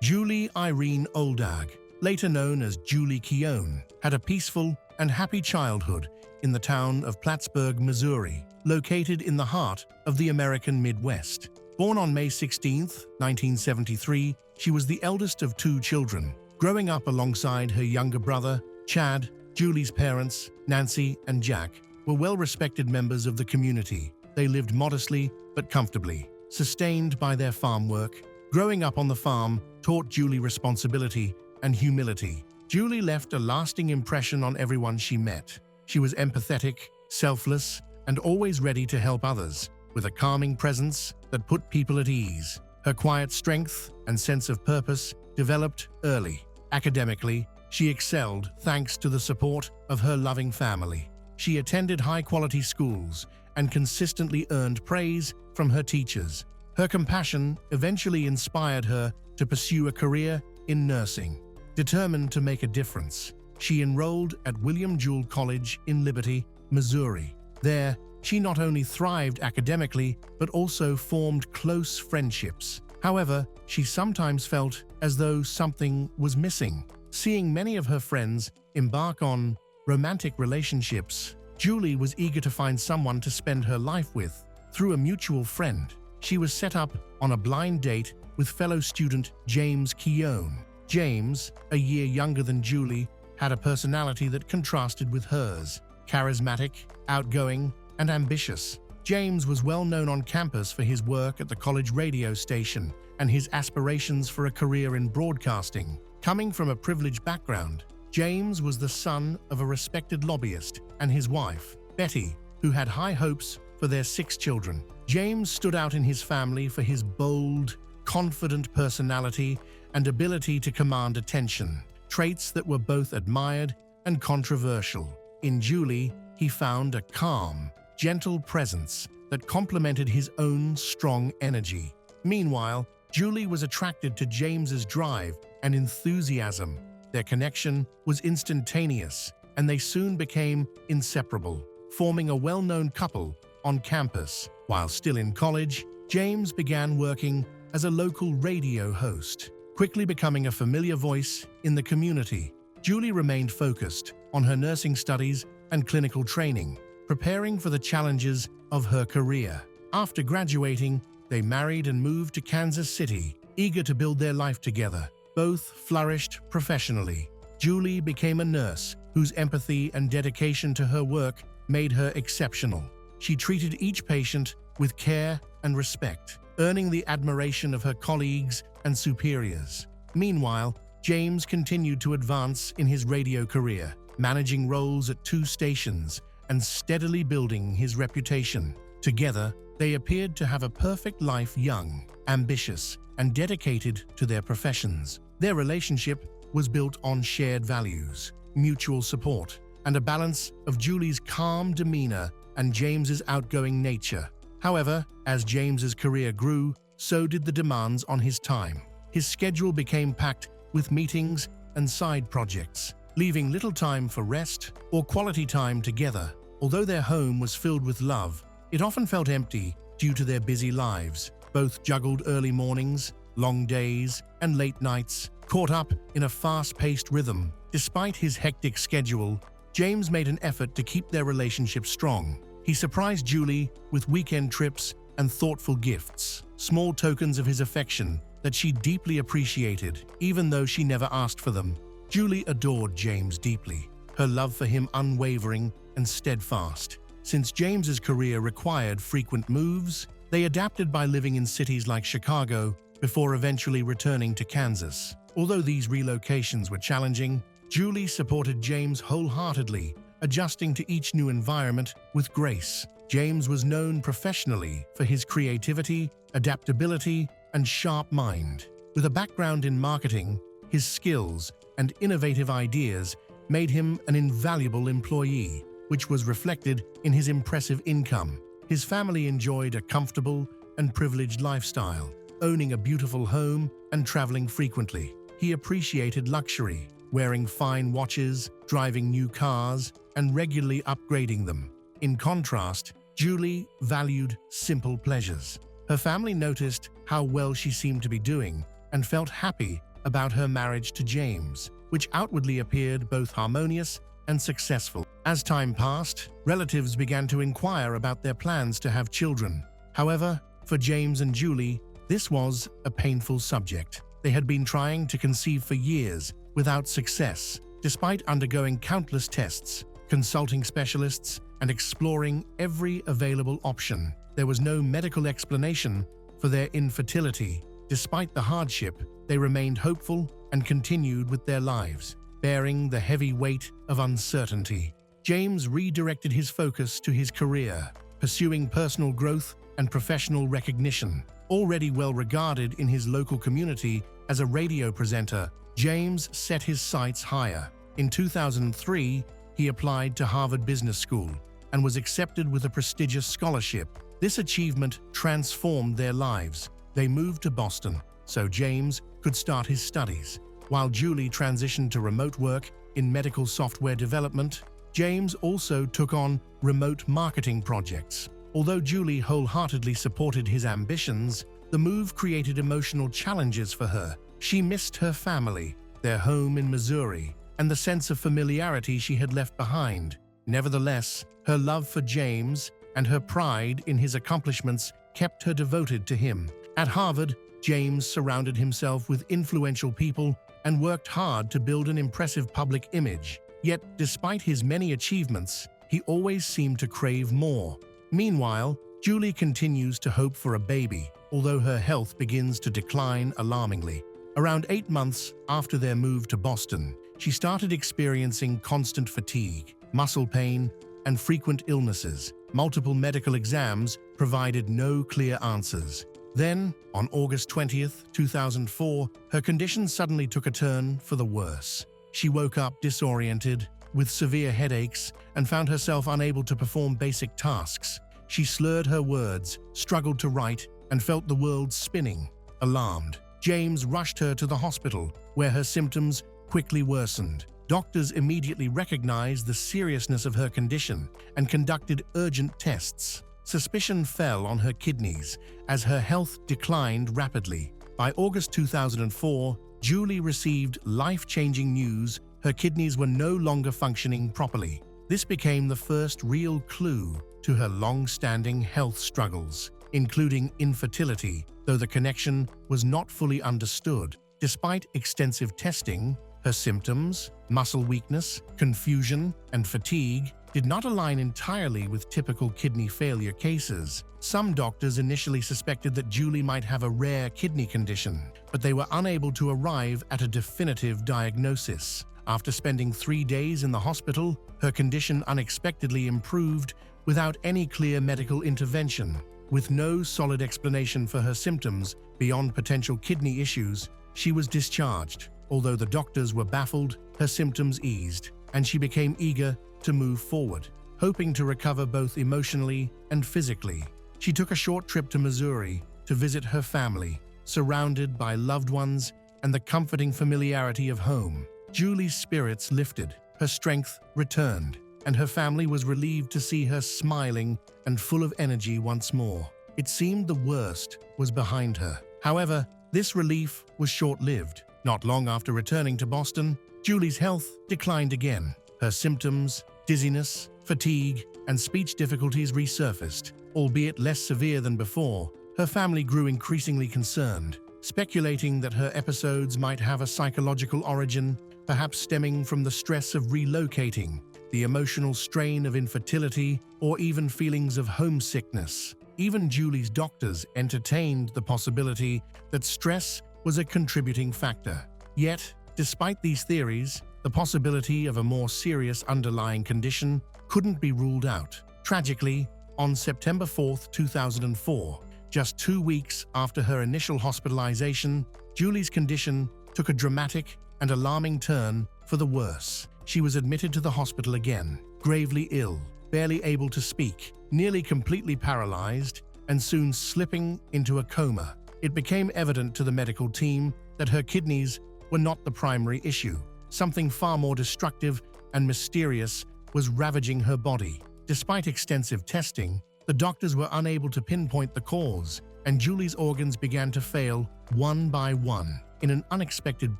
Julie Irene Oldag, later known as Julie Keown, had a peaceful and happy childhood in the town of Plattsburg, Missouri, located in the heart of the American Midwest. Born on May 16, 1973, she was the eldest of two children. Growing up alongside her younger brother, Chad, Julie's parents, Nancy and Jack, were well-respected members of the community. They lived modestly but comfortably, sustained by their farm work. Growing up on the farm taught Julie responsibility and humility. Julie left a lasting impression on everyone she met. She was empathetic, selfless, and always ready to help others, with a calming presence that put people at ease. Her quiet strength and sense of purpose developed early. Academically, she excelled thanks to the support of her loving family. She attended high-quality schools and consistently earned praise from her teachers. Her compassion eventually inspired her to pursue a career in nursing. Determined to make a difference, she enrolled at William Jewell College in Liberty, Missouri. There, she not only thrived academically, but also formed close friendships. However, she sometimes felt as though something was missing. Seeing many of her friends embark on romantic relationships, Julie was eager to find someone to spend her life with. Through a mutual friend, she was set up on a blind date with fellow student James Keown. James, a year younger than Julie, had a personality that contrasted with hers. Charismatic, outgoing, and ambitious, James was well known on campus for his work at the college radio station and his aspirations for a career in broadcasting. Coming from a privileged background, James was the son of a respected lobbyist and his wife, Betty, who had high hopes for their 6 children. James stood out in his family for his bold, confident personality and ability to command attention, traits that were both admired and controversial. In Julie, he found a calm, gentle presence that complemented his own strong energy. Meanwhile, Julie was attracted to James's drive and enthusiasm. Their connection was instantaneous, and they soon became inseparable, forming a well-known couple on campus. While still in college, James began working as a local radio host, quickly becoming a familiar voice in the community. Julie remained focused on her nursing studies and clinical training, preparing for the challenges of her career. After graduating, they married and moved to Kansas City, eager to build their life together. Both flourished professionally. Julie became a nurse whose empathy and dedication to her work made her exceptional. She treated each patient with care and respect, earning the admiration of her colleagues and superiors. Meanwhile, James continued to advance in his radio career, managing roles at 2 stations and steadily building his reputation. Together, they appeared to have a perfect life, young, ambitious, and dedicated to their professions. Their relationship was built on shared values, mutual support, and a balance of Julie's calm demeanor and James's outgoing nature. However, as James's career grew, so did the demands on his time. His schedule became packed with meetings and side projects, leaving little time for rest or quality time together. Although their home was filled with love, it often felt empty due to their busy lives. Both juggled early mornings, long days, and late nights, caught up in a fast-paced rhythm. Despite his hectic schedule, James made an effort to keep their relationship strong. He surprised Julie with weekend trips and thoughtful gifts, small tokens of his affection that she deeply appreciated, even though she never asked for them. Julie adored James deeply, her love for him unwavering and steadfast. Since James's career required frequent moves, they adapted by living in cities like Chicago before eventually returning to Kansas. Although these relocations were challenging, Julie supported James wholeheartedly, adjusting to each new environment with grace. James was known professionally for his creativity, adaptability, and sharp mind. With a background in marketing, his skills and innovative ideas made him an invaluable employee, which was reflected in his impressive income. His family enjoyed a comfortable and privileged lifestyle, owning a beautiful home and traveling frequently. He appreciated luxury, wearing fine watches, driving new cars, and regularly upgrading them. In contrast, Julie valued simple pleasures. Her family noticed how well she seemed to be doing and felt happy about her marriage to James, which outwardly appeared both harmonious and successful. As time passed, relatives began to inquire about their plans to have children. However, for James and Julie, this was a painful subject. They had been trying to conceive for years without success, despite undergoing countless tests, consulting specialists, and exploring every available option. There was no medical explanation for their infertility. Despite the hardship, they remained hopeful and continued with their lives, bearing the heavy weight of uncertainty. James redirected his focus to his career, pursuing personal growth and professional recognition. Already well regarded in his local community as a radio presenter, James set his sights higher. In 2003, he applied to Harvard Business School and was accepted with a prestigious scholarship. This achievement transformed their lives. They moved to Boston so James could start his studies. While Julie transitioned to remote work in medical software development, James also took on remote marketing projects. Although Julie wholeheartedly supported his ambitions, the move created emotional challenges for her. She missed her family, their home in Missouri, and the sense of familiarity she had left behind. Nevertheless, her love for James and her pride in his accomplishments kept her devoted to him. At Harvard, James surrounded himself with influential people and worked hard to build an impressive public image. Yet, despite his many achievements, he always seemed to crave more. Meanwhile, Julie continues to hope for a baby, although her health begins to decline alarmingly. Around 8 months after their move to Boston, she started experiencing constant fatigue, muscle pain, and frequent illnesses. Multiple medical exams provided no clear answers. Then, on August 20th, 2004, her condition suddenly took a turn for the worse. She woke up disoriented, with severe headaches, and found herself unable to perform basic tasks. She slurred her words, struggled to write, and felt the world spinning. Alarmed, James rushed her to the hospital, where her symptoms quickly worsened. Doctors immediately recognized the seriousness of her condition and conducted urgent tests. Suspicion fell on her kidneys as her health declined rapidly. By August 2004, Julie received life-changing news: her kidneys were no longer functioning properly. This became the first real clue to her long-standing health struggles, including infertility, though the connection was not fully understood. Despite extensive testing, her symptoms, muscle weakness, confusion, and fatigue did not align entirely with typical kidney failure cases. Some doctors initially suspected that Julie might have a rare kidney condition, but they were unable to arrive at a definitive diagnosis. After spending 3 days in the hospital, her condition unexpectedly improved without any clear medical intervention. With no solid explanation for her symptoms beyond potential kidney issues, she was discharged. Although the doctors were baffled, her symptoms eased, and she became eager to move forward, hoping to recover both emotionally and physically. She took a short trip to Missouri to visit her family, surrounded by loved ones and the comforting familiarity of home. Julie's spirits lifted, her strength returned, and her family was relieved to see her smiling and full of energy once more. It seemed the worst was behind her. However, this relief was short-lived. Not long after returning to Boston, Julie's health declined again. Her symptoms, dizziness, fatigue, and speech difficulties resurfaced. Albeit less severe than before, her family grew increasingly concerned, speculating that her episodes might have a psychological origin, perhaps stemming from the stress of relocating, the emotional strain of infertility, or even feelings of homesickness. Even Julie's doctors entertained the possibility that stress was a contributing factor. Yet, despite these theories, the possibility of a more serious underlying condition couldn't be ruled out. Tragically, on September 4, 2004, just 2 weeks after her initial hospitalization, Julie's condition took a dramatic and alarming turn for the worse. She was admitted to the hospital again, gravely ill, barely able to speak, nearly completely paralyzed, and soon slipping into a coma. It became evident to the medical team that her kidneys were not the primary issue. Something far more destructive and mysterious was ravaging her body. Despite extensive testing, the doctors were unable to pinpoint the cause, and Julie's organs began to fail one by one. in an unexpected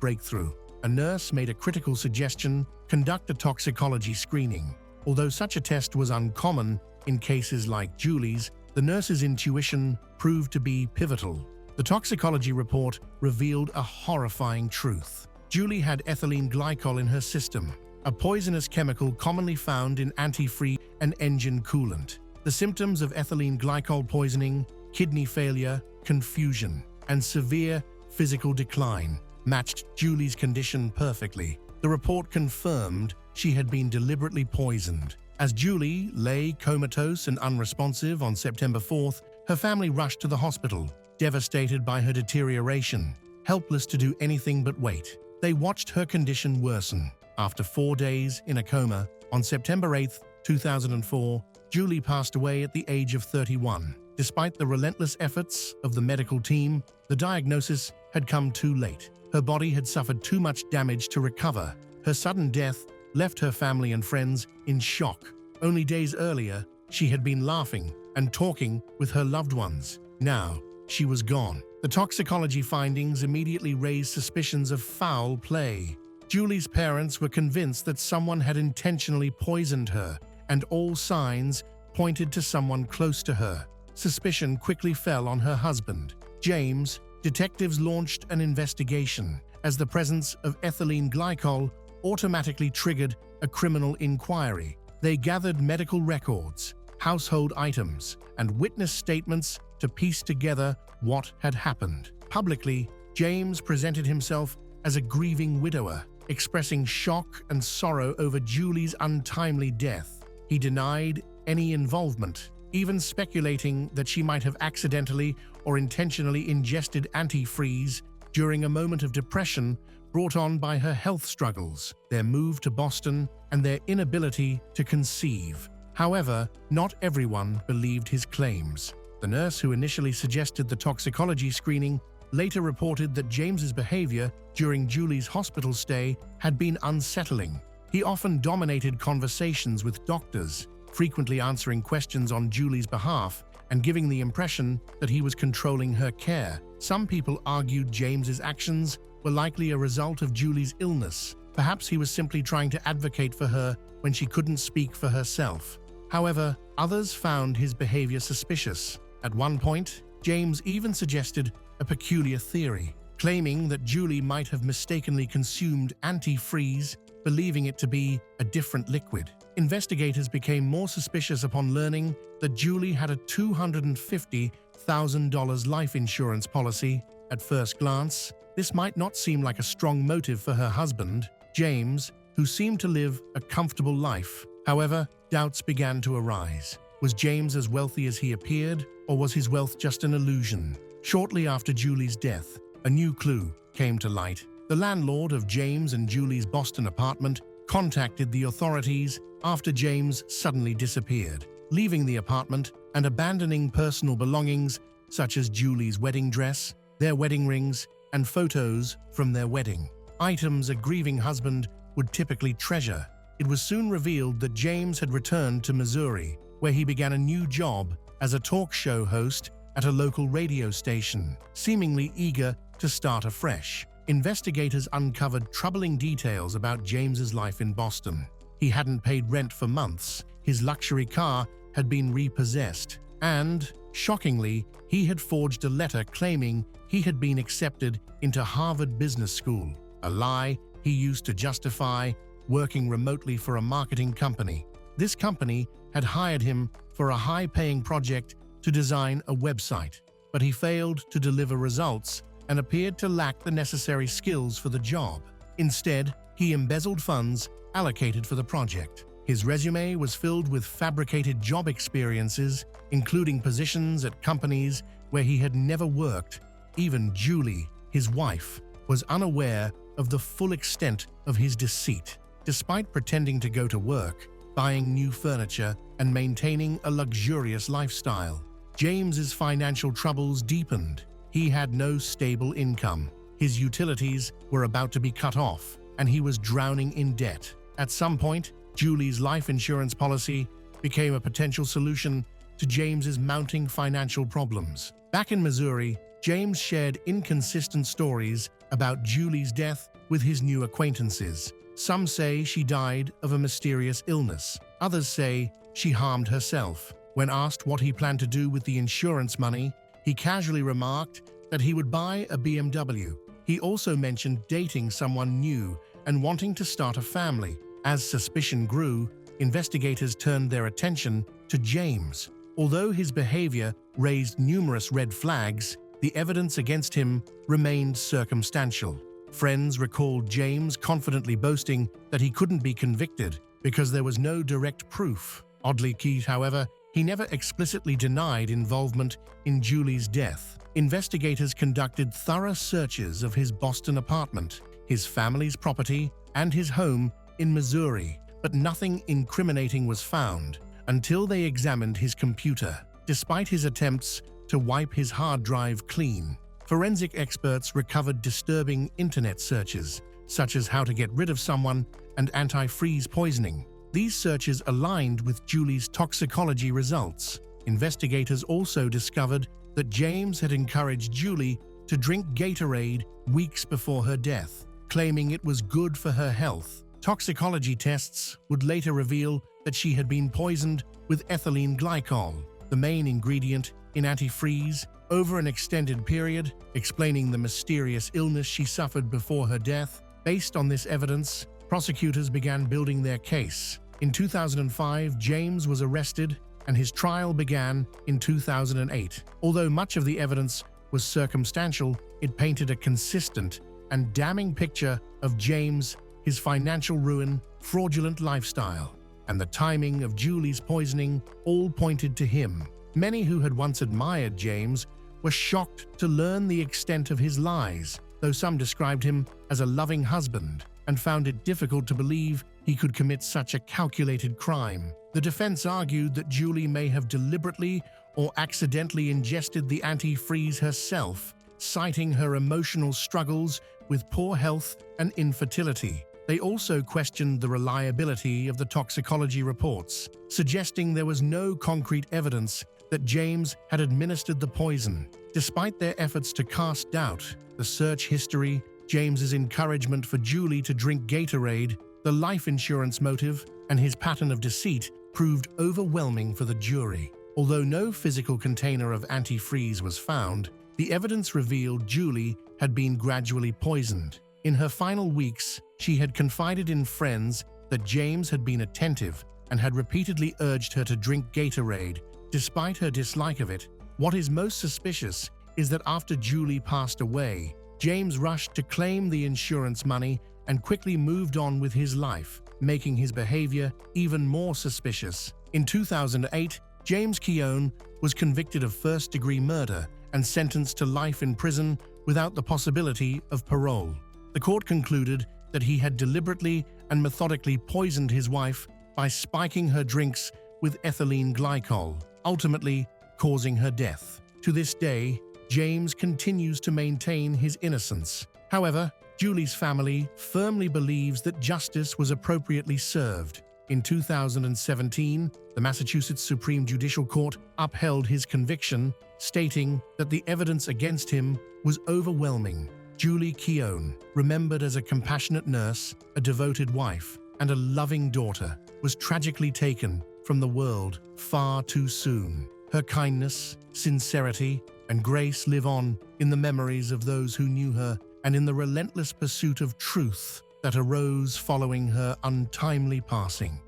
breakthrough. A nurse made a critical suggestion: conduct a toxicology screening. Although such a test was uncommon in cases like Julie's, the nurse's intuition proved to be pivotal. The toxicology report revealed a horrifying truth. Julie had ethylene glycol in her system, a poisonous chemical commonly found in antifreeze and engine coolant. The symptoms of ethylene glycol poisoning, kidney failure, confusion, and severe physical decline matched Julie's condition perfectly. The report confirmed she had been deliberately poisoned. As Julie lay comatose and unresponsive on September 4th, her family rushed to the hospital, devastated by her deterioration, helpless to do anything but wait. They watched her condition worsen. After 4 days in a coma, on September 8, 2004, Julie passed away at the age of 31. Despite the relentless efforts of the medical team, the diagnosis had come too late. Her body had suffered too much damage to recover. Her sudden death left her family and friends in shock. Only days earlier, she had been laughing and talking with her loved ones. Now, she was gone. The toxicology findings immediately raised suspicions of foul play. Julie's parents were convinced that someone had intentionally poisoned her, and all signs pointed to someone close to her. Suspicion quickly fell on her husband, James. Detectives launched an investigation, as the presence of ethylene glycol automatically triggered a criminal inquiry. They gathered medical records, household items, and witness statements to piece together what had happened. Publicly, James presented himself as a grieving widower, expressing shock and sorrow over Julie's untimely death. He denied any involvement, even speculating that she might have accidentally or intentionally ingested antifreeze during a moment of depression brought on by her health struggles, their move to Boston, and their inability to conceive. However, not everyone believed his claims. The nurse who initially suggested the toxicology screening later reported that James's behavior during Julie's hospital stay had been unsettling. He often dominated conversations with doctors, frequently answering questions on Julie's behalf and giving the impression that he was controlling her care. Some people argued James's actions were likely a result of Julie's illness. Perhaps he was simply trying to advocate for her when she couldn't speak for herself. However, others found his behavior suspicious. At one point, James even suggested a peculiar theory, claiming that Julie might have mistakenly consumed antifreeze, believing it to be a different liquid. Investigators became more suspicious upon learning that Julie had a $250,000 life insurance policy. At first glance, this might not seem like a strong motive for her husband, James, who seemed to live a comfortable life. However, doubts began to arise. Was James as wealthy as he appeared, or was his wealth just an illusion? Shortly after Julie's death, a new clue came to light. The landlord of James and Julie's Boston apartment contacted the authorities after James suddenly disappeared, leaving the apartment and abandoning personal belongings such as Julie's wedding dress, their wedding rings, and photos from their wedding. Items a grieving husband would typically treasure. It was soon revealed that James had returned to Missouri, where he began a new job as a talk show host at a local radio station, seemingly eager to start afresh. Investigators uncovered troubling details about James's life in Boston. He hadn't paid rent for months, his luxury car had been repossessed, and, shockingly, he had forged a letter claiming he had been accepted into Harvard Business School, a lie he used to justify working remotely for a marketing company. This company had hired him for a high-paying project to design a website, but he failed to deliver results and appeared to lack the necessary skills for the job. Instead, he embezzled funds allocated for the project. His resume was filled with fabricated job experiences, including positions at companies where he had never worked. Even Julie, his wife, was unaware of the full extent of his deceit. Despite pretending to go to work, buying new furniture, and maintaining a luxurious lifestyle, James's financial troubles deepened. He had no stable income. His utilities were about to be cut off, and he was drowning in debt. At some point, Julie's life insurance policy became a potential solution to James's mounting financial problems. Back in Missouri, James shared inconsistent stories about Julie's death with his new acquaintances. Some say she died of a mysterious illness. Others say she harmed herself. When asked what he planned to do with the insurance money, he casually remarked that he would buy a BMW. He also mentioned dating someone new and wanting to start a family. As suspicion grew, investigators turned their attention to James. Although his behavior raised numerous red flags, the evidence against him remained circumstantial. Friends recalled James confidently boasting that he couldn't be convicted because there was no direct proof. Oddly, however, he never explicitly denied involvement in Julie's death. Investigators conducted thorough searches of his Boston apartment, his family's property, and his home in Missouri, but nothing incriminating was found until they examined his computer. Despite his attempts to wipe his hard drive clean, forensic experts recovered disturbing internet searches, such as how to get rid of someone and antifreeze poisoning. These searches aligned with Julie's toxicology results. Investigators also discovered that James had encouraged Julie to drink Gatorade weeks before her death, claiming it was good for her health. Toxicology tests would later reveal that she had been poisoned with ethylene glycol, the main ingredient in antifreeze, over an extended period, explaining the mysterious illness she suffered before her death. Based on this evidence, prosecutors began building their case. In 2005, James was arrested and his trial began in 2008. Although much of the evidence was circumstantial, it painted a consistent and damning picture of James, his financial ruin, fraudulent lifestyle, and the timing of Julie's poisoning all pointed to him. Many who had once admired James were shocked to learn the extent of his lies, though some described him as a loving husband and found it difficult to believe he could commit such a calculated crime. The defense argued that Julie may have deliberately or accidentally ingested the antifreeze herself, citing her emotional struggles with poor health and infertility. They also questioned the reliability of the toxicology reports, suggesting there was no concrete evidence that James had administered the poison. Despite their efforts to cast doubt the search history, James's encouragement for Julie to drink Gatorade, the life insurance motive, and his pattern of deceit proved overwhelming for the jury. Although no physical container of antifreeze was found, the evidence revealed Julie had been gradually poisoned. In her final weeks, she had confided in friends that James had been attentive and had repeatedly urged her to drink Gatorade, despite her dislike of it. What is most suspicious is that after Julie passed away, James rushed to claim the insurance money and quickly moved on with his life, making his behavior even more suspicious. In 2008, James Keown was convicted of first-degree murder and sentenced to life in prison without the possibility of parole. The court concluded that he had deliberately and methodically poisoned his wife by spiking her drinks with ethylene glycol, ultimately causing her death. To this day, James continues to maintain his innocence. However, Julie's family firmly believes that justice was appropriately served. In 2017, the Massachusetts Supreme Judicial Court upheld his conviction, stating that the evidence against him was overwhelming. Julie Keown, remembered as a compassionate nurse, a devoted wife, and a loving daughter, was tragically taken from the world far too soon. Her kindness, sincerity, and grace live on in the memories of those who knew her and in the relentless pursuit of truth that arose following her untimely passing.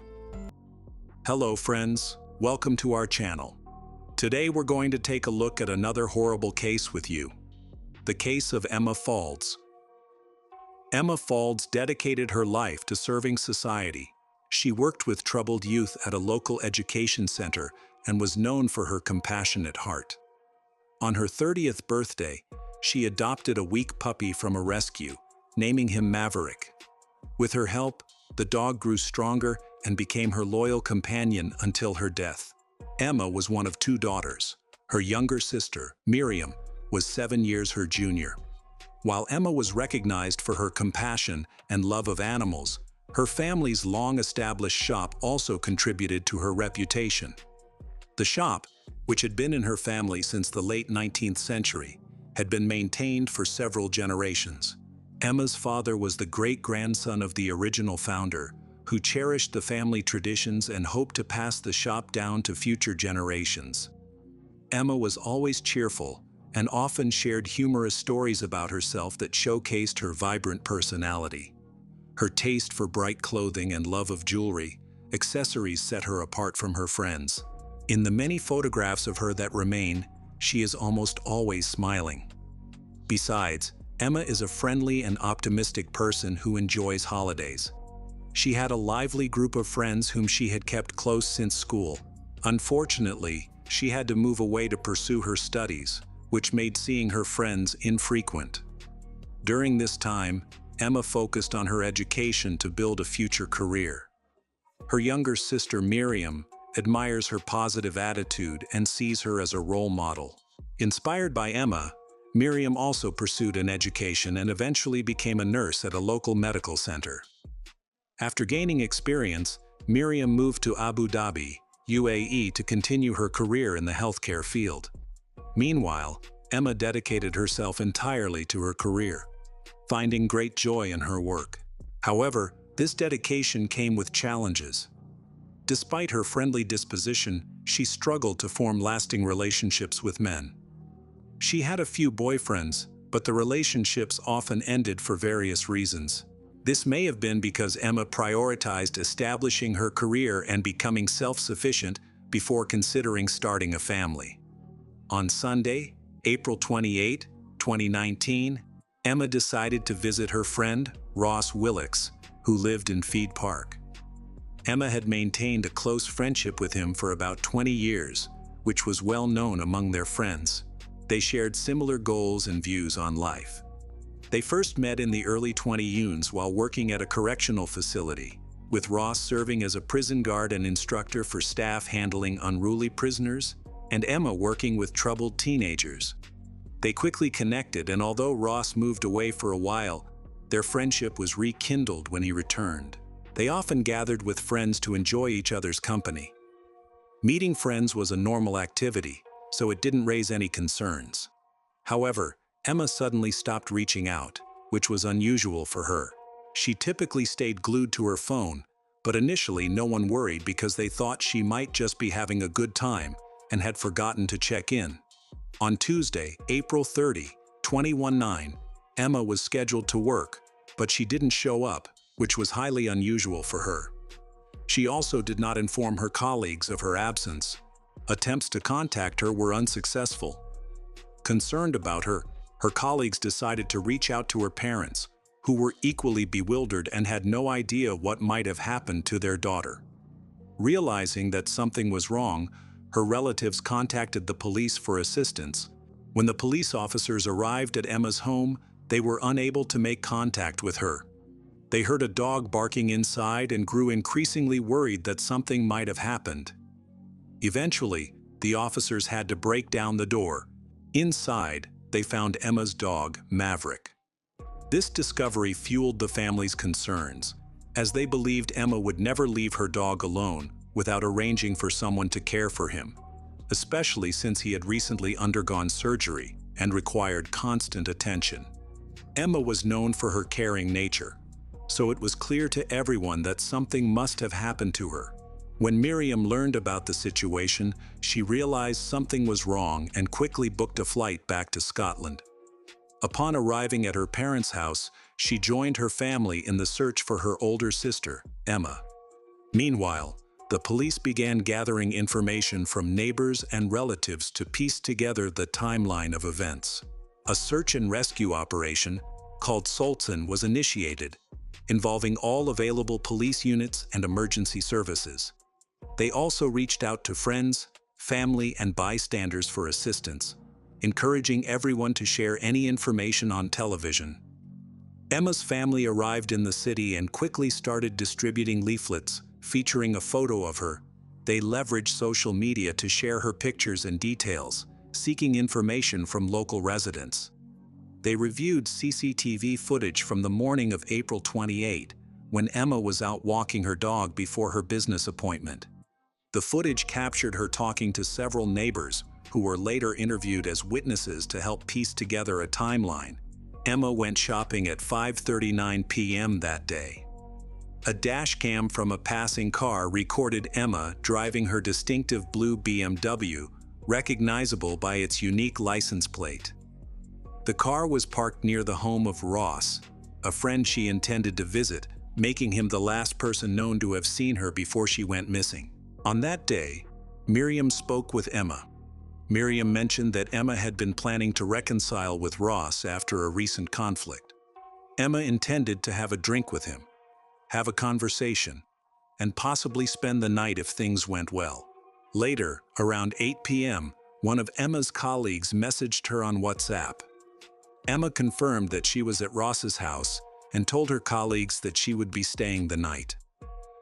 Hello friends, welcome to our channel. Today we're going to take a look at another horrible case with you. The case of Emma Faulds. Emma Faulds dedicated her life to serving society. She worked with troubled youth at a local education center and was known for her compassionate heart. On her 30th birthday, she adopted a weak puppy from a rescue, naming him Maverick. With her help, the dog grew stronger and became her loyal companion until her death. Emma was one of two daughters. Her younger sister, Miriam, was 7 years her junior. While Emma was recognized for her compassion and love of animals, her family's long-established shop also contributed to her reputation. The shop, which had been in her family since the late 19th century, had been maintained for several generations. Emma's father was the great-grandson of the original founder, who cherished the family traditions and hoped to pass the shop down to future generations. Emma was always cheerful and often shared humorous stories about herself that showcased her vibrant personality. Her taste for bright clothing and love of jewelry, accessories set her apart from her friends. In the many photographs of her that remain, she is almost always smiling. Besides, Emma is a friendly and optimistic person who enjoys holidays. She had a lively group of friends whom she had kept close since school. Unfortunately, she had to move away to pursue her studies, which made seeing her friends infrequent. During this time, Emma focused on her education to build a future career. Her younger sister Miriam admires her positive attitude and sees her as a role model. Inspired by Emma, Miriam also pursued an education and eventually became a nurse at a local medical center. After gaining experience, Miriam moved to Abu Dhabi, UAE, to continue her career in the healthcare field. Meanwhile, Emma dedicated herself entirely to her career, finding great joy in her work. However, this dedication came with challenges. Despite her friendly disposition, she struggled to form lasting relationships with men. She had a few boyfriends, but the relationships often ended for various reasons. This may have been because Emma prioritized establishing her career and becoming self-sufficient before considering starting a family. On Sunday, April 28, 2019, Emma decided to visit her friend, Ross Willix, who lived in Feed Park. Emma had maintained a close friendship with him for about 20 years, which was well known among their friends. They shared similar goals and views on life. They first met in the early 20s while working at a correctional facility, with Ross serving as a prison guard and instructor for staff handling unruly prisoners, and Emma working with troubled teenagers. They quickly connected, and although Ross moved away for a while, their friendship was rekindled when he returned. They often gathered with friends to enjoy each other's company. Meeting friends was a normal activity, so it didn't raise any concerns. However, Emma suddenly stopped reaching out, which was unusual for her. She typically stayed glued to her phone, but initially no one worried because they thought she might just be having a good time and had forgotten to check in. On Tuesday, April 30, 2019, Emma was scheduled to work, but she didn't show up, which was highly unusual for her. She also did not inform her colleagues of her absence. Attempts to contact her were unsuccessful. Concerned about her, her colleagues decided to reach out to her parents, who were equally bewildered and had no idea what might have happened to their daughter. Realizing that something was wrong, her relatives contacted the police for assistance. When the police officers arrived at Emma's home, they were unable to make contact with her. They heard a dog barking inside and grew increasingly worried that something might have happened. Eventually, the officers had to break down the door. Inside, they found Emma's dog, Maverick. This discovery fueled the family's concerns, as they believed Emma would never leave her dog alone without arranging for someone to care for him, especially since he had recently undergone surgery and required constant attention. Emma was known for her caring nature, so it was clear to everyone that something must have happened to her. When Miriam learned about the situation, she realized something was wrong and quickly booked a flight back to Scotland. Upon arriving at her parents' house, she joined her family in the search for her older sister, Emma. Meanwhile, the police began gathering information from neighbors and relatives to piece together the timeline of events. A search and rescue operation, called Sultan, was initiated, involving all available police units and emergency services. They also reached out to friends, family, and bystanders for assistance, encouraging everyone to share any information on television. Emma's family arrived in the city and quickly started distributing leaflets featuring a photo of her. They leveraged social media to share her pictures and details, seeking information from local residents. They reviewed CCTV footage from the morning of April 28, when Emma was out walking her dog before her business appointment. The footage captured her talking to several neighbors, who were later interviewed as witnesses to help piece together a timeline. Emma went shopping at 5:39 p.m. that day. A dashcam from a passing car recorded Emma driving her distinctive blue BMW, recognizable by its unique license plate. The car was parked near the home of Ross, a friend she intended to visit, making him the last person known to have seen her before she went missing. On that day, Miriam spoke with Emma. Miriam mentioned that Emma had been planning to reconcile with Ross after a recent conflict. Emma intended to have a drink with him, have a conversation, and possibly spend the night if things went well. Later, around 8 p.m., one of Emma's colleagues messaged her on WhatsApp. Emma confirmed that she was at Ross's house and told her colleagues that she would be staying the night.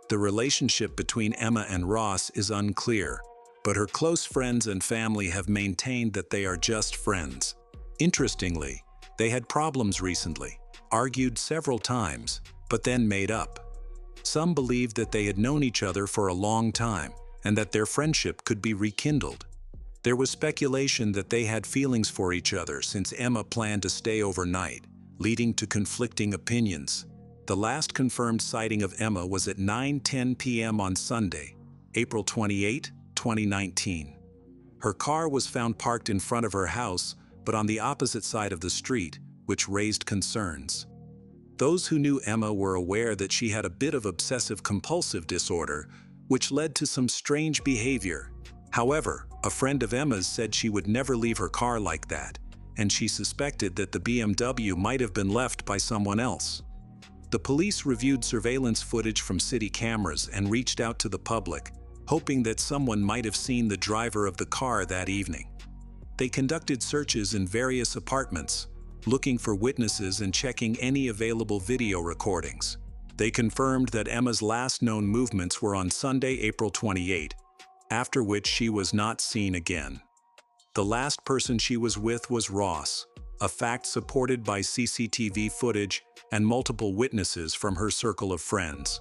The relationship between Emma and Ross is unclear, but her close friends and family have maintained that they are just friends. Interestingly, they had problems recently, argued several times, but then made up. Some believed that they had known each other for a long time and that their friendship could be rekindled. There was speculation that they had feelings for each other since Emma planned to stay overnight, leading to conflicting opinions. The last confirmed sighting of Emma was at 9:10 p.m. on Sunday, April 28, 2019. Her car was found parked in front of her house, but on the opposite side of the street, which raised concerns. Those who knew Emma were aware that she had a bit of obsessive-compulsive disorder, which led to some strange behavior. However, a friend of Emma's said she would never leave her car like that, and she suspected that the BMW might have been left by someone else. The police reviewed surveillance footage from city cameras and reached out to the public, hoping that someone might have seen the driver of the car that evening. They conducted searches in various apartments, looking for witnesses and checking any available video recordings. They confirmed that Emma's last known movements were on Sunday, April 28, after which she was not seen again. The last person she was with was Ross, a fact supported by CCTV footage and multiple witnesses from her circle of friends.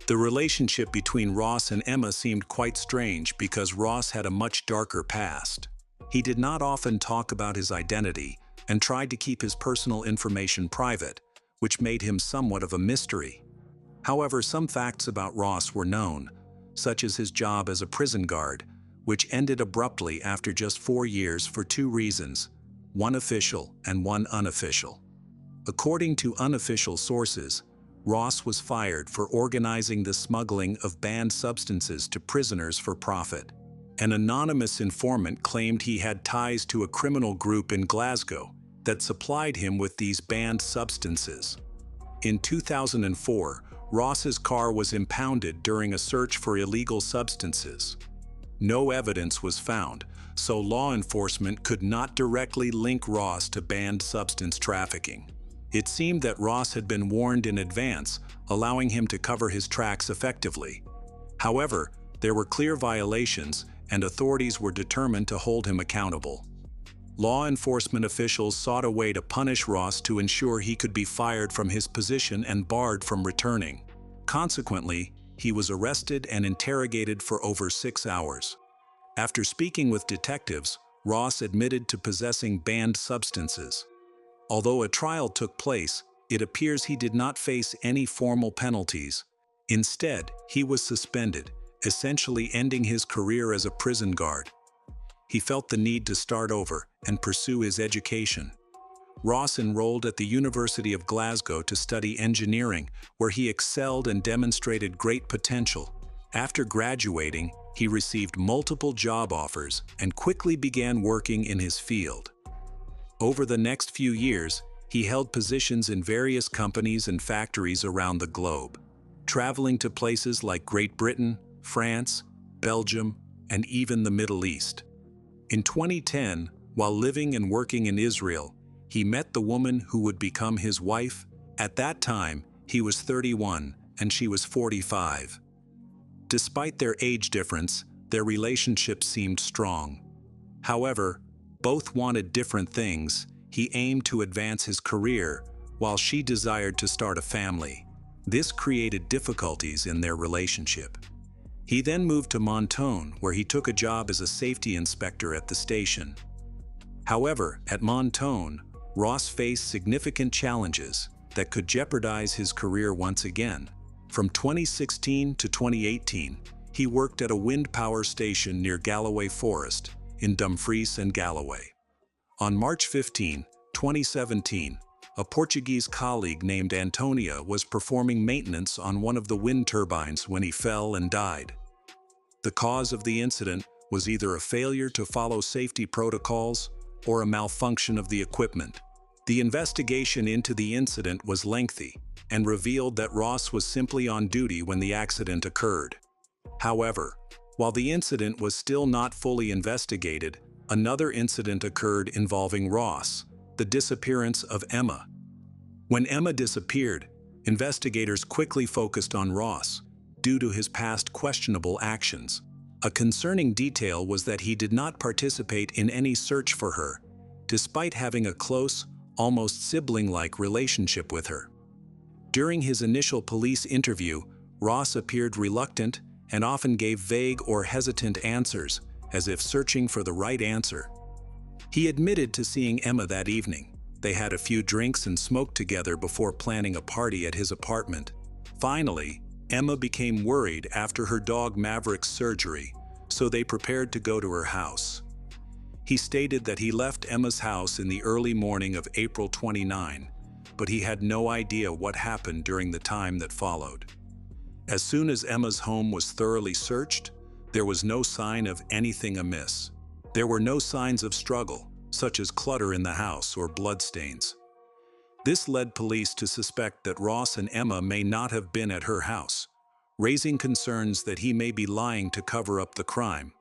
The relationship between Ross and Emma seemed quite strange because Ross had a much darker past. He did not often talk about his identity and tried to keep his personal information private, which made him somewhat of a mystery. However, some facts about Ross were known, such as his job as a prison guard, which ended abruptly after just 4 years for 2 reasons, one official and one unofficial. According to unofficial sources, Ross was fired for organizing the smuggling of banned substances to prisoners for profit. An anonymous informant claimed he had ties to a criminal group in Glasgow that supplied him with these banned substances. In 2004, Ross's car was impounded during a search for illegal substances. No evidence was found, so law enforcement could not directly link Ross to banned substance trafficking. It seemed that Ross had been warned in advance, allowing him to cover his tracks effectively. However, there were clear violations, and authorities were determined to hold him accountable. Law enforcement officials sought a way to punish Ross to ensure he could be fired from his position and barred from returning. Consequently, he was arrested and interrogated for over 6 hours. After speaking with detectives, Ross admitted to possessing banned substances. Although a trial took place, it appears he did not face any formal penalties. Instead, he was suspended, essentially ending his career as a prison guard. He felt the need to start over and pursue his education. Ross enrolled at the University of Glasgow to study engineering, where he excelled and demonstrated great potential. After graduating, he received multiple job offers and quickly began working in his field. Over the next few years, he held positions in various companies and factories around the globe, traveling to places like Great Britain, France, Belgium, and even the Middle East. In 2010, while living and working in Israel, he met the woman who would become his wife. At that time, he was 31 and she was 45. Despite their age difference, their relationship seemed strong. However, both wanted different things. He aimed to advance his career, while she desired to start a family. This created difficulties in their relationship. He then moved to Mentone, where he took a job as a safety inspector at the station. However, at Mentone, Ross faced significant challenges that could jeopardize his career once again. From 2016 to 2018, he worked at a wind power station near Galloway Forest in Dumfries and Galloway. On March 15, 2017, a Portuguese colleague named Antonia was performing maintenance on one of the wind turbines when he fell and died. The cause of the incident was either a failure to follow safety protocols or a malfunction of the equipment. The investigation into the incident was lengthy and revealed that Ross was simply on duty when the accident occurred. However, while the incident was still not fully investigated, another incident occurred involving Ross: the disappearance of Emma. When Emma disappeared, investigators quickly focused on Ross due to his past questionable actions. A concerning detail was that he did not participate in any search for her, despite having a close, almost sibling-like relationship with her. During his initial police interview, Ross appeared reluctant and often gave vague or hesitant answers, as if searching for the right answer. He admitted to seeing Emma that evening. They had a few drinks and smoked together before planning a party at his apartment. Finally, Emma became worried after her dog Maverick's surgery, so they prepared to go to her house. He stated that he left Emma's house in the early morning of April 29, but he had no idea what happened during the time that followed. As soon as Emma's home was thoroughly searched, there was no sign of anything amiss. There were no signs of struggle, such as clutter in the house or bloodstains. This led police to suspect that Ross and Emma may not have been at her house, raising concerns that he may be lying to cover up the crime.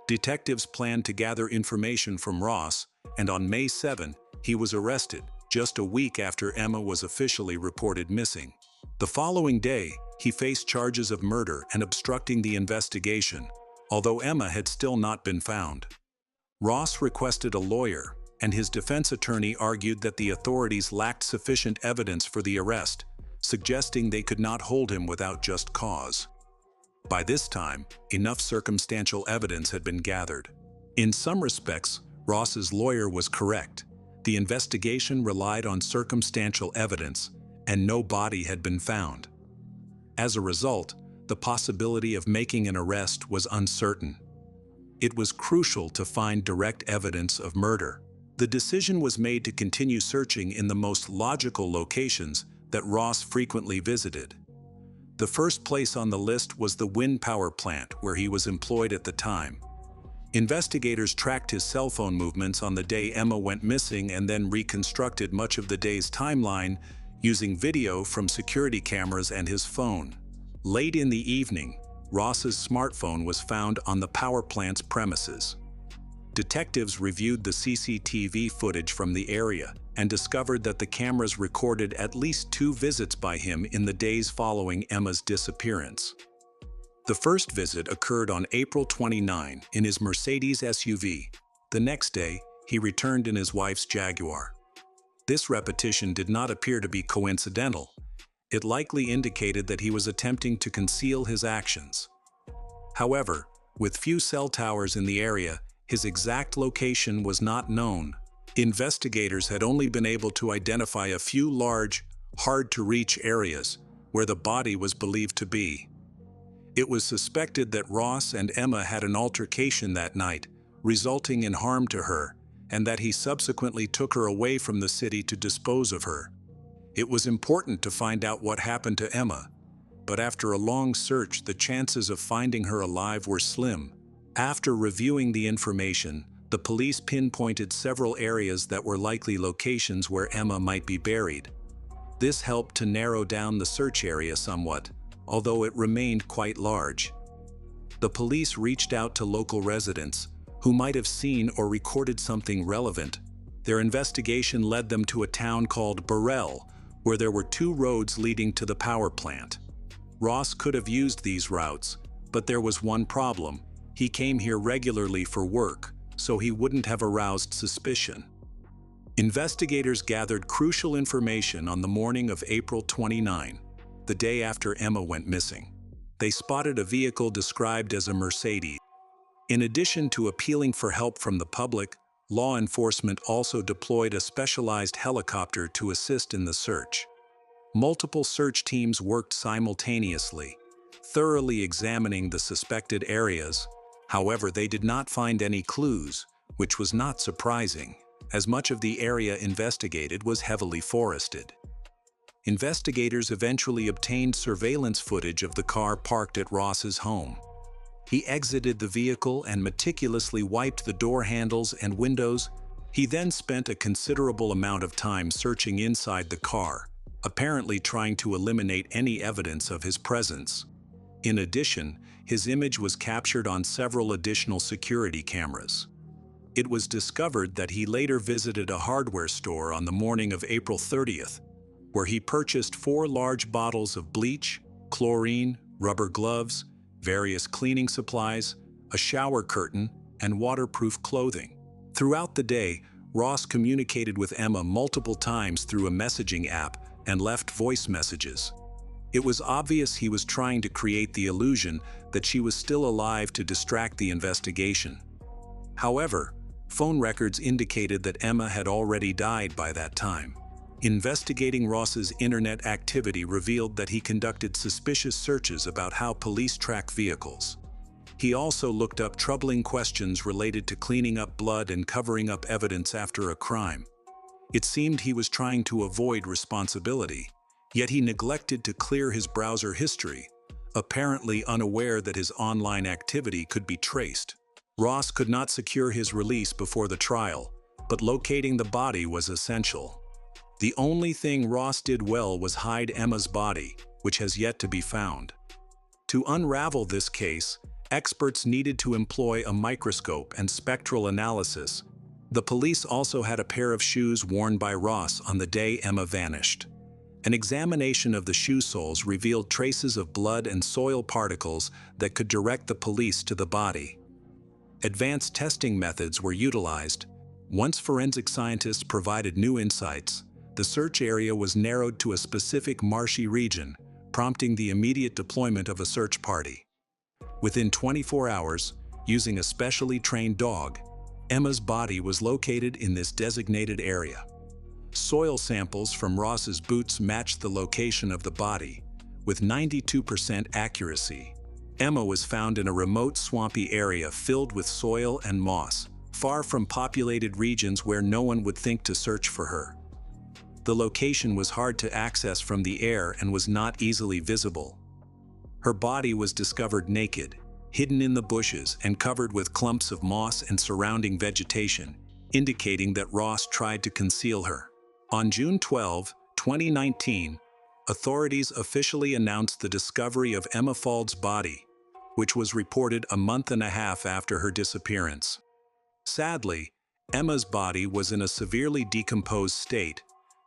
Detectives planned to gather information from Ross, and on May 7, he was arrested, just a week after Emma was officially reported missing. The following day, he faced charges of murder and obstructing the investigation, although Emma had still not been found. Ross requested a lawyer, and his defense attorney argued that the authorities lacked sufficient evidence for the arrest, suggesting they could not hold him without just cause. By this time, enough circumstantial evidence had been gathered. In some respects, Ross's lawyer was correct. The investigation relied on circumstantial evidence, and no body had been found. As a result, the possibility of making an arrest was uncertain. It was crucial to find direct evidence of murder. The decision was made to continue searching in the most logical locations that Ross frequently visited. The first place on the list was the wind power plant where he was employed at the time. Investigators tracked his cell phone movements on the day Emma went missing and then reconstructed much of the day's timeline using video from security cameras and his phone. Late in the evening, Ross's smartphone was found on the power plant's premises. Detectives reviewed the CCTV footage from the area and discovered that the cameras recorded at least 2 visits by him in the days following Emma's disappearance. The first visit occurred on April 29 in his Mercedes SUV. The next day, he returned in his wife's Jaguar. This repetition did not appear to be coincidental. It likely indicated that he was attempting to conceal his actions. However, with few cell towers in the area, his exact location was not known. Investigators had only been able to identify a few large, hard-to-reach areas where the body was believed to be. It was suspected that Ross and Emma had an altercation that night, resulting in harm to her, and that he subsequently took her away from the city to dispose of her. It was important to find out what happened to Emma, but after a long search, the chances of finding her alive were slim. After reviewing the information, the police pinpointed several areas that were likely locations where Emma might be buried. This helped to narrow down the search area somewhat, although it remained quite large. The police reached out to local residents who might have seen or recorded something relevant. Their investigation led them to a town called Burrell, where there were 2 roads leading to the power plant. Ross could have used these routes, but there was one problem. He came here regularly for work, so he wouldn't have aroused suspicion. Investigators gathered crucial information on the morning of April 29, the day after Emma went missing. they spotted a vehicle described as a Mercedes. In addition to appealing for help from the public, law enforcement also deployed a specialized helicopter to assist in the search. Multiple search teams worked simultaneously, thoroughly examining the suspected areas. However, they did not find any clues, which was not surprising, as much of the area investigated was heavily forested. Investigators eventually obtained surveillance footage of the car parked at Ross's home. He exited the vehicle and meticulously wiped the door handles and windows. He then spent a considerable amount of time searching inside the car, apparently trying to eliminate any evidence of his presence. In addition, his image was captured on several additional security cameras. It was discovered that he later visited a hardware store on the morning of April 30th, where he purchased 4 large bottles of bleach, chlorine, rubber gloves, various cleaning supplies, a shower curtain, and waterproof clothing. Throughout the day, Ross communicated with Emma multiple times through a messaging app and left voice messages. It was obvious he was trying to create the illusion that she was still alive to distract the investigation. However, phone records indicated that Emma had already died by that time. Investigating Ross's internet activity revealed that he conducted suspicious searches about how police track vehicles. He also looked up troubling questions related to cleaning up blood and covering up evidence after a crime. It seemed he was trying to avoid responsibility, yet he neglected to clear his browser history, apparently unaware that his online activity could be traced. Ross could not secure his release before the trial, but locating the body was essential. The only thing Ross did well was hide Emma's body, which has yet to be found. To unravel this case, experts needed to employ a microscope and spectral analysis. The police also had a pair of shoes worn by Ross on the day Emma vanished. An examination of the shoe soles revealed traces of blood and soil particles that could direct the police to the body. Advanced testing methods were utilized. Once forensic scientists provided new insights, the search area was narrowed to a specific marshy region, prompting the immediate deployment of a search party. Within 24 hours, using a specially trained dog, Emma's body was located in this designated area. Soil samples from Ross's boots matched the location of the body, with 92% accuracy. Emma was found in a remote swampy area filled with soil and moss, far from populated regions where no one would think to search for her. The location was hard to access from the air and was not easily visible. Her body was discovered naked, hidden in the bushes and covered with clumps of moss and surrounding vegetation, indicating that Ross tried to conceal her. On June 12, 2019, authorities officially announced the discovery of Emma Fauld's body, which was reported a month and a half after her disappearance. Sadly, Emma's body was in a severely decomposed state,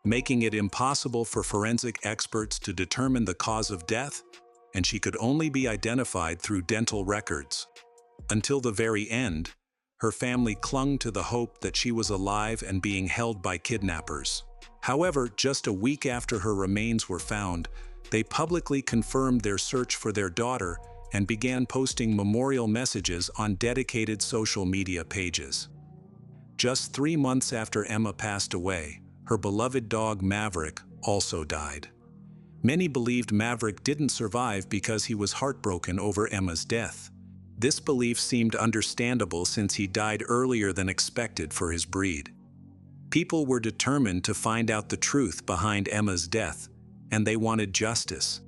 making it impossible for forensic experts to determine the cause of death, and she could only be identified through dental records. Until the very end, her family clung to the hope that she was alive and being held by kidnappers. However, just a week after her remains were found, they publicly confirmed their search for their daughter and began posting memorial messages on dedicated social media pages. Just 3 months after Emma passed away, her beloved dog Maverick also died. Many believed Maverick didn't survive because he was heartbroken over Emma's death. This belief seemed understandable since he died earlier than expected for his breed. People were determined to find out the truth behind Emma's death, and they wanted justice.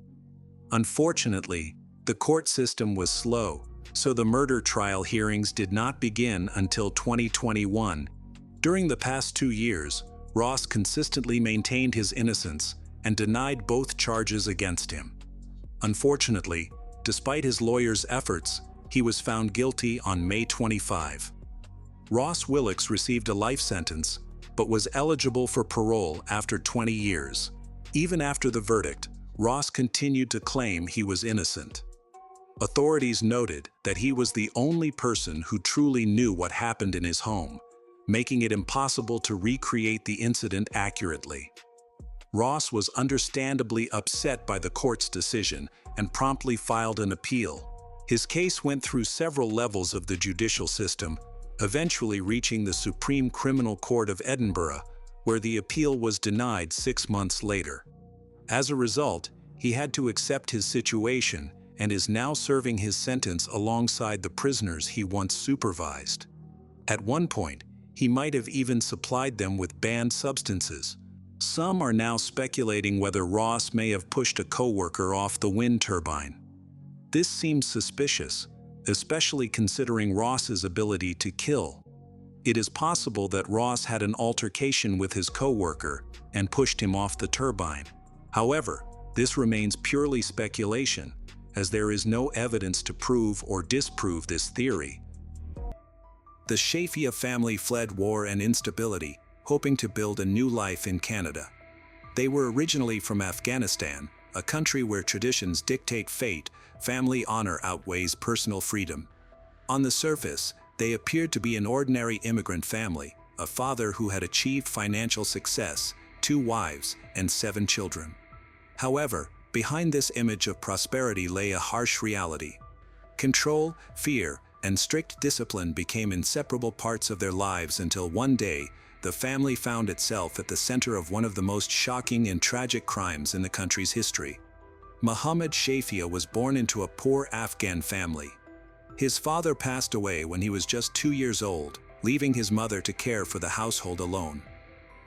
Unfortunately, the court system was slow, so the murder trial hearings did not begin until 2021. During the past 2 years, Ross consistently maintained his innocence and denied both charges against him. Unfortunately, despite his lawyer's efforts, he was found guilty on May 25. Ross Willix received a life sentence, but was eligible for parole after 20 years. Even after the verdict, Ross continued to claim he was innocent. Authorities noted that he was the only person who truly knew what happened in his home, making it impossible to recreate the incident accurately. Ross was understandably upset by the court's decision and promptly filed an appeal. His case went through several levels of the judicial system, eventually reaching the Supreme Criminal Court of Edinburgh, where the appeal was denied 6 months later. As a result, he had to accept his situation and is now serving his sentence alongside the prisoners he once supervised. At one point, he might have even supplied them with banned substances. Some are now speculating whether Ross may have pushed a coworker off the wind turbine. This seems suspicious, especially considering Ross's ability to kill. It is possible that Ross had an altercation with his coworker and pushed him off the turbine. However, this remains purely speculation, as there is no evidence to prove or disprove this theory. The Shafia family fled war and instability, hoping to build a new life in Canada. They were originally from Afghanistan, a country where traditions dictate fate, family honor outweighs personal freedom. On the surface, they appeared to be an ordinary immigrant family, a father who had achieved financial success, 2 wives, and 7 children. However, behind this image of prosperity lay a harsh reality. Control, fear, and strict discipline became inseparable parts of their lives until one day, the family found itself at the center of one of the most shocking and tragic crimes in the country's history. Mohammed Shafia was born into a poor Afghan family. His father passed away when he was just 2 years old, leaving his mother to care for the household alone.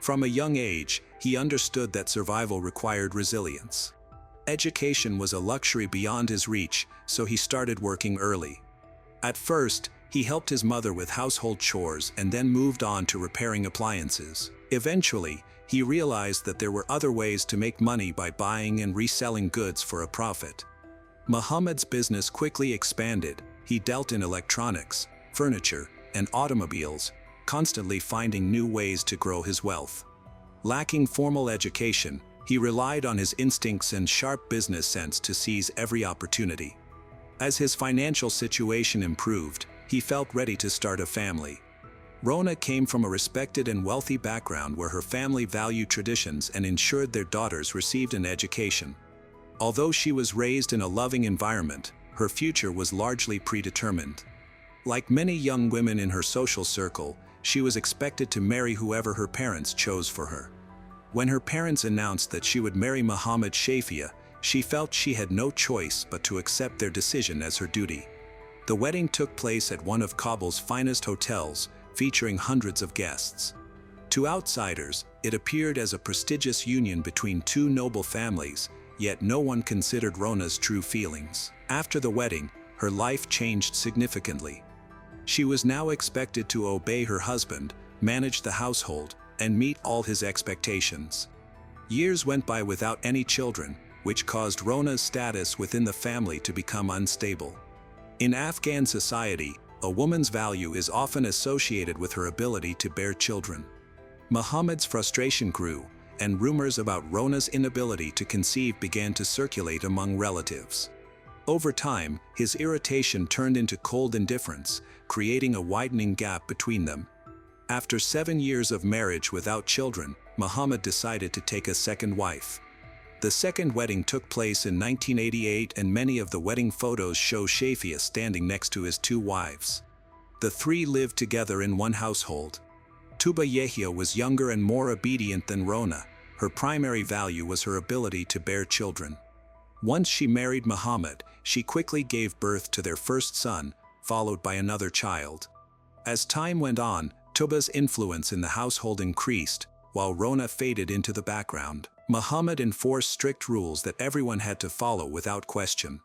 From a young age, he understood that survival required resilience. Education was a luxury beyond his reach, so he started working early. At first, he helped his mother with household chores and then moved on to repairing appliances. Eventually, he realized that there were other ways to make money by buying and reselling goods for a profit. Muhammad's business quickly expanded. He dealt in electronics, furniture, and automobiles, constantly finding new ways to grow his wealth. Lacking formal education, he relied on his instincts and sharp business sense to seize every opportunity. As his financial situation improved, he felt ready to start a family. Rona came from a respected and wealthy background where her family valued traditions and ensured their daughters received an education. Although she was raised in a loving environment, her future was largely predetermined. Like many young women in her social circle, she was expected to marry whoever her parents chose for her. When her parents announced that she would marry Mohammed Shafia, she felt she had no choice but to accept their decision as her duty. The wedding took place at one of Kabul's finest hotels, featuring hundreds of guests. To outsiders, it appeared as a prestigious union between 2 noble families, yet no one considered Rona's true feelings. After the wedding, her life changed significantly. She was now expected to obey her husband, manage the household, and meet all his expectations. Years went by without any children, which caused Rona's status within the family to become unstable. In Afghan society, a woman's value is often associated with her ability to bear children. Muhammad's frustration grew, and rumors about Rona's inability to conceive began to circulate among relatives. Over time, his irritation turned into cold indifference, creating a widening gap between them. After 7 years of marriage without children, Muhammad decided to take a second wife. The second wedding took place in 1988, and many of the wedding photos show Shafia standing next to his 2 wives. The 3 lived together in one household. Tuba Yehia was younger and more obedient than Rona. Her primary value was her ability to bear children. Once she married Muhammad, she quickly gave birth to their first son, followed by another child. As time went on, Tuba's influence in the household increased, while Rona faded into the background. Muhammad enforced strict rules that everyone had to follow without question.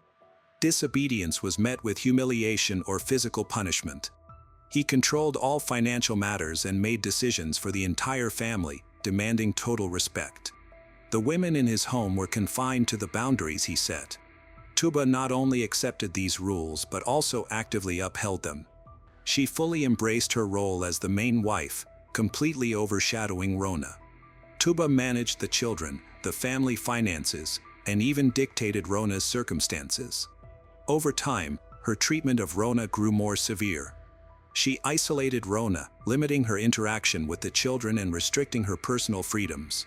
Disobedience was met with humiliation or physical punishment. He controlled all financial matters and made decisions for the entire family, demanding total respect. The women in his home were confined to the boundaries he set. Tuba not only accepted these rules but also actively upheld them. She fully embraced her role as the main wife, completely overshadowing Rona. Tuba managed the children, the family finances, and even dictated Rona's circumstances. Over time, her treatment of Rona grew more severe. She isolated Rona, limiting her interaction with the children and restricting her personal freedoms.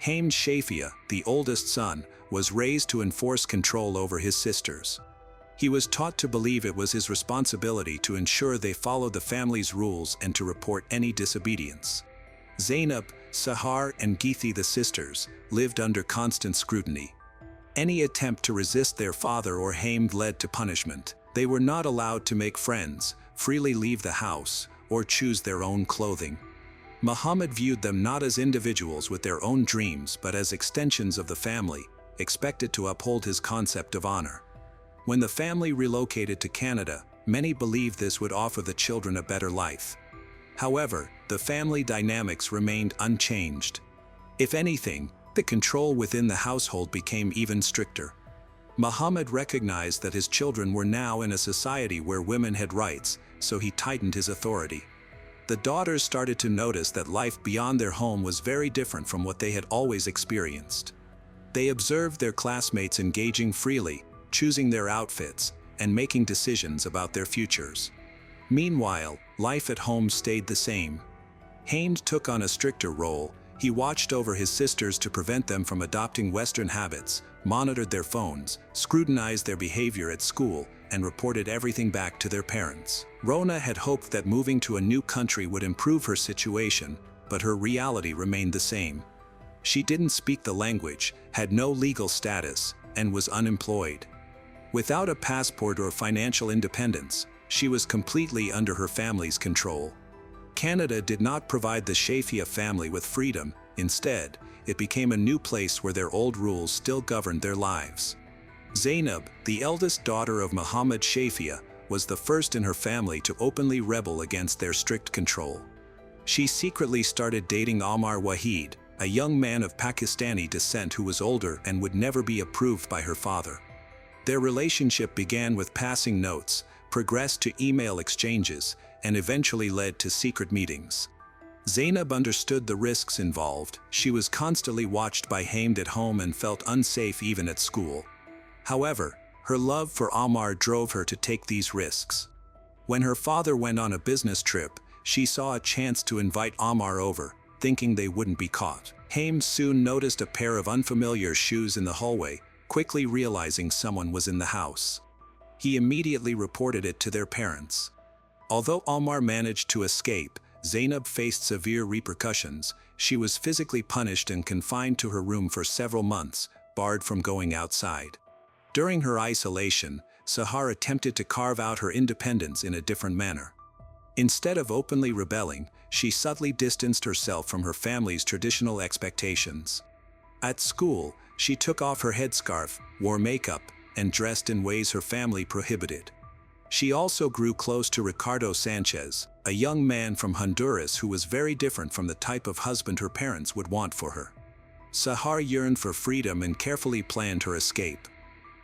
Hamed Shafia, the oldest son, was raised to enforce control over his sisters. He was taught to believe it was his responsibility to ensure they followed the family's rules and to report any disobedience. Zainab, Sahar, and Geethi, the sisters, lived under constant scrutiny. Any attempt to resist their father or Hamed led to punishment. They were not allowed to make friends, freely leave the house, or choose their own clothing. Muhammad viewed them not as individuals with their own dreams but as extensions of the family, expected to uphold his concept of honor. When the family relocated to Canada, many believed this would offer the children a better life. However, the family dynamics remained unchanged. If anything, the control within the household became even stricter. Muhammad recognized that his children were now in a society where women had rights, so he tightened his authority. The daughters started to notice that life beyond their home was very different from what they had always experienced. They observed their classmates engaging freely, choosing their outfits, and making decisions about their futures. Meanwhile, life at home stayed the same. Hamed took on a stricter role. He watched over his sisters to prevent them from adopting Western habits, monitored their phones, scrutinized their behavior at school, and reported everything back to their parents. Rona had hoped that moving to a new country would improve her situation, but her reality remained the same. She didn't speak the language, had no legal status, and was unemployed. Without a passport or financial independence, she was completely under her family's control. Canada did not provide the Shafia family with freedom. Instead, it became a new place where their old rules still governed their lives. Zainab, the eldest daughter of Muhammad Shafia, was the first in her family to openly rebel against their strict control. She secretly started dating Omar Wahid, a young man of Pakistani descent who was older and would never be approved by her father. Their relationship began with passing notes, progressed to email exchanges, and eventually led to secret meetings. Zainab understood the risks involved. She was constantly watched by Hamed at home and felt unsafe even at school. However, her love for Omar drove her to take these risks. When her father went on a business trip, she saw a chance to invite Omar over, thinking they wouldn't be caught. Hamed soon noticed a pair of unfamiliar shoes in the hallway, quickly realizing someone was in the house. He immediately reported it to their parents. Although Omar managed to escape, Zainab faced severe repercussions. She was physically punished and confined to her room for several months, barred from going outside. During her isolation, Sahar attempted to carve out her independence in a different manner. Instead of openly rebelling, she subtly distanced herself from her family's traditional expectations. At school, she took off her headscarf, wore makeup, and dressed in ways her family prohibited. She also grew close to Ricardo Sanchez, a young man from Honduras who was very different from the type of husband her parents would want for her. Sahar yearned for freedom and carefully planned her escape.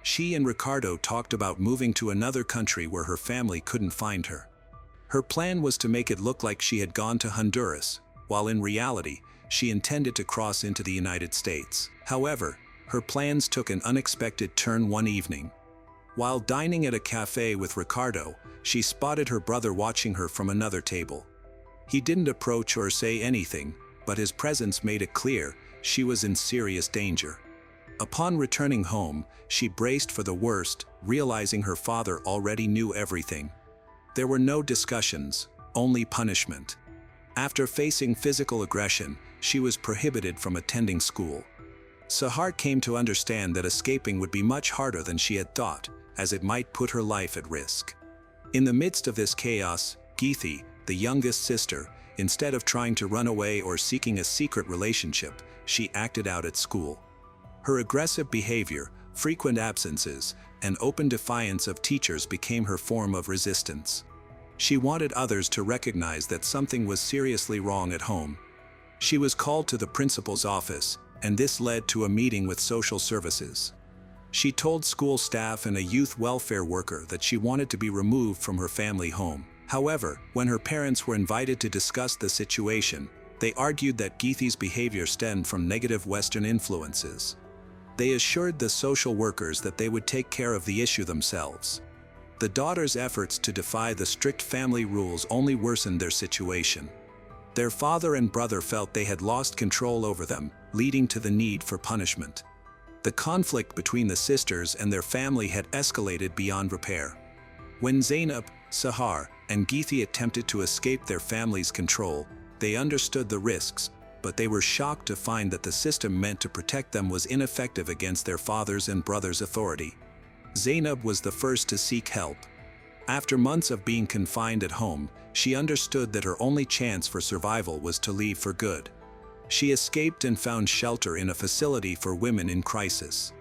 She and Ricardo talked about moving to another country where her family couldn't find her. Her plan was to make it look like she had gone to Honduras, while in reality, she intended to cross into the United States. However, her plans took an unexpected turn one evening. While dining at a cafe with Ricardo, she spotted her brother watching her from another table. He didn't approach or say anything, but his presence made it clear she was in serious danger. Upon returning home, she braced for the worst, realizing her father already knew everything. There were no discussions, only punishment. After facing physical aggression, she was prohibited from attending school. Sahar came to understand that escaping would be much harder than she had thought, as it might put her life at risk. In the midst of this chaos, Geethi, the youngest sister, instead of trying to run away or seeking a secret relationship, she acted out at school. Her aggressive behavior, frequent absences, and open defiance of teachers became her form of resistance. She wanted others to recognize that something was seriously wrong at home. She was called to the principal's office, and this led to a meeting with social services. She told school staff and a youth welfare worker that she wanted to be removed from her family home. However, when her parents were invited to discuss the situation, they argued that Geethi's behavior stemmed from negative Western influences. They assured the social workers that they would take care of the issue themselves. The daughter's efforts to defy the strict family rules only worsened their situation. Their father and brother felt they had lost control over them, leading to the need for punishment. The conflict between the sisters and their family had escalated beyond repair. When Zainab, Sahar, and Geethi attempted to escape their family's control, they understood the risks, but they were shocked to find that the system meant to protect them was ineffective against their father's and brother's authority. Zainab was the first to seek help. After months of being confined at home, she understood that her only chance for survival was to leave for good. She escaped and found shelter in a facility for women in crisis.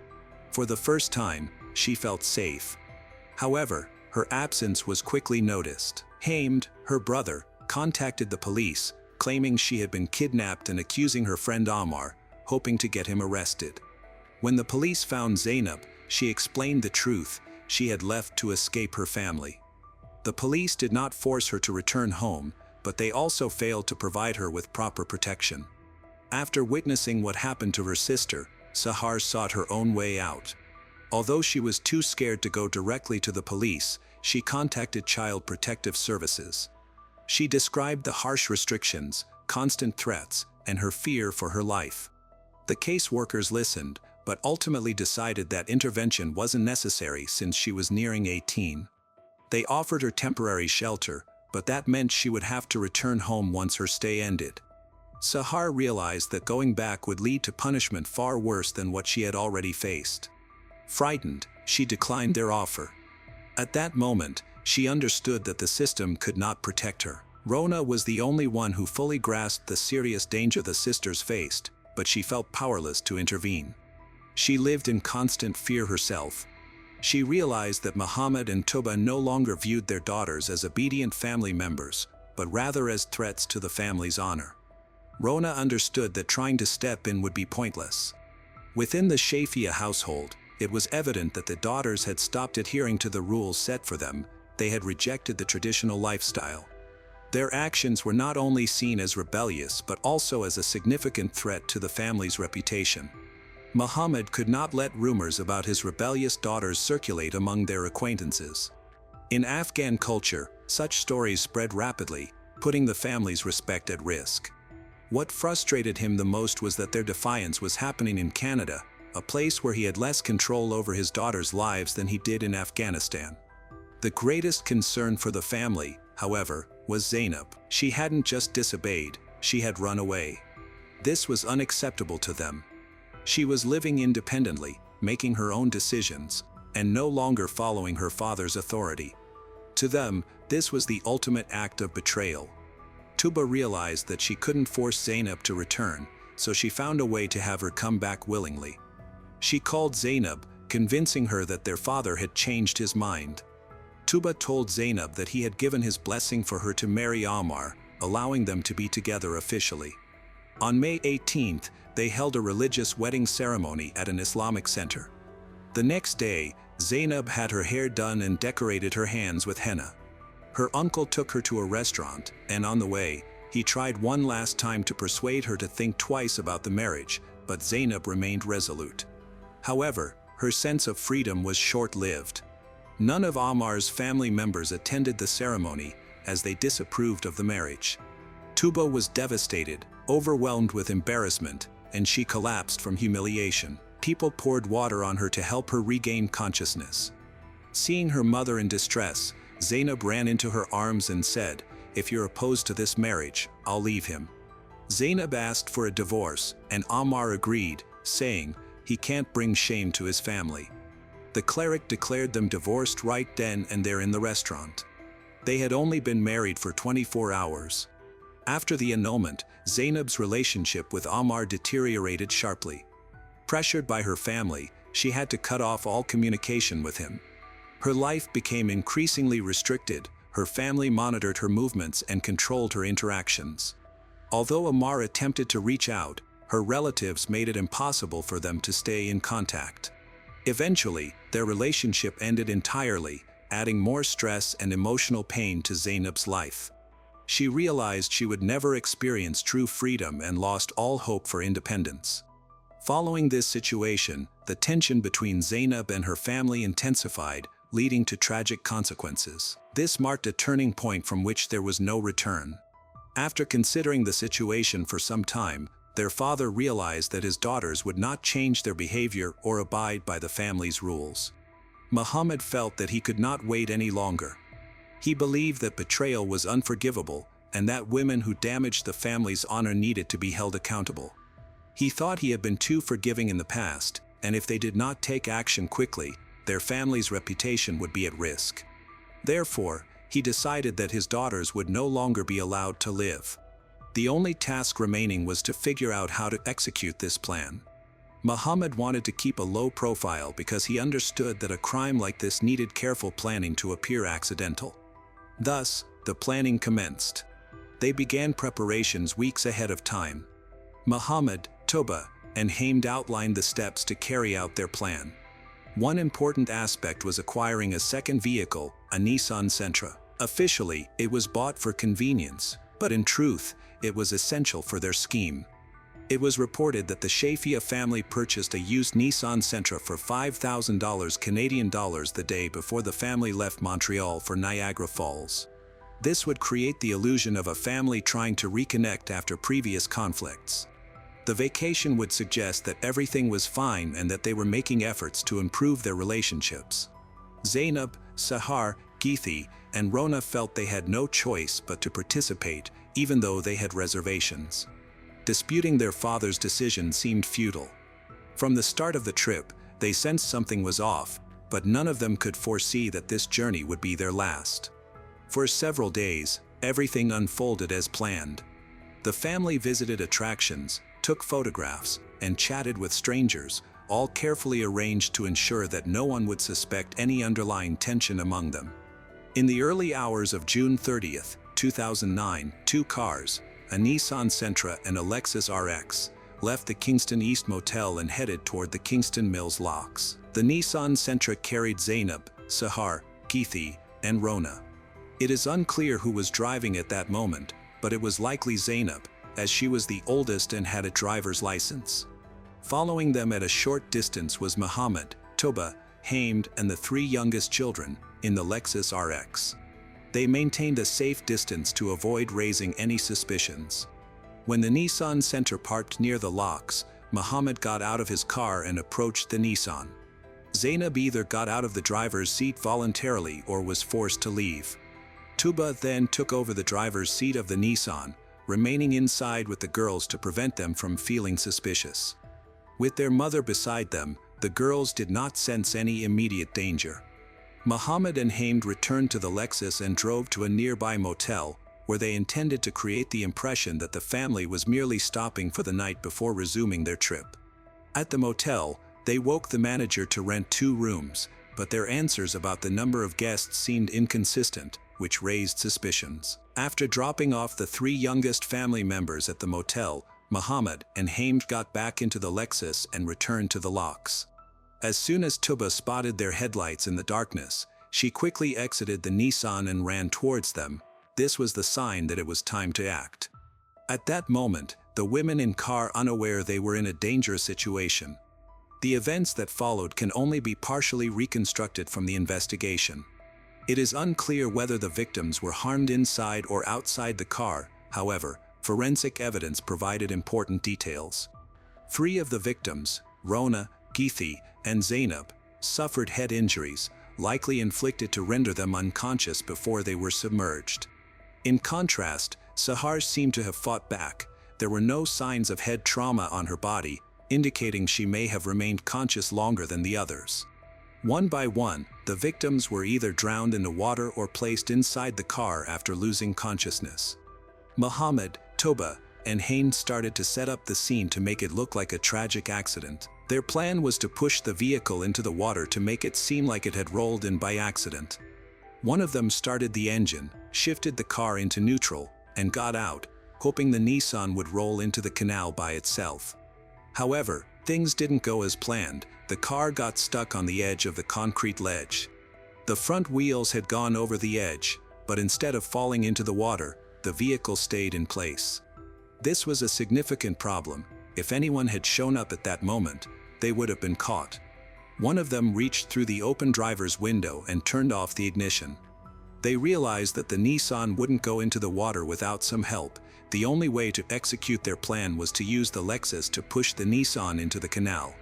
For the first time, she felt safe. However, her absence was quickly noticed. Hamed, her brother, contacted the police, claiming she had been kidnapped and accusing her friend Ammar, hoping to get him arrested. When the police found Zainab, she explained the truth: she had left to escape her family. The police did not force her to return home, but they also failed to provide her with proper protection. After witnessing what happened to her sister, Sahar sought her own way out. Although she was too scared to go directly to the police, she contacted Child Protective Services. She described the harsh restrictions, constant threats, and her fear for her life. The caseworkers listened, but ultimately decided that intervention wasn't necessary since she was nearing 18. They offered her temporary shelter, but that meant she would have to return home once her stay ended. Sahar realized that going back would lead to punishment far worse than what she had already faced. Frightened, she declined their offer. At that moment, she understood that the system could not protect her. Rona was the only one who fully grasped the serious danger the sisters faced, but she felt powerless to intervene. She lived in constant fear herself. She realized that Muhammad and Tuba no longer viewed their daughters as obedient family members, but rather as threats to the family's honor. Rona understood that trying to step in would be pointless. Within the Shafia household, it was evident that the daughters had stopped adhering to the rules set for them. They had rejected the traditional lifestyle. Their actions were not only seen as rebellious but also as a significant threat to the family's reputation. Muhammad could not let rumors about his rebellious daughters circulate among their acquaintances. In Afghan culture, such stories spread rapidly, putting the family's respect at risk. What frustrated him the most was that their defiance was happening in Canada, a place where he had less control over his daughters' lives than he did in Afghanistan. The greatest concern for the family, however, was Zainab. She hadn't just disobeyed, she had run away. This was unacceptable to them. She was living independently, making her own decisions, and no longer following her father's authority. To them, this was the ultimate act of betrayal. Tuba realized that she couldn't force Zainab to return, so she found a way to have her come back willingly. She called Zainab, convincing her that their father had changed his mind. Tuba told Zainab that he had given his blessing for her to marry Ammar, allowing them to be together officially. On May 18th, they held a religious wedding ceremony at an Islamic center. The next day, Zainab had her hair done and decorated her hands with henna. Her uncle took her to a restaurant, and on the way, he tried one last time to persuade her to think twice about the marriage, but Zainab remained resolute. However, her sense of freedom was short-lived. None of Ammar's family members attended the ceremony, as they disapproved of the marriage. Tuba was devastated, overwhelmed with embarrassment, and she collapsed from humiliation. People poured water on her to help her regain consciousness. Seeing her mother in distress, Zainab ran into her arms and said, "If you're opposed to this marriage, I'll leave him." Zainab asked for a divorce, and Ammar agreed, saying, "He can't bring shame to his family." The cleric declared them divorced right then and there in the restaurant. They had only been married for 24 hours. After the annulment, Zainab's relationship with Ammar deteriorated sharply. Pressured by her family, she had to cut off all communication with him. Her life became increasingly restricted. Her family monitored her movements and controlled her interactions. Although Ammar attempted to reach out, her relatives made it impossible for them to stay in contact. Eventually, their relationship ended entirely, adding more stress and emotional pain to Zainab's life. She realized she would never experience true freedom and lost all hope for independence. Following this situation, the tension between Zainab and her family intensified, leading to tragic consequences. This marked a turning point from which there was no return. After considering the situation for some time, their father realized that his daughters would not change their behavior or abide by the family's rules. Muhammad felt that he could not wait any longer. He believed that betrayal was unforgivable and that women who damaged the family's honor needed to be held accountable. He thought he had been too forgiving in the past, and if they did not take action quickly, their family's reputation would be at risk. Therefore, he decided that his daughters would no longer be allowed to live. The only task remaining was to figure out how to execute this plan. Muhammad wanted to keep a low profile because he understood that a crime like this needed careful planning to appear accidental. Thus, the planning commenced. They began preparations weeks ahead of time. Muhammad, Tuba, and Hamd outlined the steps to carry out their plan. One important aspect was acquiring a second vehicle, a Nissan Sentra. Officially, it was bought for convenience, but in truth, it was essential for their scheme. It was reported that the Shafia family purchased a used Nissan Sentra for $5,000 Canadian dollars the day before the family left Montreal for Niagara Falls. This would create the illusion of a family trying to reconnect after previous conflicts. The vacation would suggest that everything was fine and that they were making efforts to improve their relationships. Zainab, Sahar, Geethi, and Rona felt they had no choice but to participate, even though they had reservations. Disputing their father's decision seemed futile. From the start of the trip, they sensed something was off, but none of them could foresee that this journey would be their last. For several days, everything unfolded as planned. The family visited attractions, took photographs, and chatted with strangers, all carefully arranged to ensure that no one would suspect any underlying tension among them. In the early hours of June 30, 2009, two cars, a Nissan Sentra and a Lexus RX, left the Kingston East Motel and headed toward the Kingston Mills Locks. The Nissan Sentra carried Zainab, Sahar, Geethi, and Rona. It is unclear who was driving at that moment, but it was likely Zainab, as she was the oldest and had a driver's license. Following them at a short distance was Muhammad, Tuba, Hamd, and the three youngest children, in the Lexus RX. They maintained a safe distance to avoid raising any suspicions. When the Nissan Sentra parked near the locks, Muhammad got out of his car and approached the Nissan. Zainab either got out of the driver's seat voluntarily or was forced to leave. Tuba then took over the driver's seat of the Nissan, remaining inside with the girls to prevent them from feeling suspicious. With their mother beside them, the girls did not sense any immediate danger. Muhammad and Hamd returned to the Lexus and drove to a nearby motel, where they intended to create the impression that the family was merely stopping for the night before resuming their trip. At the motel, they woke the manager to rent 2 rooms, but their answers about the number of guests seemed inconsistent, which raised suspicions. After dropping off the 3 youngest family members at the motel, Muhammad and Hamd got back into the Lexus and returned to the locks. As soon as Tuba spotted their headlights in the darkness, she quickly exited the Nissan and ran towards them. This was the sign that it was time to act. At that moment, the women in car unaware they were in a dangerous situation. The events that followed can only be partially reconstructed from the investigation. It is unclear whether the victims were harmed inside or outside the car. However, forensic evidence provided important details. 3 of the victims, Rona, Geethi, and Zainab, suffered head injuries, likely inflicted to render them unconscious before they were submerged. In contrast, Sahar seemed to have fought back. There were no signs of head trauma on her body, indicating she may have remained conscious longer than the others. One by one, the victims were either drowned in the water or placed inside the car after losing consciousness. Muhammad, Tuba, and Hamd started to set up the scene to make it look like a tragic accident. Their plan was to push the vehicle into the water to make it seem like it had rolled in by accident. One of them started the engine, shifted the car into neutral, and got out, hoping the Nissan would roll into the canal by itself. However, things didn't go as planned. The car got stuck on the edge of the concrete ledge. The front wheels had gone over the edge, but instead of falling into the water, the vehicle stayed in place. This was a significant problem. If anyone had shown up at that moment, they would have been caught. One of them reached through the open driver's window and turned off the ignition. They realized that the Nissan wouldn't go into the water without some help. The only way to execute their plan was to use the Lexus to push the Nissan into the canal.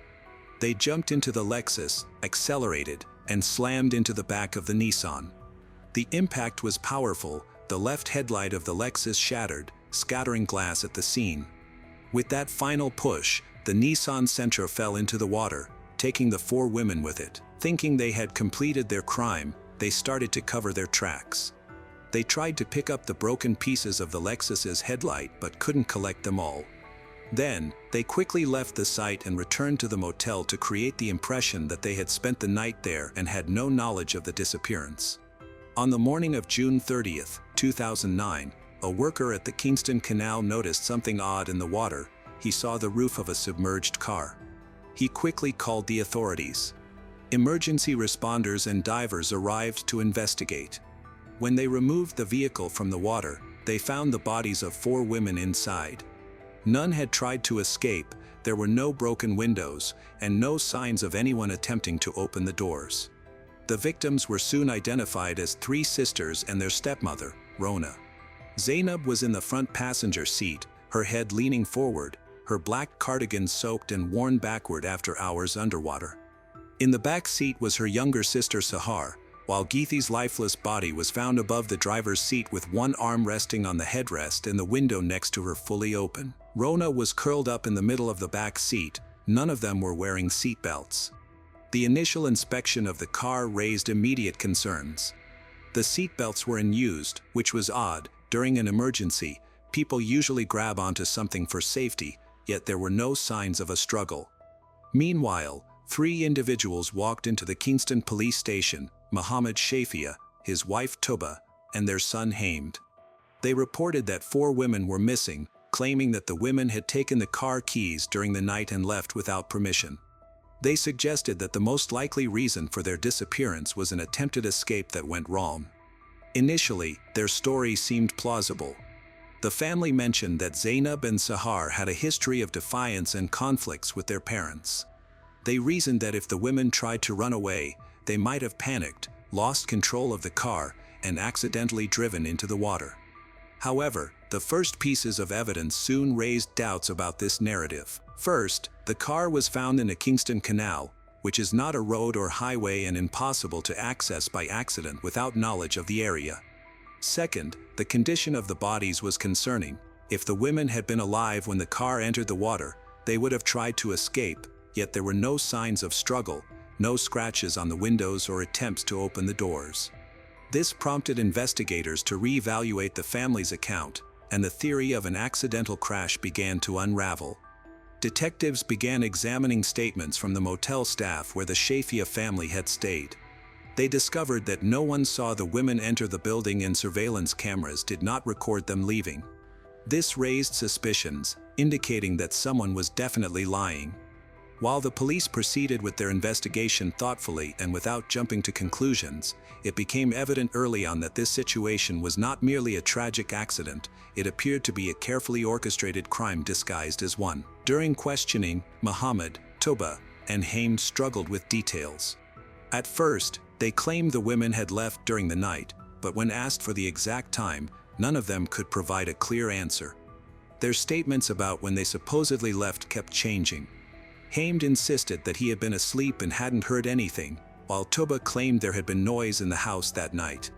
They jumped into the Lexus, accelerated, and slammed into the back of the Nissan. The impact was powerful. The left headlight of the Lexus shattered, scattering glass at the scene. With that final push, the Nissan Sentra fell into the water, taking the 4 women with it. Thinking they had completed their crime, they started to cover their tracks. They tried to pick up the broken pieces of the Lexus's headlight but couldn't collect them all. Then, they quickly left the site and returned to the motel to create the impression that they had spent the night there and had no knowledge of the disappearance. On the morning of June 30, 2009, a worker at the Kingston Canal noticed something odd in the water. He saw the roof of a submerged car. He quickly called the authorities. Emergency responders and divers arrived to investigate. When they removed the vehicle from the water, they found the bodies of 4 women inside. None had tried to escape, there were no broken windows, and no signs of anyone attempting to open the doors. The victims were soon identified as 3 sisters and their stepmother, Rona. Zainab was in the front passenger seat, her head leaning forward, her black cardigan soaked and worn backward after hours underwater. In the back seat was her younger sister Sahar, while Geethy's lifeless body was found above the driver's seat with one arm resting on the headrest and the window next to her fully open. Rona was curled up in the middle of the back seat. None of them were wearing seat belts. The initial inspection of the car raised immediate concerns. The seat belts were unused, which was odd. During an emergency, people usually grab onto something for safety, yet there were no signs of a struggle. Meanwhile, 3 individuals walked into the Kingston police station: Muhammad Shafia, his wife Tuba, and their son Hamd. They reported that 4 women were missing, claiming that the women had taken the car keys during the night and left without permission. They suggested that the most likely reason for their disappearance was an attempted escape that went wrong. Initially, their story seemed plausible. The family mentioned that Zainab and Sahar had a history of defiance and conflicts with their parents. They reasoned that if the women tried to run away, they might have panicked, lost control of the car, and accidentally driven into the water. However, the first pieces of evidence soon raised doubts about this narrative. First, the car was found in a Kingston Canal, which is not a road or highway and impossible to access by accident without knowledge of the area. Second, the condition of the bodies was concerning. If the women had been alive when the car entered the water, they would have tried to escape, yet there were no signs of struggle, no scratches on the windows or attempts to open the doors. This prompted investigators to reevaluate the family's account, and the theory of an accidental crash began to unravel. Detectives began examining statements from the motel staff where the Shafia family had stayed. They discovered that no one saw the women enter the building and surveillance cameras did not record them leaving. This raised suspicions, indicating that someone was definitely lying. While the police proceeded with their investigation thoughtfully and without jumping to conclusions, it became evident early on that this situation was not merely a tragic accident. It appeared to be a carefully orchestrated crime disguised as one. During questioning, Muhammad, Tuba, and Hamd struggled with details. At first, they claimed the women had left during the night, but when asked for the exact time, none of them could provide a clear answer. Their statements about when they supposedly left kept changing. Hamd insisted that he had been asleep and hadn't heard anything, while Tuba claimed there had been noise in the house that night.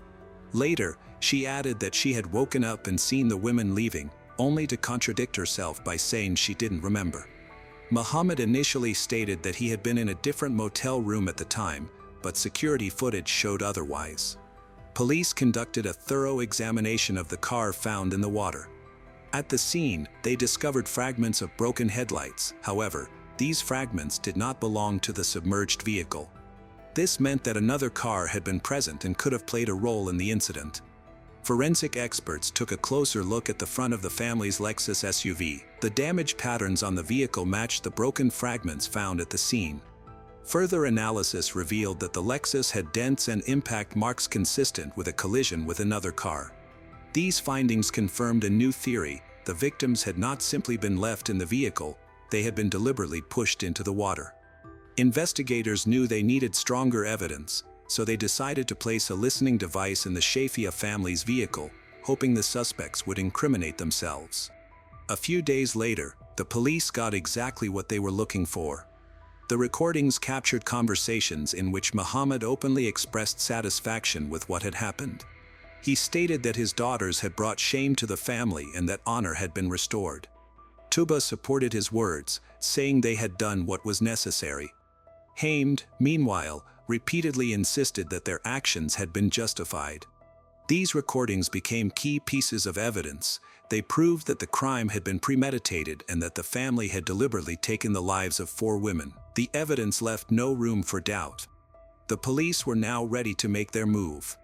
Later, she added that she had woken up and seen the women leaving, only to contradict herself by saying she didn't remember. Muhammad initially stated that he had been in a different motel room at the time, but security footage showed otherwise. Police conducted a thorough examination of the car found in the water. At the scene, they discovered fragments of broken headlights. However, these fragments did not belong to the submerged vehicle. This meant that another car had been present and could have played a role in the incident. Forensic experts took a closer look at the front of the family's Lexus SUV. The damage patterns on the vehicle matched the broken fragments found at the scene. Further analysis revealed that the Lexus had dents and impact marks consistent with a collision with another car. These findings confirmed a new theory: the victims had not simply been left in the vehicle, they had been deliberately pushed into the water. Investigators knew they needed stronger evidence. so they decided to place a listening device in the Shafia family's vehicle, hoping the suspects would incriminate themselves. A few days later, the police got exactly what they were looking for. The recordings captured conversations in which Muhammad openly expressed satisfaction with what had happened. He stated that his daughters had brought shame to the family and that honor had been restored. Tuba supported his words, saying they had done what was necessary. Hamd, meanwhile, repeatedly insisted that their actions had been justified. These recordings became key pieces of evidence. They proved that the crime had been premeditated and that the family had deliberately taken the lives of 4 women. The evidence left no room for doubt. The police were now ready to make their move.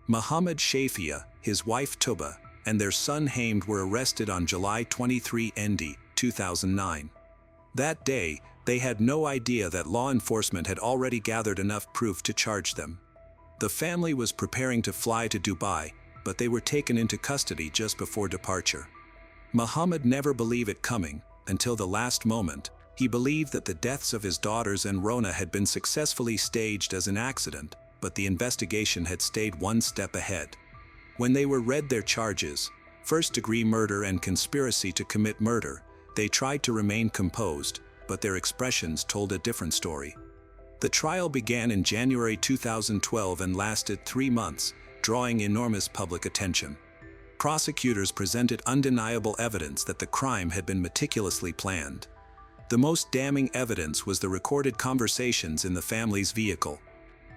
Muhammad Shafia, his wife Tuba, and their son Hamd were arrested on July 23, 2009. That day, they had no idea that law enforcement had already gathered enough proof to charge them. The family was preparing to fly to Dubai, but they were taken into custody just before departure. Muhammad never believed it coming, until the last moment. He believed that the deaths of his daughters and Rona had been successfully staged as an accident, but the investigation had stayed one step ahead. When they were read their charges, first-degree murder and conspiracy to commit murder, they tried to remain composed, but their expressions told a different story. The trial began in January 2012 and lasted 3 months, drawing enormous public attention. Prosecutors presented undeniable evidence that the crime had been meticulously planned. The most damning evidence was the recorded conversations in the family's vehicle.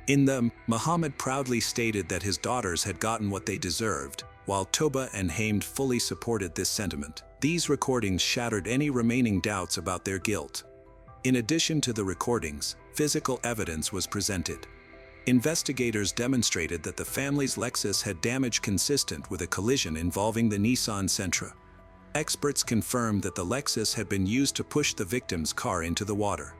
In them, Muhammad proudly stated that his daughters had gotten what they deserved, while Tuba and Hamd fully supported this sentiment. These recordings shattered any remaining doubts about their guilt. In addition to the recordings, physical evidence was presented. Investigators demonstrated that the family's Lexus had damage consistent with a collision involving the Nissan Sentra. Experts confirmed that the Lexus had been used to push the victim's car into the water.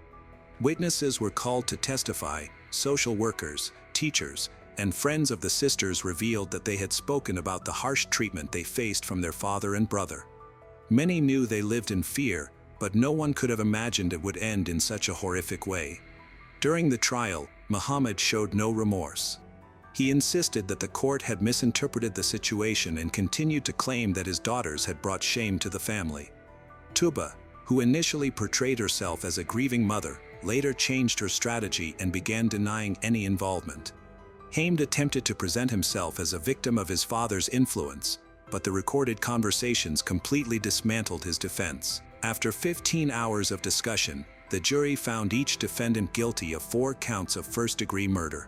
Witnesses were called to testify. Social workers, teachers, and friends of the sisters revealed that they had spoken about the harsh treatment they faced from their father and brother. Many knew they lived in fear, but no one could have imagined it would end in such a horrific way. During the trial, Muhammad showed no remorse. He insisted that the court had misinterpreted the situation and continued to claim that his daughters had brought shame to the family. Tuba, who initially portrayed herself as a grieving mother, later changed her strategy and began denying any involvement. Hamd attempted to present himself as a victim of his father's influence, but the recorded conversations completely dismantled his defense. After 15 hours of discussion, the jury found each defendant guilty of 4 counts of first-degree murder.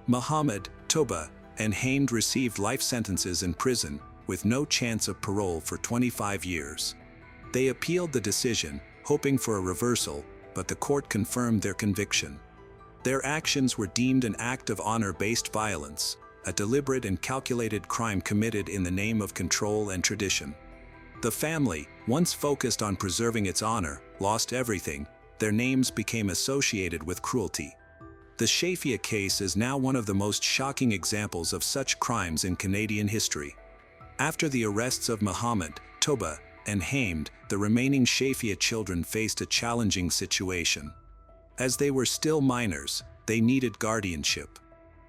Muhammad, Tuba, and Hamd received life sentences in prison, with no chance of parole for 25 years. They appealed the decision, hoping for a reversal, but the court confirmed their conviction. Their actions were deemed an act of honor-based violence, a deliberate and calculated crime committed in the name of control and tradition. The family, once focused on preserving its honor, lost everything. Their names became associated with cruelty. The Shafia case is now one of the most shocking examples of such crimes in Canadian history. After the arrests of Muhammad, Tuba, and Hamd, the remaining Shafia children faced a challenging situation. As they were still minors, they needed guardianship.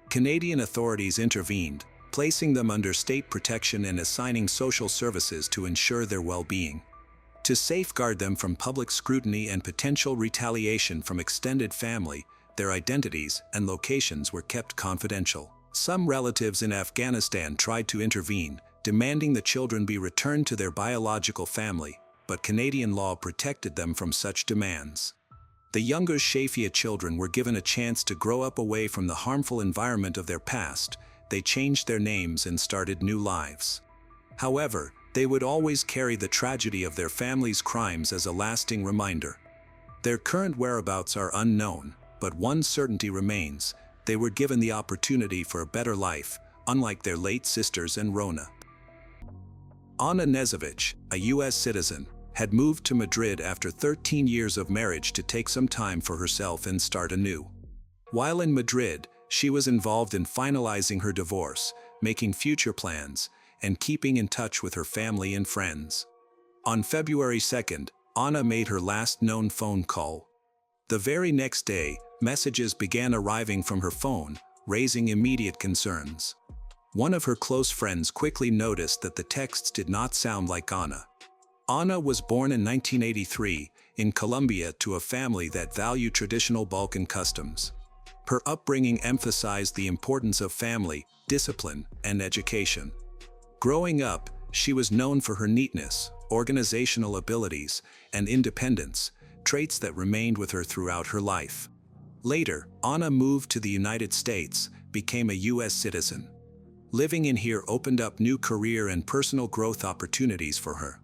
Canadian authorities intervened, placing them under state protection and assigning social services to ensure their well-being. To safeguard them from public scrutiny and potential retaliation from extended family, their identities and locations were kept confidential. Some relatives in Afghanistan tried to intervene, demanding the children be returned to their biological family, but Canadian law protected them from such demands. The younger Shafia children were given a chance to grow up away from the harmful environment of their past. They changed their names and started new lives. However, they would always carry the tragedy of their family's crimes as a lasting reminder. Their current whereabouts are unknown, but one certainty remains: they were given the opportunity for a better life, unlike their late sisters and Rona. Anna Nezovich, a U.S. citizen, had moved to Madrid after 13 years of marriage to take some time for herself and start anew. While in Madrid, she was involved in finalizing her divorce, making future plans, and keeping in touch with her family and friends. On February 2nd, Anna made her last known phone call. The very next day, messages began arriving from her phone, raising immediate concerns. One of her close friends quickly noticed that the texts did not sound like Anna. Anna was born in 1983 in Colombia to a family that valued traditional Balkan customs. Her upbringing emphasized the importance of family, discipline, and education. Growing up, she was known for her neatness, organizational abilities, and independence, traits that remained with her throughout her life. Later, Anna moved to the United States, became a U.S. citizen. Living in here opened up new career and personal growth opportunities for her.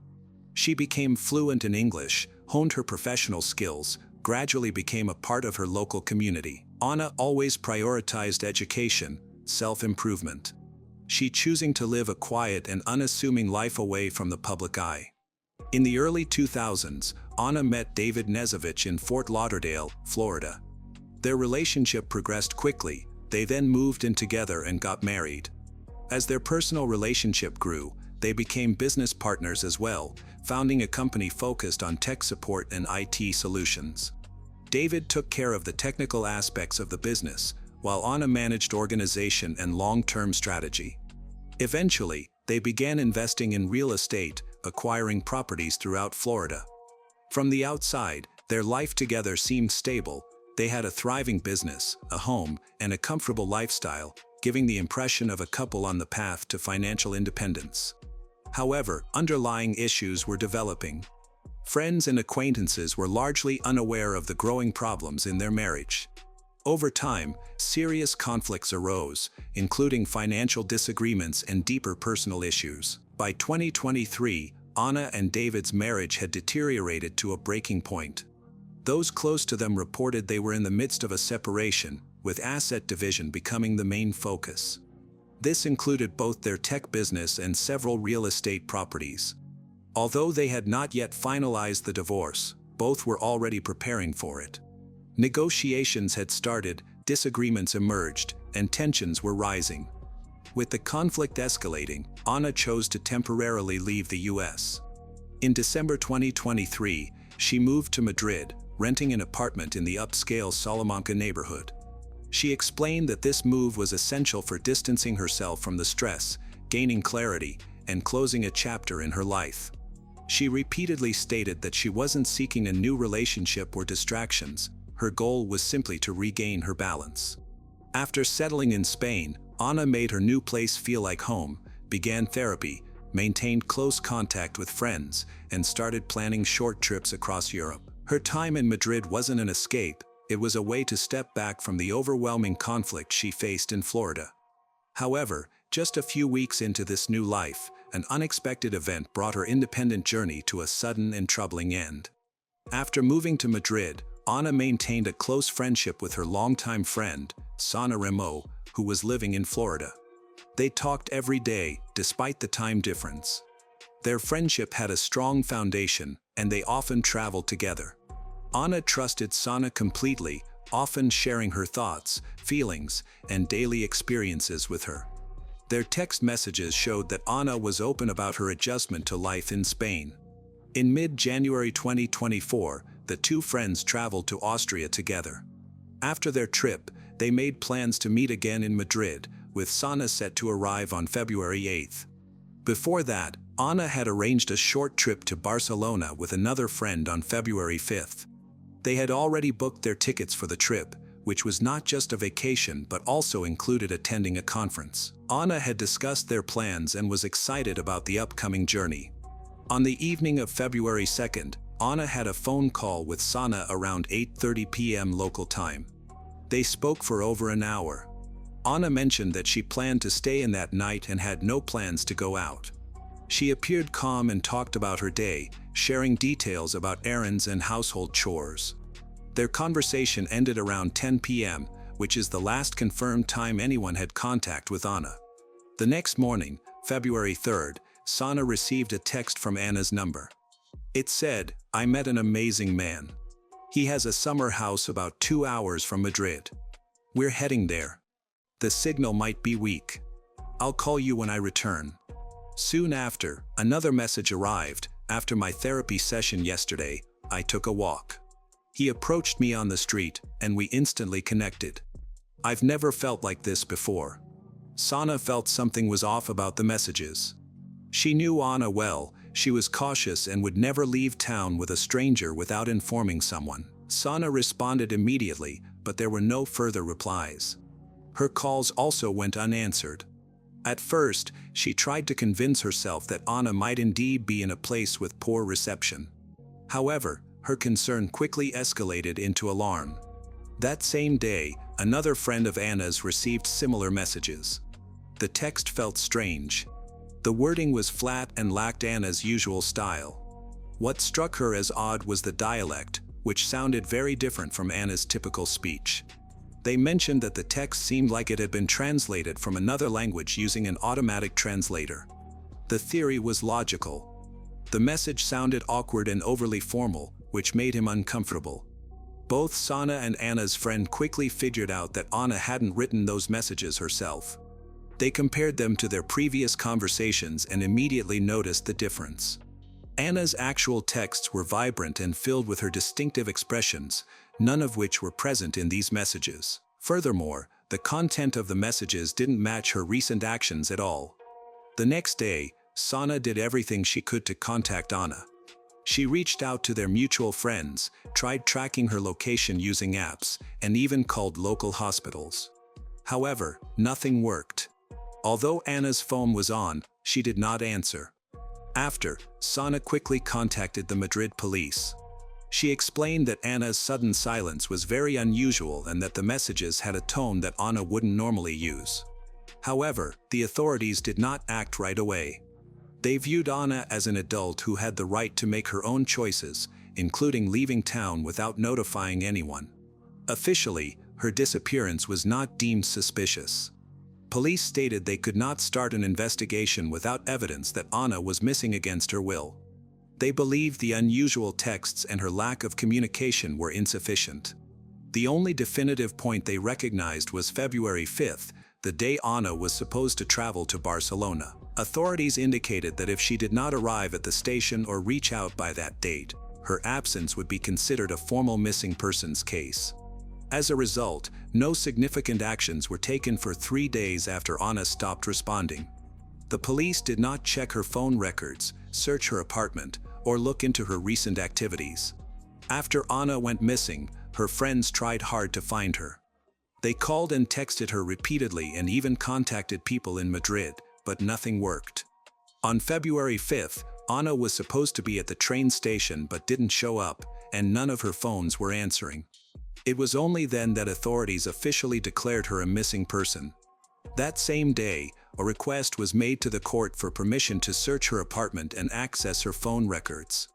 She became fluent in English, honed her professional skills, gradually became a part of her local community. Anna always prioritized education, self-improvement. She choosing to live a quiet and unassuming life away from the public eye. In the early 2000s, Anna met David Nezovich in Fort Lauderdale, Florida. Their relationship progressed quickly. They then moved in together and got married. As their personal relationship grew, they became business partners as well, founding a company focused on tech support and IT solutions. David took care of the technical aspects of the business, while Anna managed organization and long-term strategy. Eventually, they began investing in real estate, acquiring properties throughout Florida. From the outside, their life together seemed stable. They had a thriving business, a home, and a comfortable lifestyle, giving the impression of a couple on the path to financial independence. However, underlying issues were developing. Friends and acquaintances were largely unaware of the growing problems in their marriage. Over time, serious conflicts arose, including financial disagreements and deeper personal issues. By 2023, Anna and David's marriage had deteriorated to a breaking point. Those close to them reported they were in the midst of a separation, with asset division becoming the main focus. This included both their tech business and several real estate properties. Although they had not yet finalized the divorce, both were already preparing for it. Negotiations had started, disagreements emerged, and tensions were rising. With the conflict escalating, Anna chose to temporarily leave the U.S. In December 2023, she moved to Madrid, renting an apartment in the upscale Salamanca neighborhood. She explained that this move was essential for distancing herself from the stress, gaining clarity, and closing a chapter in her life. She repeatedly stated that she wasn't seeking a new relationship or distractions. Her goal was simply to regain her balance. After settling in Spain, Anna made her new place feel like home, began therapy, maintained close contact with friends, and started planning short trips across Europe. Her time in Madrid wasn't an escape, it was a way to step back from the overwhelming conflict she faced in Florida. However, just a few weeks into this new life, an unexpected event brought her independent journey to a sudden and troubling end. After moving to Madrid, Anna maintained a close friendship with her longtime friend, Sana Remo, who was living in Florida. They talked every day, despite the time difference. Their friendship had a strong foundation, and they often traveled together. Anna trusted Sana completely, often sharing her thoughts, feelings, and daily experiences with her. Their text messages showed that Anna was open about her adjustment to life in Spain. In mid-January 2024, the two friends traveled to Austria together. After their trip, they made plans to meet again in Madrid, with Sana set to arrive on February 8th. Before that, Anna had arranged a short trip to Barcelona with another friend on February 5th. They had already booked their tickets for the trip, which was not just a vacation but also included attending a conference. Anna had discussed their plans and was excited about the upcoming journey. On the evening of February 2nd, Anna had a phone call with Sana around 8:30 p.m. local time. They spoke for over an hour. Anna mentioned that she planned to stay in that night and had no plans to go out. She appeared calm and talked about her day, sharing details about errands and household chores. Their conversation ended around 10 p.m., which is the last confirmed time anyone had contact with Anna. The next morning, February 3rd, Sana received a text from Anna's number. It said, "I met an amazing man. He has a summer house about 2 hours from Madrid. We're heading there. The signal might be weak. I'll call you when I return." Soon after, another message arrived. "After my therapy session yesterday, I took a walk. He approached me on the street, and we instantly connected. I've never felt like this before. Sana felt something was off about the messages. She knew Anna well. She was cautious and would never leave town with a stranger without informing someone. Sana responded immediately, but there were no further replies. Her calls also went unanswered. At first, she tried to convince herself that Anna might indeed be in a place with poor reception. However, her concern quickly escalated into alarm. That same day, another friend of Anna's received similar messages. The text felt strange. The wording was flat and lacked Anna's usual style. What struck her as odd was the dialect, which sounded very different from Anna's typical speech. They mentioned that the text seemed like it had been translated from another language using an automatic translator. The theory was logical. The message sounded awkward and overly formal, which made him uncomfortable. Both Sana and Anna's friend quickly figured out that Anna hadn't written those messages herself. They compared them to their previous conversations and immediately noticed the difference. Anna's actual texts were vibrant and filled with her distinctive expressions, none of which were present in these messages. Furthermore, the content of the messages didn't match her recent actions at all. The next day, Sana did everything she could to contact Anna. She reached out to their mutual friends, tried tracking her location using apps, and even called local hospitals. However, nothing worked. Although Anna's phone was on, she did not answer. After, Sana quickly contacted the Madrid police. She explained that Anna's sudden silence was very unusual and that the messages had a tone that Anna wouldn't normally use. However, the authorities did not act right away. They viewed Anna as an adult who had the right to make her own choices, including leaving town without notifying anyone. Officially, her disappearance was not deemed suspicious. Police stated they could not start an investigation without evidence that Anna was missing against her will. They believed the unusual texts and her lack of communication were insufficient. The only definitive point they recognized was February 5th, the day Anna was supposed to travel to Barcelona. Authorities indicated that if she did not arrive at the station or reach out by that date, her absence would be considered a formal missing persons case. As a result, no significant actions were taken for 3 days after Anna stopped responding. The police did not check her phone records, search her apartment, or look into her recent activities. After Anna went missing, her friends tried hard to find her. They called and texted her repeatedly and even contacted people in Madrid, but nothing worked. On February 5th, Anna was supposed to be at the train station but didn't show up, and none of her phones were answering. It was only then that authorities officially declared her a missing person. That same day, a request was made to the court for permission to search her apartment and access her phone records.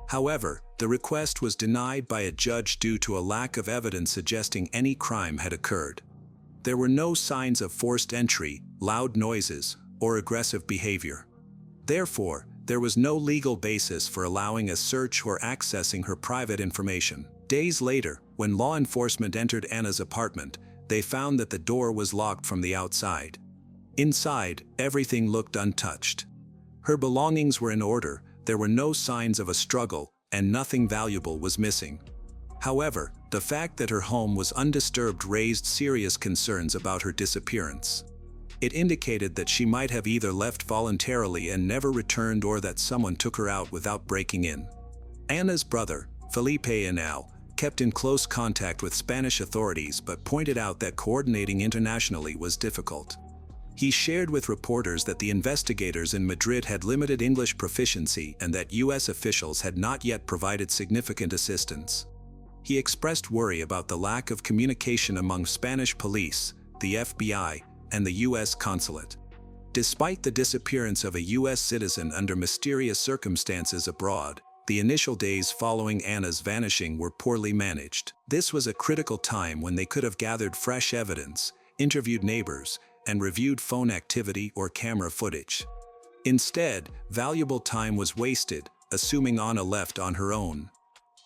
However, the request was denied by a judge due to a lack of evidence suggesting any crime had occurred. There were no signs of forced entry, loud noises, or aggressive behavior. Therefore, there was no legal basis for allowing a search or accessing her private information. Days later, when law enforcement entered Anna's apartment, they found that the door was locked from the outside. Inside, everything looked untouched. Her belongings were in order, there were no signs of a struggle, and nothing valuable was missing. However, the fact that her home was undisturbed raised serious concerns about her disappearance. It indicated that she might have either left voluntarily and never returned or that someone took her out without breaking in. Anna's brother, Felipe Henao, kept in close contact with Spanish authorities but pointed out that coordinating internationally was difficult. He shared with reporters that the investigators in Madrid had limited English proficiency and that U.S. officials had not yet provided significant assistance. He expressed worry about the lack of communication among Spanish police, the FBI, and the U.S. consulate. Despite the disappearance of a U.S. citizen under mysterious circumstances abroad, the initial days following Anna's vanishing were poorly managed. This was a critical time when they could have gathered fresh evidence, interviewed neighbors, and reviewed phone activity or camera footage. Instead, valuable time was wasted, assuming Anna left on her own.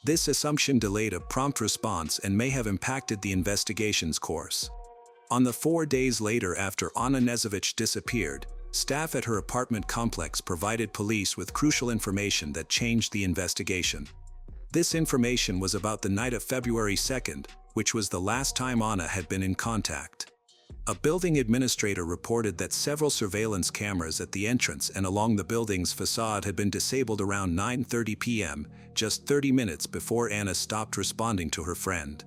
This assumption delayed a prompt response and may have impacted the investigation's course. On the 4 days later after Anna Knežević disappeared, staff at her apartment complex provided police with crucial information that changed the investigation. This information was about the night of February 2nd, which was the last time Anna had been in contact. A building administrator reported that several surveillance cameras at the entrance and along the building's facade had been disabled around 9:30 p.m., just 30 minutes before Anna stopped responding to her friend.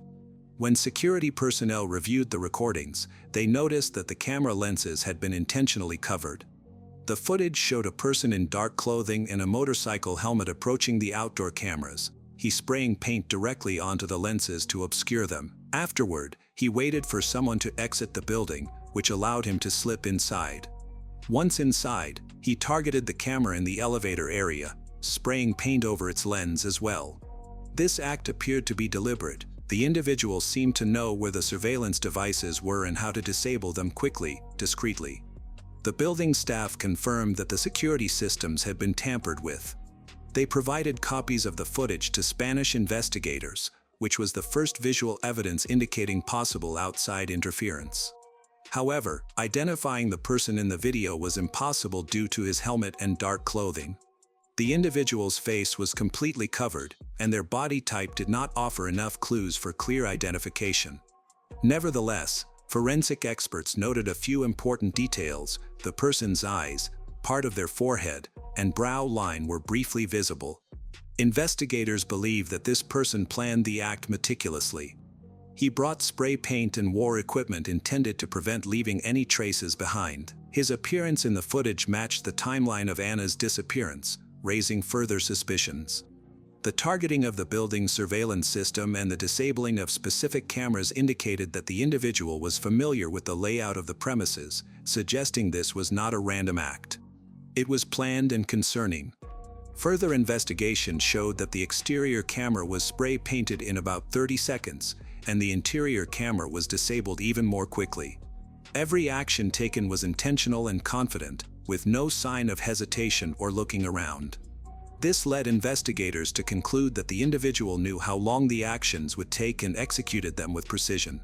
When security personnel reviewed the recordings, they noticed that the camera lenses had been intentionally covered. The footage showed a person in dark clothing and a motorcycle helmet approaching the outdoor cameras. He spraying paint directly onto the lenses to obscure them. Afterward, he waited for someone to exit the building, which allowed him to slip inside. Once inside, he targeted the camera in the elevator area, spraying paint over its lens as well. This act appeared to be deliberate. The individual seemed to know where the surveillance devices were and how to disable them quickly, discreetly. The building staff confirmed that the security systems had been tampered with. They provided copies of the footage to Spanish investigators, which was the first visual evidence indicating possible outside interference. However, identifying the person in the video was impossible due to his helmet and dark clothing. The individual's face was completely covered, and their body type did not offer enough clues for clear identification. Nevertheless, forensic experts noted a few important details. The person's eyes, part of their forehead, and brow line were briefly visible. Investigators believe that this person planned the act meticulously. He brought spray paint and wore equipment intended to prevent leaving any traces behind. His appearance in the footage matched the timeline of Anna's disappearance, raising further suspicions. The targeting of the building's surveillance system and the disabling of specific cameras indicated that the individual was familiar with the layout of the premises, suggesting this was not a random act. It was planned and concerning. Further investigation showed that the exterior camera was spray painted in about 30 seconds, and the interior camera was disabled even more quickly. Every action taken was intentional and confident, with no sign of hesitation or looking around. This led investigators to conclude that the individual knew how long the actions would take and executed them with precision.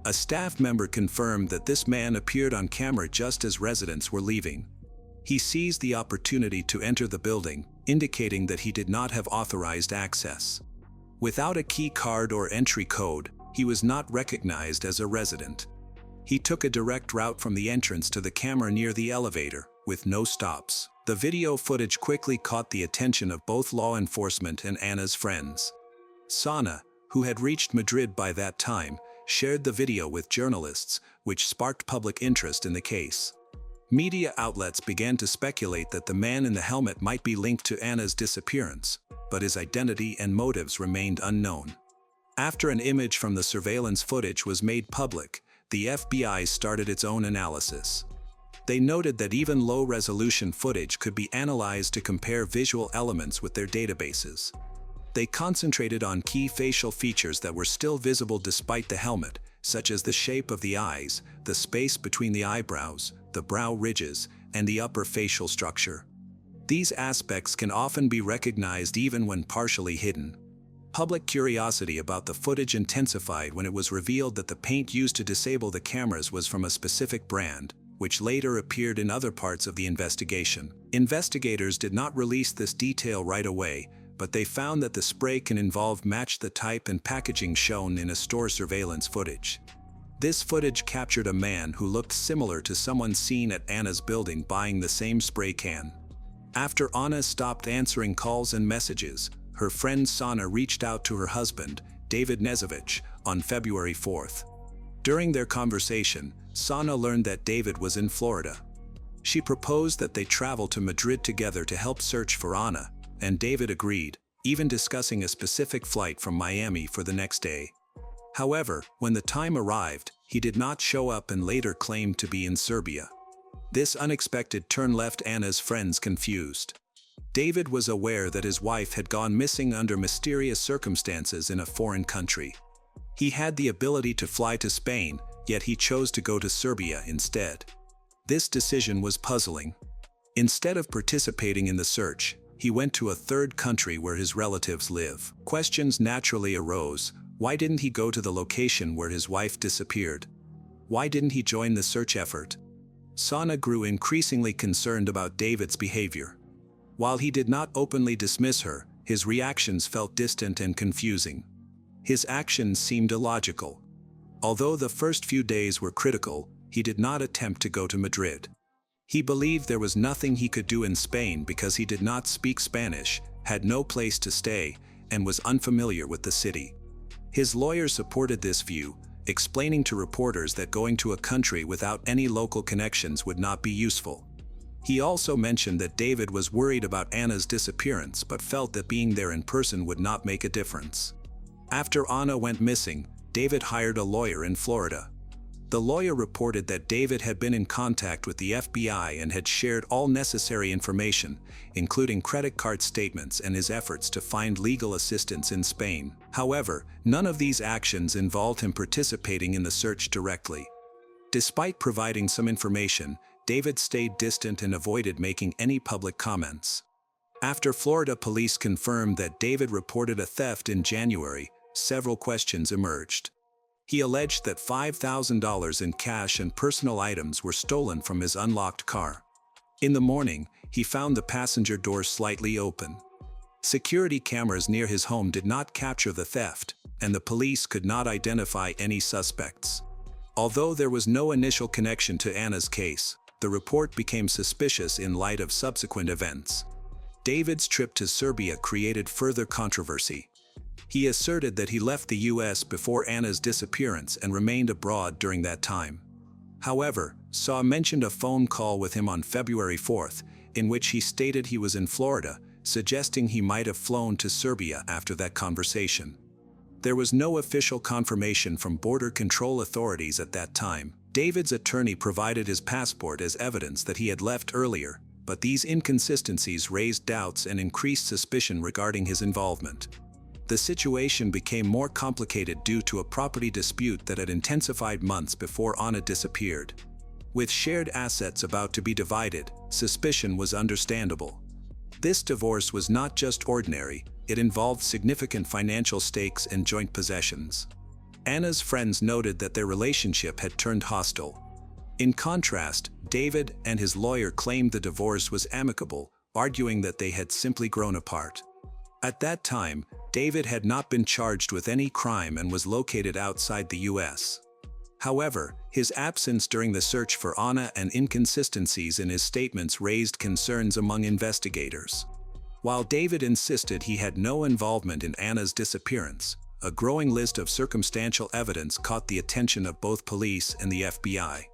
A staff member confirmed that this man appeared on camera just as residents were leaving. He seized the opportunity to enter the building, indicating that he did not have authorized access. Without a key card or entry code, he was not recognized as a resident. He took a direct route from the entrance to the camera near the elevator, with no stops. The video footage quickly caught the attention of both law enforcement and Anna's friends. Sana, who had reached Madrid by that time, shared the video with journalists, which sparked public interest in the case. Media outlets began to speculate that the man in the helmet might be linked to Anna's disappearance, but his identity and motives remained unknown. After an image from the surveillance footage was made public, the FBI started its own analysis. They noted that even low-resolution footage could be analyzed to compare visual elements with their databases. They concentrated on key facial features that were still visible despite the helmet, such as the shape of the eyes, the space between the eyebrows, the brow ridges, and the upper facial structure. These aspects can often be recognized even when partially hidden. Public curiosity about the footage intensified when it was revealed that the paint used to disable the cameras was from a specific brand, which later appeared in other parts of the investigation. Investigators did not release this detail right away, but they found that the spray can involve match the type and packaging shown in a store surveillance footage. This footage captured a man who looked similar to someone seen at Anna's building buying the same spray can. After Anna stopped answering calls and messages, her friend Sana reached out to her husband, David Nezovich, on February 4th. During their conversation, Sana learned that David was in Florida. She proposed that they travel to Madrid together to help search for Anna, and David agreed, even discussing a specific flight from Miami for the next day. However, when the time arrived, he did not show up and later claimed to be in Serbia. This unexpected turn left Anna's friends confused. David was aware that his wife had gone missing under mysterious circumstances in a foreign country. He had the ability to fly to Spain, yet he chose to go to Serbia instead. This decision was puzzling. Instead of participating in the search, he went to a third country where his relatives live. Questions naturally arose. Why didn't he go to the location where his wife disappeared? Why didn't he join the search effort? Sana grew increasingly concerned about David's behavior. While he did not openly dismiss her, his reactions felt distant and confusing. His actions seemed illogical. Although the first few days were critical, he did not attempt to go to Madrid. He believed there was nothing he could do in Spain because he did not speak Spanish, had no place to stay, and was unfamiliar with the city. His lawyer supported this view, explaining to reporters that going to a country without any local connections would not be useful. He also mentioned that David was worried about Anna's disappearance but felt that being there in person would not make a difference. After Anna went missing, David hired a lawyer in Florida. The lawyer reported that David had been in contact with the FBI and had shared all necessary information, including credit card statements and his efforts to find legal assistance in Spain. However, none of these actions involved him participating in the search directly. Despite providing some information, David stayed distant and avoided making any public comments. After Florida police confirmed that David reported a theft in January, several questions emerged. He alleged that $5,000 in cash and personal items were stolen from his unlocked car. In the morning, he found the passenger door slightly open. Security cameras near his home did not capture the theft, and the police could not identify any suspects. Although there was no initial connection to Anna's case, the report became suspicious in light of subsequent events. David's trip to Serbia created further controversy. He asserted that he left the U.S. before Anna's disappearance and remained abroad during that time. However, Saw mentioned a phone call with him on February 4th, in which he stated he was in Florida, suggesting he might have flown to Serbia after that conversation. There was no official confirmation from border control authorities at that time. David's attorney provided his passport as evidence that he had left earlier, but these inconsistencies raised doubts and increased suspicion regarding his involvement. The situation became more complicated due to a property dispute that had intensified months before Anna disappeared. With shared assets about to be divided, suspicion was understandable. This divorce was not just ordinary, it involved significant financial stakes and joint possessions. Anna's friends noted that their relationship had turned hostile. In contrast, David and his lawyer claimed the divorce was amicable, arguing that they had simply grown apart. At that time, David had not been charged with any crime and was located outside the U.S. However, his absence during the search for Anna and inconsistencies in his statements raised concerns among investigators. While David insisted he had no involvement in Anna's disappearance, a growing list of circumstantial evidence caught the attention of both police and the FBI.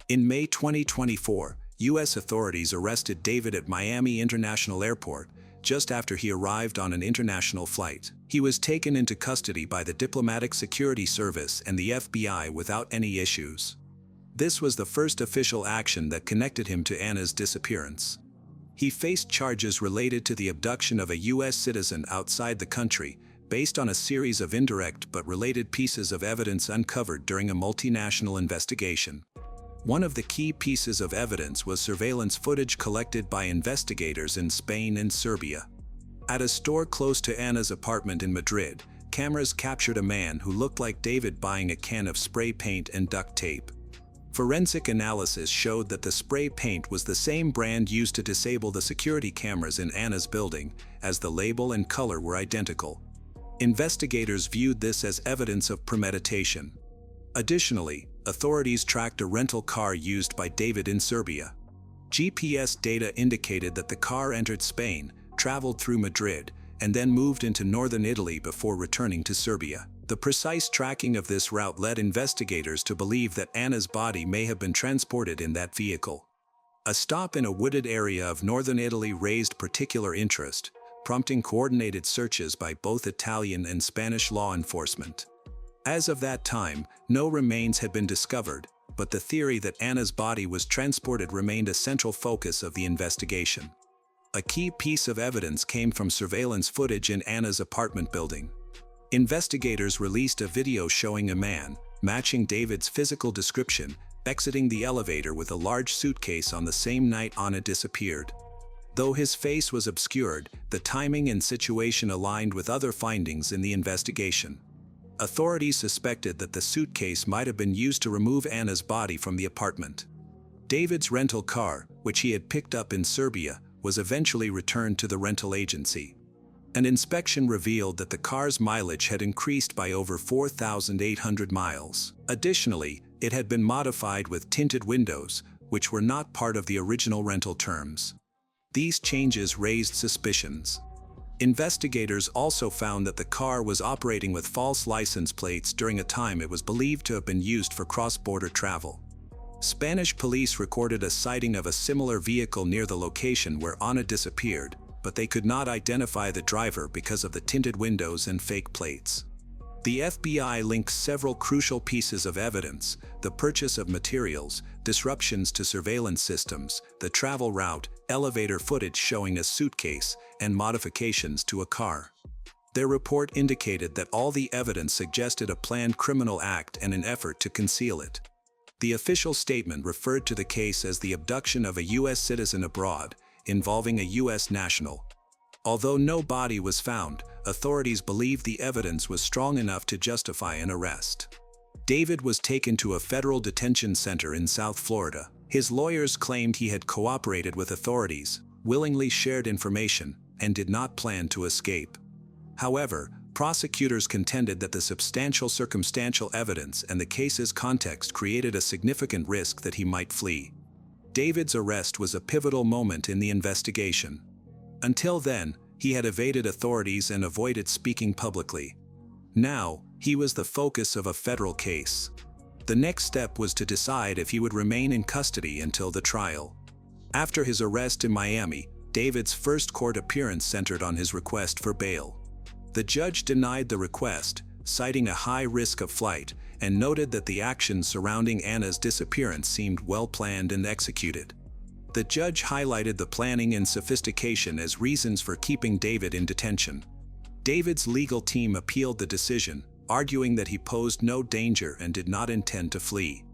In May 2024, U.S. authorities arrested David at Miami International Airport, just after he arrived on an international flight. He was taken into custody by the Diplomatic Security Service and the FBI without any issues. This was the first official action that connected him to Anna's disappearance. He faced charges related to the abduction of a U.S. citizen outside the country, based on a series of indirect but related pieces of evidence uncovered during a multinational investigation. One of the key pieces of evidence was surveillance footage collected by investigators in Spain and Serbia. At a store close to Anna's apartment in Madrid, cameras captured a man who looked like David buying a can of spray paint and duct tape. Forensic analysis showed that the spray paint was the same brand used to disable the security cameras in Anna's building, as the label and color were identical. Investigators viewed this as evidence of premeditation. Additionally, authorities tracked a rental car used by David in Serbia. GPS data indicated that the car entered Spain, traveled through Madrid, and then moved into northern Italy before returning to Serbia. The precise tracking of this route led investigators to believe that Anna's body may have been transported in that vehicle. A stop in a wooded area of northern Italy raised particular interest, prompting coordinated searches by both Italian and Spanish law enforcement. As of that time, no remains had been discovered, but the theory that Anna's body was transported remained a central focus of the investigation. A key piece of evidence came from surveillance footage in Anna's apartment building. Investigators released a video showing a man, matching David's physical description, exiting the elevator with a large suitcase on the same night Anna disappeared. Though his face was obscured, the timing and situation aligned with other findings in the investigation. Authorities suspected that the suitcase might have been used to remove Anna's body from the apartment. David's rental car, which he had picked up in Serbia, was eventually returned to the rental agency. An inspection revealed that the car's mileage had increased by over 4,800 miles. Additionally, it had been modified with tinted windows, which were not part of the original rental terms. These changes raised suspicions. Investigators also found that the car was operating with false license plates during a time it was believed to have been used for cross-border travel. Spanish police recorded a sighting of a similar vehicle near the location where Ana disappeared, but they could not identify the driver because of the tinted windows and fake plates. The FBI linked several crucial pieces of evidence: the purchase of materials, disruptions to surveillance systems, the travel route, elevator footage showing a suitcase, and modifications to a car. Their report indicated that all the evidence suggested a planned criminal act and an effort to conceal it. The official statement referred to the case as the abduction of a U.S. citizen abroad, involving a U.S. national. Although no body was found, authorities believed the evidence was strong enough to justify an arrest. David was taken to a federal detention center in South Florida. His lawyers claimed he had cooperated with authorities, willingly shared information, and did not plan to escape. However, prosecutors contended that the substantial circumstantial evidence and the case's context created a significant risk that he might flee. David's arrest was a pivotal moment in the investigation. Until then, he had evaded authorities and avoided speaking publicly. Now, he was the focus of a federal case. The next step was to decide if he would remain in custody until the trial. After his arrest in Miami, David's first court appearance centered on his request for bail. The judge denied the request, citing a high risk of flight, and noted that the actions surrounding Ana's disappearance seemed well planned and executed. The judge highlighted the planning and sophistication as reasons for keeping David in detention. David's legal team appealed the decision, arguing that he posed no danger and did not intend to flee.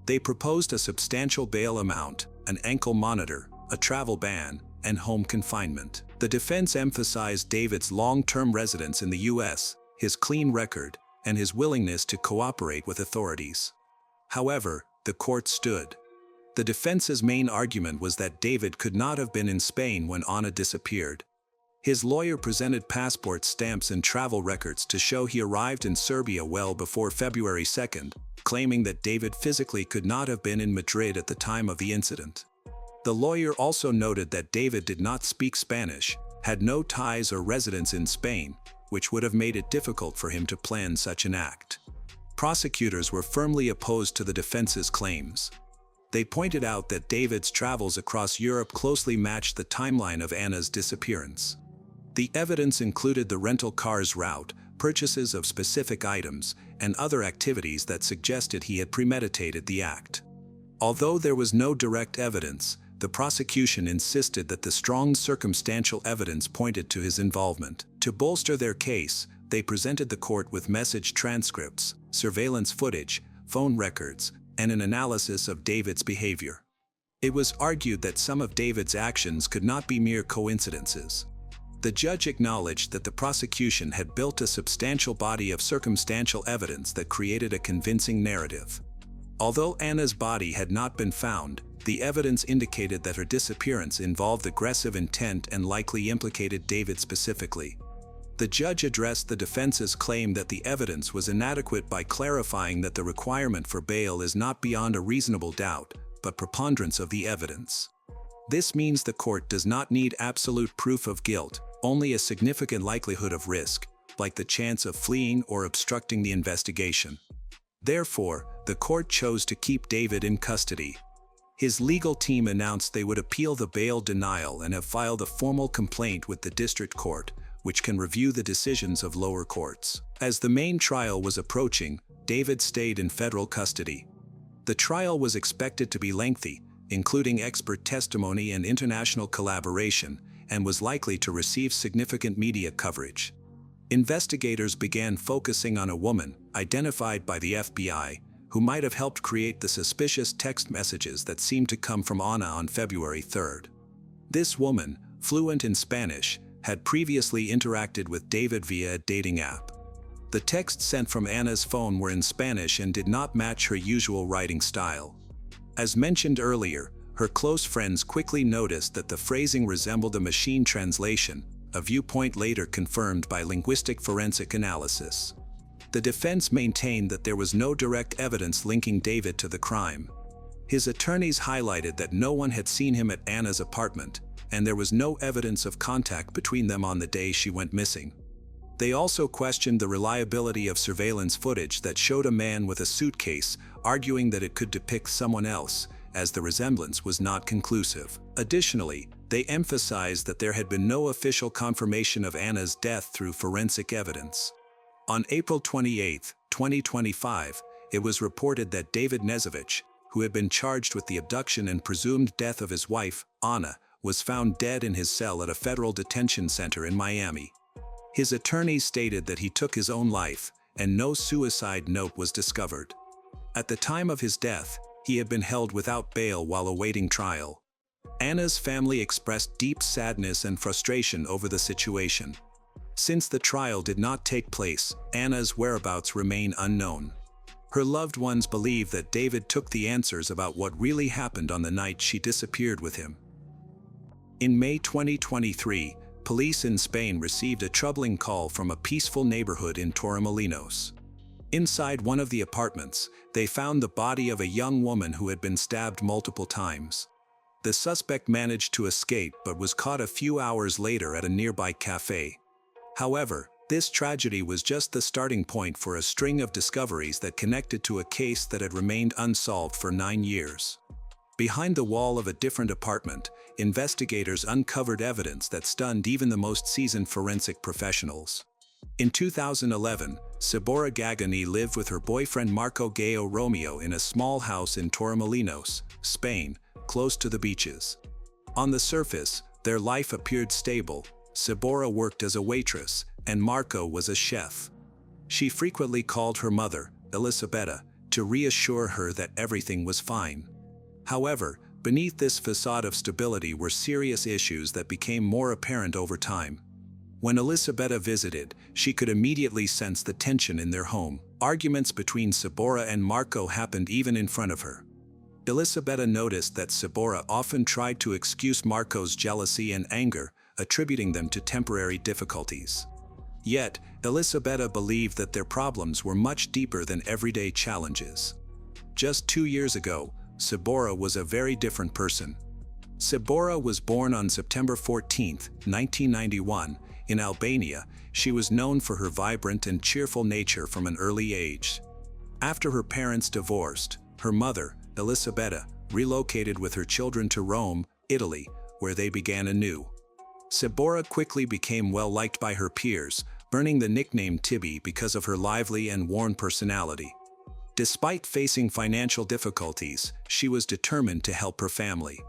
They proposed a substantial bail amount, an ankle monitor, a travel ban, and home confinement. The defense emphasized David's long-term residence in the U.S., his clean record, and his willingness to cooperate with authorities. However, the court stood. The defense's main argument was that David could not have been in Spain when Ana disappeared. His lawyer presented passport stamps and travel records to show he arrived in Serbia well before February 2nd, claiming that David physically could not have been in Madrid at the time of the incident. The lawyer also noted that David did not speak Spanish, had no ties or residence in Spain, which would have made it difficult for him to plan such an act. Prosecutors were firmly opposed to the defense's claims. They pointed out that David's travels across Europe closely matched the timeline of Ana's disappearance. The evidence included the rental car's route, purchases of specific items, and other activities that suggested he had premeditated the act. Although there was no direct evidence, the prosecution insisted that the strong circumstantial evidence pointed to his involvement. To bolster their case, they presented the court with message transcripts, surveillance footage, phone records, and an analysis of David's behavior. It was argued that some of David's actions could not be mere coincidences. The judge acknowledged that the prosecution had built a substantial body of circumstantial evidence that created a convincing narrative. Although Ana's body had not been found, the evidence indicated that her disappearance involved aggressive intent and likely implicated David specifically. The judge addressed the defense's claim that the evidence was inadequate by clarifying that the requirement for bail is not beyond a reasonable doubt, but preponderance of the evidence. This means the court does not need absolute proof of guilt, only a significant likelihood of risk, like the chance of fleeing or obstructing the investigation. Therefore, the court chose to keep David in custody. His legal team announced they would appeal the bail denial and have filed a formal complaint with the district court, which can review the decisions of lower courts. As the main trial was approaching, David stayed in federal custody. The trial was expected to be lengthy, including expert testimony and international collaboration, and was likely to receive significant media coverage. Investigators began focusing on a woman, identified by the FBI, who might have helped create the suspicious text messages that seemed to come from Ana on February 3rd. This woman, fluent in Spanish, had previously interacted with David via a dating app. The texts sent from Ana's phone were in Spanish and did not match her usual writing style. As mentioned earlier, her close friends quickly noticed that the phrasing resembled a machine translation, a viewpoint later confirmed by linguistic forensic analysis. The defense maintained that there was no direct evidence linking David to the crime. His attorneys highlighted that no one had seen him at Anna's apartment, and there was no evidence of contact between them on the day she went missing. They also questioned the reliability of surveillance footage that showed a man with a suitcase, arguing that it could depict someone else, as the resemblance was not conclusive. Additionally, they emphasized that there had been no official confirmation of Anna's death through forensic evidence. On April 28, 2025, it was reported that David Nezovich, who had been charged with the abduction and presumed death of his wife, Anna, was found dead in his cell at a federal detention center in Miami. His attorneys stated that he took his own life, and no suicide note was discovered. At the time of his death, he had been held without bail while awaiting trial. Anna's family expressed deep sadness and frustration over the situation. Since the trial did not take place, Anna's whereabouts remain unknown. Her loved ones believe that David took the answers about what really happened on the night she disappeared with him. In May 2023, police in Spain received a troubling call from a peaceful neighborhood in Torremolinos. Inside one of the apartments, they found the body of a young woman who had been stabbed multiple times. The suspect managed to escape but was caught a few hours later at a nearby cafe. However, this tragedy was just the starting point for a string of discoveries that connected to a case that had remained unsolved for 9 years. Behind the wall of a different apartment, investigators uncovered evidence that stunned even the most seasoned forensic professionals. In 2011, Sabora Gagani lived with her boyfriend Marco Gayo Romeo in a small house in Torremolinos, Spain, close to the beaches. On the surface, their life appeared stable. Sabora worked as a waitress, and Marco was a chef. She frequently called her mother, Elisabetta, to reassure her that everything was fine. However, beneath this facade of stability were serious issues that became more apparent over time. When Elisabetta visited, she could immediately sense the tension in their home. Arguments between Sabora and Marco happened even in front of her. Elisabetta noticed that Sabora often tried to excuse Marco's jealousy and anger, attributing them to temporary difficulties. Yet, Elisabetta believed that their problems were much deeper than everyday challenges. Just 2 years ago, Sabora was a very different person. Sabora was born on September 14, 1991, in Albania. She was known for her vibrant and cheerful nature from an early age. After her parents divorced, her mother, Elisabetta, relocated with her children to Rome, Italy, where they began anew. Sabora quickly became well-liked by her peers, earning the nickname Tibby because of her lively and warm personality. Despite facing financial difficulties, she was determined to help her family.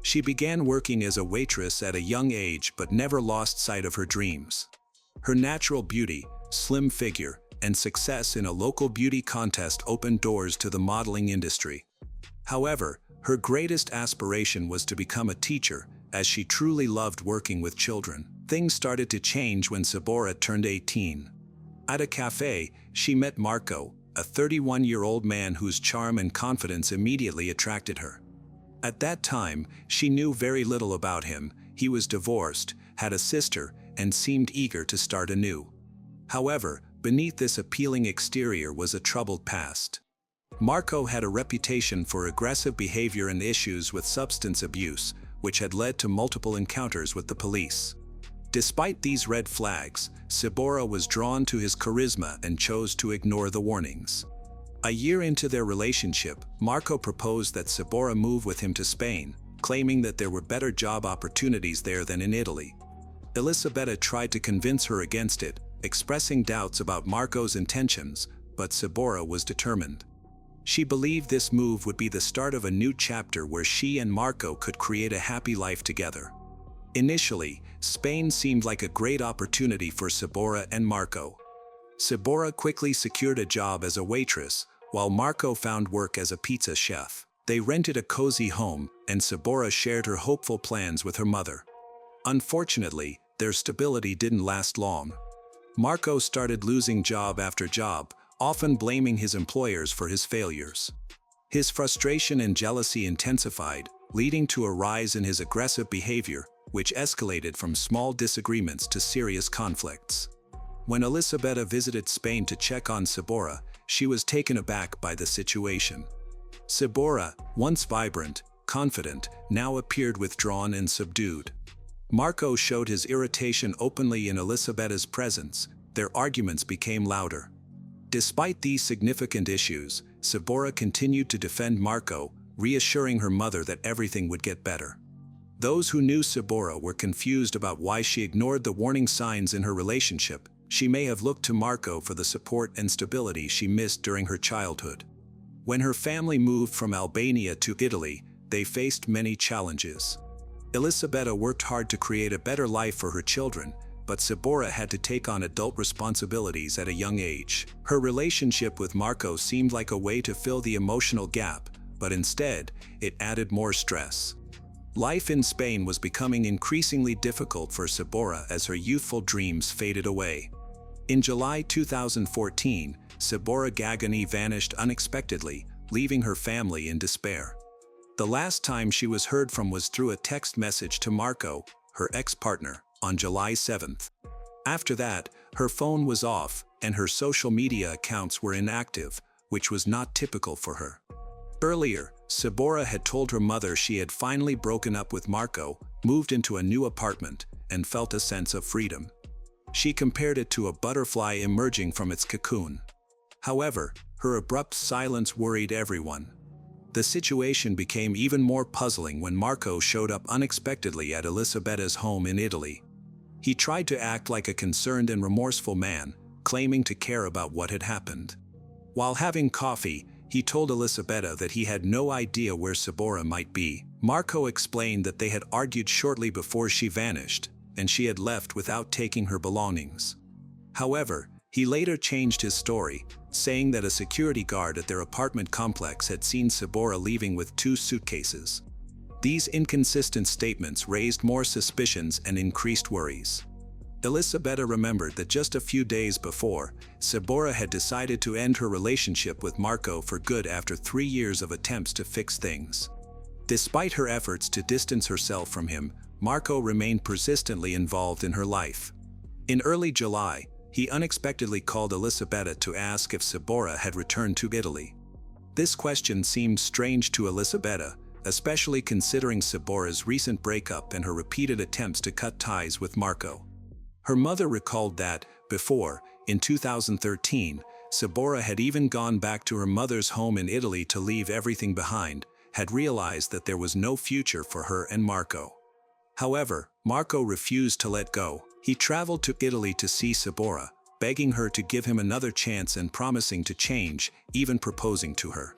She began working as a waitress at a young age but never lost sight of her dreams. Her natural beauty, slim figure, and success in a local beauty contest opened doors to the modeling industry. However, her greatest aspiration was to become a teacher, as she truly loved working with children. Things started to change when Sabora turned 18. At a cafe, she met Marco, a 31-year-old man whose charm and confidence immediately attracted her. At that time, she knew very little about him. He was divorced, had a sister, and seemed eager to start anew. However, beneath this appealing exterior was a troubled past. Marco had a reputation for aggressive behavior and issues with substance abuse, which had led to multiple encounters with the police. Despite these red flags, Sabora was drawn to his charisma and chose to ignore the warnings. A year into their relationship, Marco proposed that Sabora move with him to Spain, claiming that there were better job opportunities there than in Italy. Elisabetta tried to convince her against it, expressing doubts about Marco's intentions, but Sabora was determined. She believed this move would be the start of a new chapter where she and Marco could create a happy life together. Initially, Spain seemed like a great opportunity for Sabora and Marco. Sabora quickly secured a job as a waitress, while Marco found work as a pizza chef. They rented a cozy home, and Sabora shared her hopeful plans with her mother. Unfortunately, their stability didn't last long. Marco started losing job after job, often blaming his employers for his failures. His frustration and jealousy intensified, leading to a rise in his aggressive behavior, which escalated from small disagreements to serious conflicts. When Elisabetta visited Spain to check on Sabora, she was taken aback by the situation. Sabora, once vibrant, confident, now appeared withdrawn and subdued. Marco showed his irritation openly in Elisabetta's presence. Their arguments became louder. Despite these significant issues, Sabora continued to defend Marco, reassuring her mother that everything would get better. Those who knew Sabora were confused about why she ignored the warning signs in her relationship. She may have looked to Marco for the support and stability she missed during her childhood. When her family moved from Albania to Italy, they faced many challenges. Elisabetta worked hard to create a better life for her children, but Sabora had to take on adult responsibilities at a young age. Her relationship with Marco seemed like a way to fill the emotional gap, but instead, it added more stress. Life in Spain was becoming increasingly difficult for Sabora as her youthful dreams faded away. In July 2014, Sabora Gagani vanished unexpectedly, leaving her family in despair. The last time she was heard from was through a text message to Marco, her ex-partner, on July 7th. After that, her phone was off and her social media accounts were inactive, which was not typical for her. Earlier, Sabora had told her mother she had finally broken up with Marco, moved into a new apartment, and felt a sense of freedom. She compared it to a butterfly emerging from its cocoon. However, her abrupt silence worried everyone. The situation became even more puzzling when Marco showed up unexpectedly at Elisabetta's home in Italy. He tried to act like a concerned and remorseful man, claiming to care about what had happened. While having coffee, he told Elisabetta that he had no idea where Sabora might be. Marco explained that they had argued shortly before she vanished, and she had left without taking her belongings. However, he later changed his story, saying that a security guard at their apartment complex had seen Sabora leaving with 2 suitcases. These inconsistent statements raised more suspicions and increased worries. Elisabetta remembered that just a few days before, Sabora had decided to end her relationship with Marco for good after 3 years of attempts to fix things. Despite her efforts to distance herself from him, Marco remained persistently involved in her life. In early July, he unexpectedly called Elisabetta to ask if Sabora had returned to Italy. This question seemed strange to Elisabetta, especially considering Sabora's recent breakup and her repeated attempts to cut ties with Marco. Her mother recalled that, before, in 2013, Sabora had even gone back to her mother's home in Italy to leave everything behind, had realized that there was no future for her and Marco. However, Marco refused to let go. He traveled to Italy to see Sabora, begging her to give him another chance and promising to change, even proposing to her.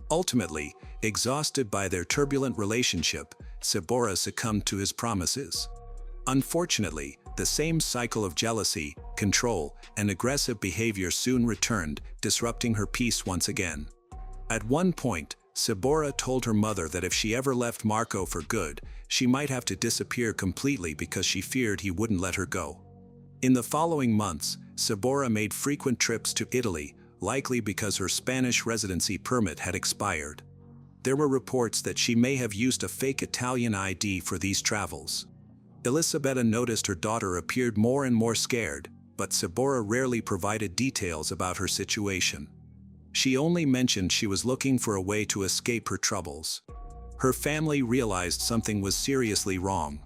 Ultimately, exhausted by their turbulent relationship, Sabora succumbed to his promises. Unfortunately, the same cycle of jealousy, control, and aggressive behavior soon returned, disrupting her peace once again. At one point, Sabora told her mother that if she ever left Marco for good, she might have to disappear completely because she feared he wouldn't let her go. In the following months, Sabora made frequent trips to Italy, likely because her Spanish residency permit had expired. There were reports that she may have used a fake Italian ID for these travels. Elisabetta noticed her daughter appeared more and more scared, but Sabora rarely provided details about her situation. She only mentioned she was looking for a way to escape her troubles. Her family realized something was seriously wrong.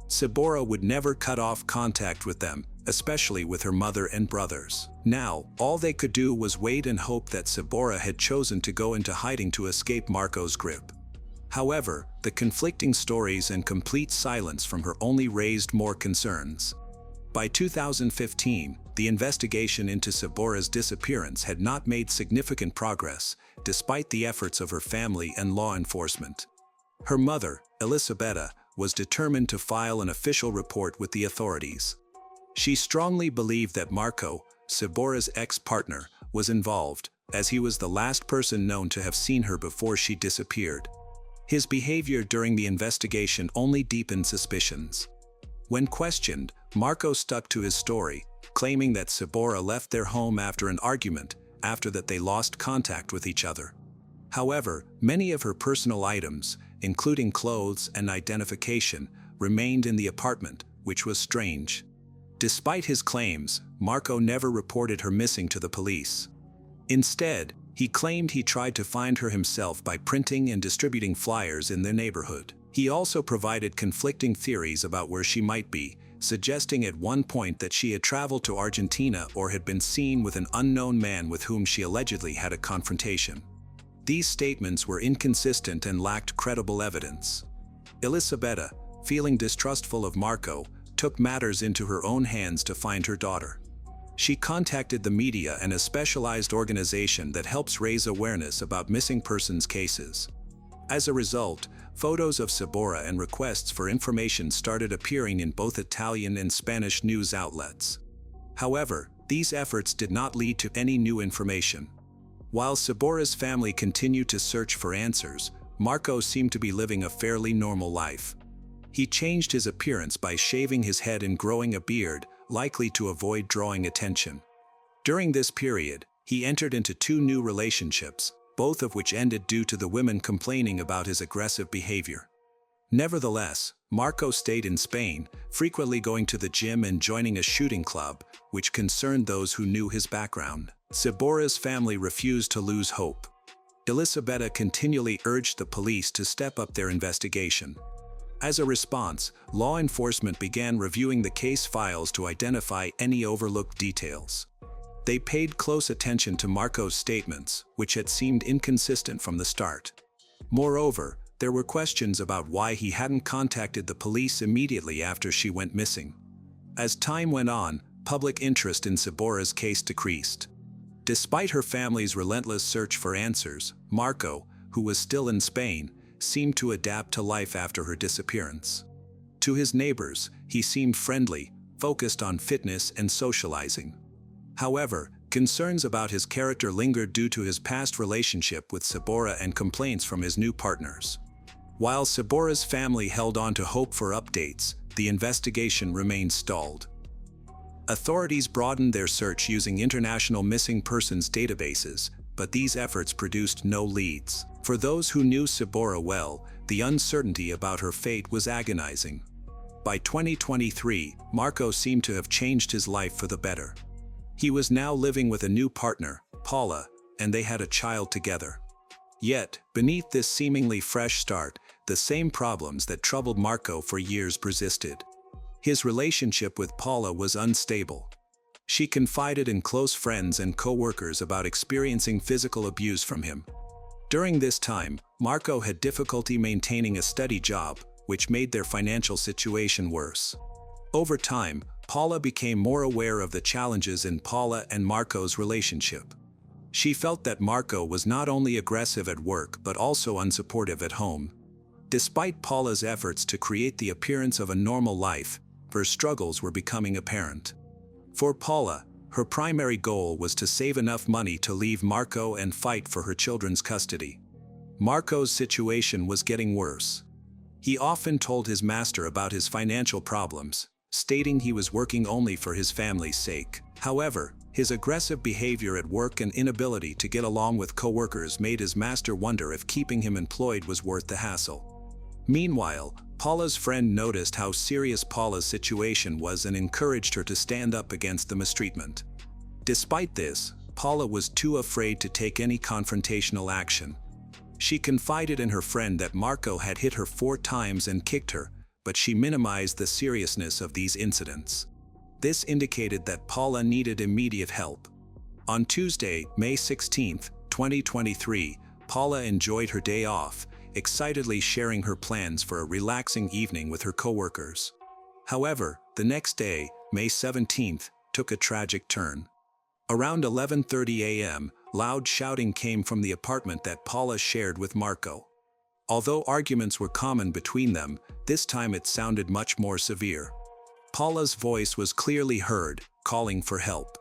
Sabora would never cut off contact with them, especially with her mother and brothers. Now, all they could do was wait and hope that Sabora had chosen to go into hiding to escape Marco's grip. However, the conflicting stories and complete silence from her only raised more concerns. By 2015, the investigation into Sabora's disappearance had not made significant progress, despite the efforts of her family and law enforcement. Her mother, Elisabetta, was determined to file an official report with the authorities. She strongly believed that Marco, Sabora's ex-partner, was involved, as he was the last person known to have seen her before she disappeared. His behavior during the investigation only deepened suspicions. When questioned, Marco stuck to his story, claiming that Sabora left their home after an argument, after that they lost contact with each other. However, many of her personal items, including clothes and identification, remained in the apartment, which was strange. Despite his claims, Marco never reported her missing to the police. Instead, he claimed he tried to find her himself by printing and distributing flyers in their neighborhood. He also provided conflicting theories about where she might be, suggesting at one point that she had traveled to Argentina or had been seen with an unknown man with whom she allegedly had a confrontation. These statements were inconsistent and lacked credible evidence. Elisabetta, feeling distrustful of Marco, took matters into her own hands to find her daughter. She contacted the media and a specialized organization that helps raise awareness about missing persons cases. As a result, photos of Sabora and requests for information started appearing in both Italian and Spanish news outlets. However, these efforts did not lead to any new information. While Sabora's family continued to search for answers, Marco seemed to be living a fairly normal life. He changed his appearance by shaving his head and growing a beard, likely to avoid drawing attention. During this period, he entered into 2 new relationships, both of which ended due to the women complaining about his aggressive behavior. Nevertheless, Marco stayed in Spain, frequently going to the gym and joining a shooting club, which concerned those who knew his background. Sabora's family refused to lose hope. Elisabetta continually urged the police to step up their investigation. As a response, law enforcement began reviewing the case files to identify any overlooked details. They paid close attention to Marco's statements, which had seemed inconsistent from the start. Moreover, there were questions about why he hadn't contacted the police immediately after she went missing. As time went on, public interest in Sabora's case decreased. Despite her family's relentless search for answers, Marco, who was still in Spain, seemed to adapt to life after her disappearance. To his neighbors, he seemed friendly, focused on fitness and socializing. However, concerns about his character lingered due to his past relationship with Sabora and complaints from his new partners. While Sabora's family held on to hope for updates, the investigation remained stalled. Authorities broadened their search using international missing persons databases, but these efforts produced no leads. For those who knew Sabora well, the uncertainty about her fate was agonizing. By 2023, Marco seemed to have changed his life for the better. He was now living with a new partner, Paula, and they had a child together. Yet, beneath this seemingly fresh start, the same problems that troubled Marco for years persisted. His relationship with Paula was unstable. She confided in close friends and co-workers about experiencing physical abuse from him. During this time, Marco had difficulty maintaining a steady job, which made their financial situation worse. Over time, Paula became more aware of the challenges in Paula and Marco's relationship. She felt that Marco was not only aggressive at work but also unsupportive at home. Despite Paula's efforts to create the appearance of a normal life, her struggles were becoming apparent. For Paula, her primary goal was to save enough money to leave Marco and fight for her children's custody. Marco's situation was getting worse. He often told his master about his financial problems, stating he was working only for his family's sake. However, his aggressive behavior at work and inability to get along with co-workers made his master wonder if keeping him employed was worth the hassle. Meanwhile, Paula's friend noticed how serious Paula's situation was and encouraged her to stand up against the mistreatment. Despite this, Paula was too afraid to take any confrontational action. She confided in her friend that Marco had hit her 4 times and kicked her, but she minimized the seriousness of these incidents. This indicated that Paula needed immediate help. On Tuesday, May 16, 2023, Paula enjoyed her day off, excitedly sharing her plans for a relaxing evening with her coworkers. However, the next day, May 17th, took a tragic turn. Around 11:30 a.m., loud shouting came from the apartment that Paula shared with Marco. Although arguments were common between them, this time it sounded much more severe. Paula's voice was clearly heard, calling for help.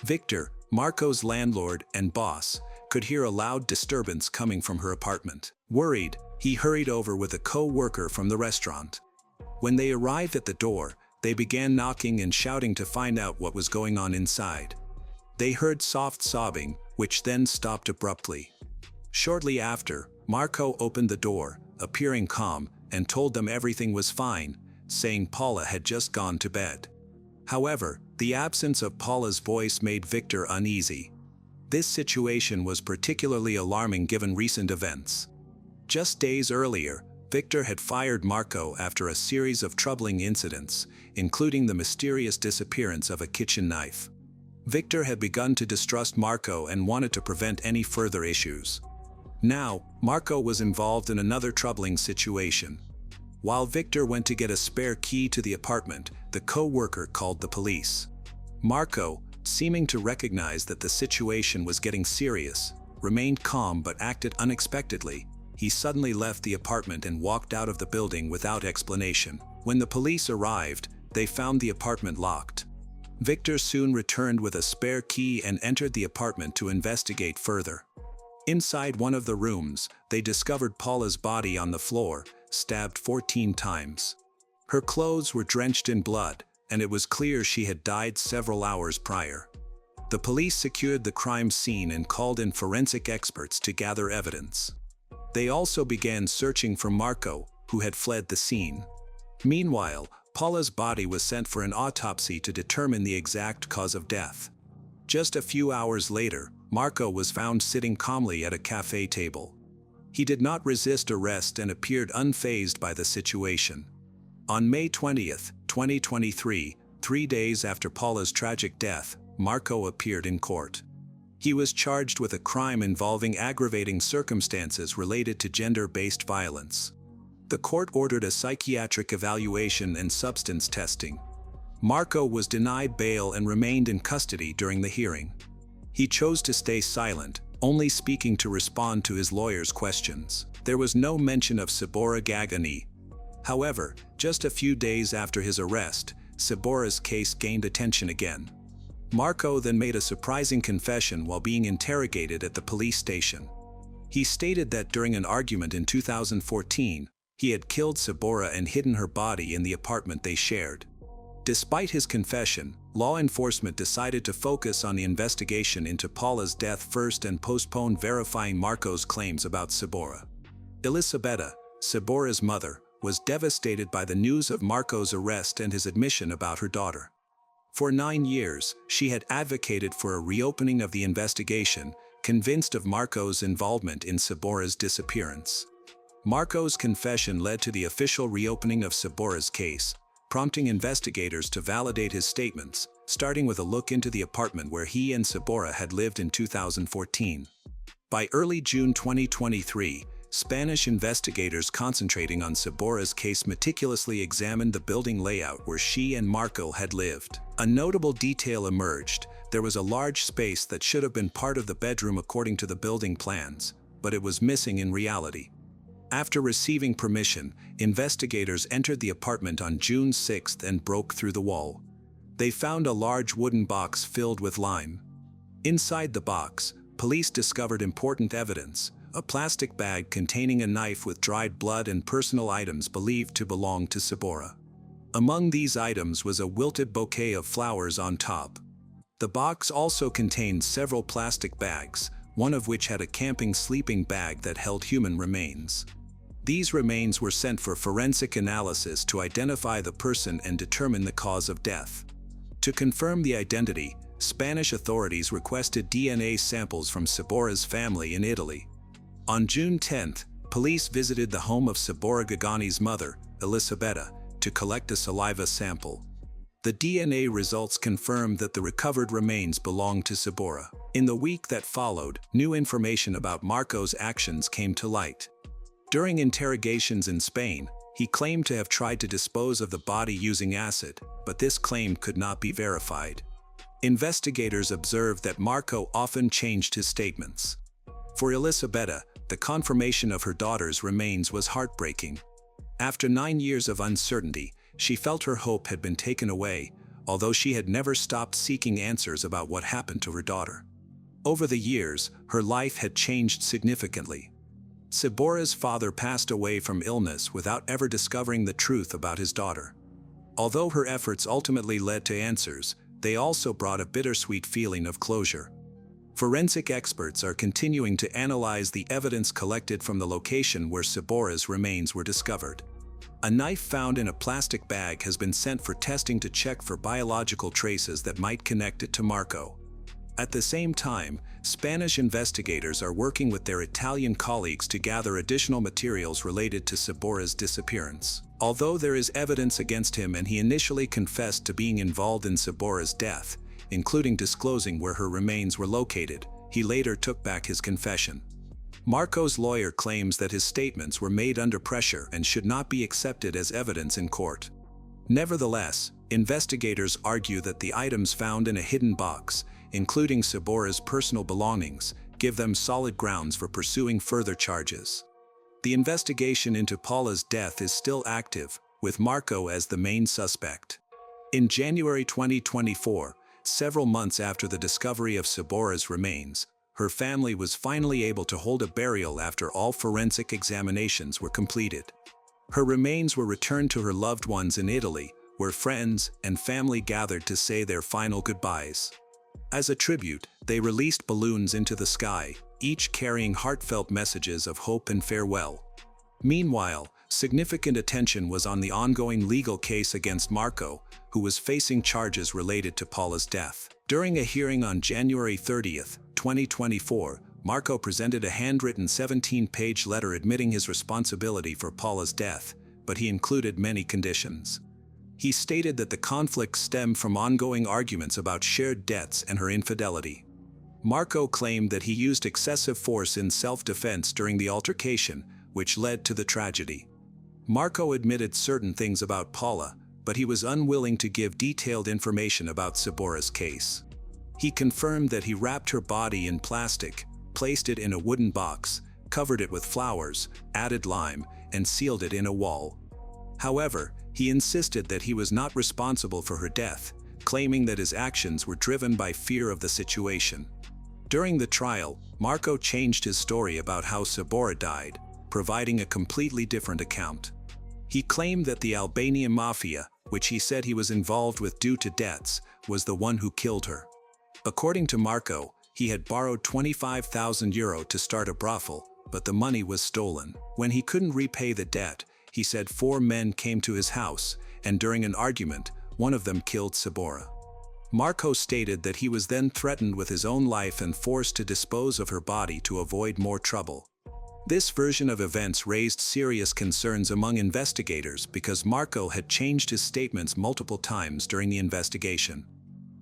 Victor, Marco's landlord and boss, could hear a loud disturbance coming from her apartment. Worried, he hurried over with a co-worker from the restaurant. When they arrived at the door, they began knocking and shouting to find out what was going on inside. They heard soft sobbing, which then stopped abruptly. Shortly after, Marco opened the door, appearing calm, and told them everything was fine, saying Paula had just gone to bed. However, the absence of Paula's voice made Victor uneasy. This situation was particularly alarming given recent events. Just days earlier, Victor had fired Marco after a series of troubling incidents, including the mysterious disappearance of a kitchen knife. Victor had begun to distrust Marco and wanted to prevent any further issues. Now, Marco was involved in another troubling situation. While Victor went to get a spare key to the apartment, the co-worker called the police. Marco, seeming to recognize that the situation was getting serious, remained calm but acted unexpectedly. He suddenly left the apartment and walked out of the building without explanation. When the police arrived, they found the apartment locked. Victor soon returned with a spare key and entered the apartment to investigate further. Inside one of the rooms, they discovered Paula's body on the floor, stabbed 14 times. Her clothes were drenched in blood, and it was clear she had died several hours prior. The police secured the crime scene and called in forensic experts to gather evidence. They also began searching for Marco, who had fled the scene. Meanwhile, Paula's body was sent for an autopsy to determine the exact cause of death. Just a few hours later, Marco was found sitting calmly at a cafe table. He did not resist arrest and appeared unfazed by the situation. On May 20, 2023, 3 days after Paula's tragic death, Marco appeared in court. He was charged with a crime involving aggravating circumstances related to gender-based violence. The court ordered a psychiatric evaluation and substance testing. Marco was denied bail and remained in custody during the hearing. He chose to stay silent, only speaking to respond to his lawyer's questions. There was no mention of Sabora Gagani. However, just a few days after his arrest, Sabora's case gained attention again. Marco then made a surprising confession while being interrogated at the police station. He stated that during an argument in 2014, he had killed Sabora and hidden her body in the apartment they shared. Despite his confession, law enforcement decided to focus on the investigation into Paula's death first and postpone verifying Marco's claims about Sabora. Elisabetta, Sabora's mother, was devastated by the news of Marco's arrest and his admission about her daughter. For 9 years, she had advocated for a reopening of the investigation, convinced of Marco's involvement in Sabora's disappearance. Marco's confession led to the official reopening of Sabora's case, prompting investigators to validate his statements, starting with a look into the apartment where he and Sabora had lived in 2014. By early June 2023, Spanish investigators concentrating on Sabora's case meticulously examined the building layout where she and Marco had lived. A notable detail emerged: there was a large space that should have been part of the bedroom according to the building plans, but it was missing in reality. After receiving permission, investigators entered the apartment on June 6 and broke through the wall. They found a large wooden box filled with lime. Inside the box, police discovered important evidence: a plastic bag containing a knife with dried blood and personal items believed to belong to Sabora. Among these items was a wilted bouquet of flowers on top. The box also contained several plastic bags, one of which had a camping sleeping bag that held human remains. These remains were sent for forensic analysis to identify the person and determine the cause of death. To confirm the identity, Spanish authorities requested DNA samples from Sabora's family in Italy. On June 10, police visited the home of Sabora Gagani's mother, Elisabetta, to collect a saliva sample. The DNA results confirmed that the recovered remains belonged to Sabora. In the week that followed, new information about Marco's actions came to light. During interrogations in Spain, he claimed to have tried to dispose of the body using acid, but this claim could not be verified. Investigators observed that Marco often changed his statements. For Elisabetta, the confirmation of her daughter's remains was heartbreaking. After 9 years of uncertainty, she felt her hope had been taken away, although she had never stopped seeking answers about what happened to her daughter. Over the years, her life had changed significantly. Sabora's father passed away from illness without ever discovering the truth about his daughter. Although her efforts ultimately led to answers, they also brought a bittersweet feeling of closure. Forensic experts are continuing to analyze the evidence collected from the location where Sabora's remains were discovered. A knife found in a plastic bag has been sent for testing to check for biological traces that might connect it to Marco. At the same time, Spanish investigators are working with their Italian colleagues to gather additional materials related to Sabora's disappearance. Although there is evidence against him and he initially confessed to being involved in Sabora's death, including disclosing where her remains were located, he later took back his confession. Marco's lawyer claims that his statements were made under pressure and should not be accepted as evidence in court. Nevertheless, investigators argue that the items found in a hidden box, including Sabora's personal belongings, give them solid grounds for pursuing further charges. The investigation into Paula's death is still active, with Marco as the main suspect. In January 2024, several months after the discovery of Sabora's remains, her family was finally able to hold a burial after all forensic examinations were completed. Her remains were returned to her loved ones in Italy, where friends and family gathered to say their final goodbyes. As a tribute, they released balloons into the sky, each carrying heartfelt messages of hope and farewell. Meanwhile, significant attention was on the ongoing legal case against Marco, who was facing charges related to Paula's death. During a hearing on January 30, 2024, Marco presented a handwritten 17-page letter admitting his responsibility for Paula's death, but he included many conditions. He stated that the conflict stemmed from ongoing arguments about shared debts and her infidelity. Marco claimed that he used excessive force in self-defense during the altercation, which led to the tragedy. Marco admitted certain things about Paula, but he was unwilling to give detailed information about Sabora's case. He confirmed that he wrapped her body in plastic, placed it in a wooden box, covered it with flowers, added lime, and sealed it in a wall. However, he insisted that he was not responsible for her death, claiming that his actions were driven by fear of the situation. During the trial, Marco changed his story about how Sabora died, providing a completely different account. He claimed that the Albanian mafia, which he said he was involved with due to debts, was the one who killed her. According to Marco, he had borrowed €25,000 to start a brothel, but the money was stolen. When he couldn't repay the debt, he said 4 men came to his house, and during an argument, one of them killed Sabora. Marco stated that he was then threatened with his own life and forced to dispose of her body to avoid more trouble. This version of events raised serious concerns among investigators because Marco had changed his statements multiple times during the investigation.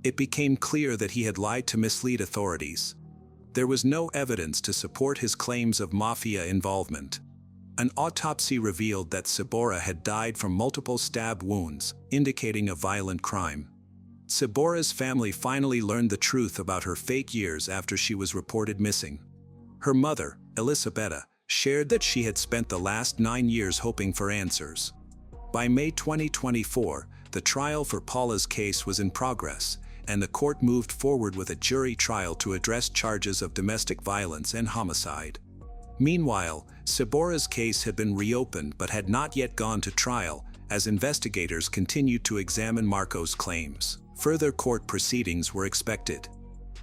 It became clear that he had lied to mislead authorities. There was no evidence to support his claims of mafia involvement. An autopsy revealed that Sabora had died from multiple stab wounds, indicating a violent crime. Sabora's family finally learned the truth about her fate years after she was reported missing. Her mother, Elisabetta, shared that she had spent the last 9 years hoping for answers. By May 2024, the trial for Paula's case was in progress, and the court moved forward with a jury trial to address charges of domestic violence and homicide. Meanwhile, Sabora's case had been reopened but had not yet gone to trial, as investigators continued to examine Marco's claims. Further court proceedings were expected.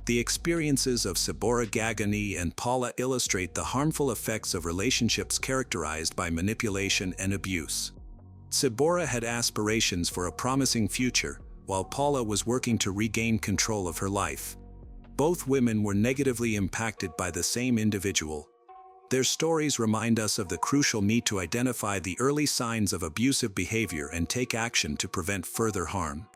The experiences of Sabora Gagani and Paula illustrate the harmful effects of relationships characterized by manipulation and abuse. Sabora had aspirations for a promising future, while Paula was working to regain control of her life. Both women were negatively impacted by the same individual. Their stories remind us of the crucial need to identify the early signs of abusive behavior and take action to prevent further harm.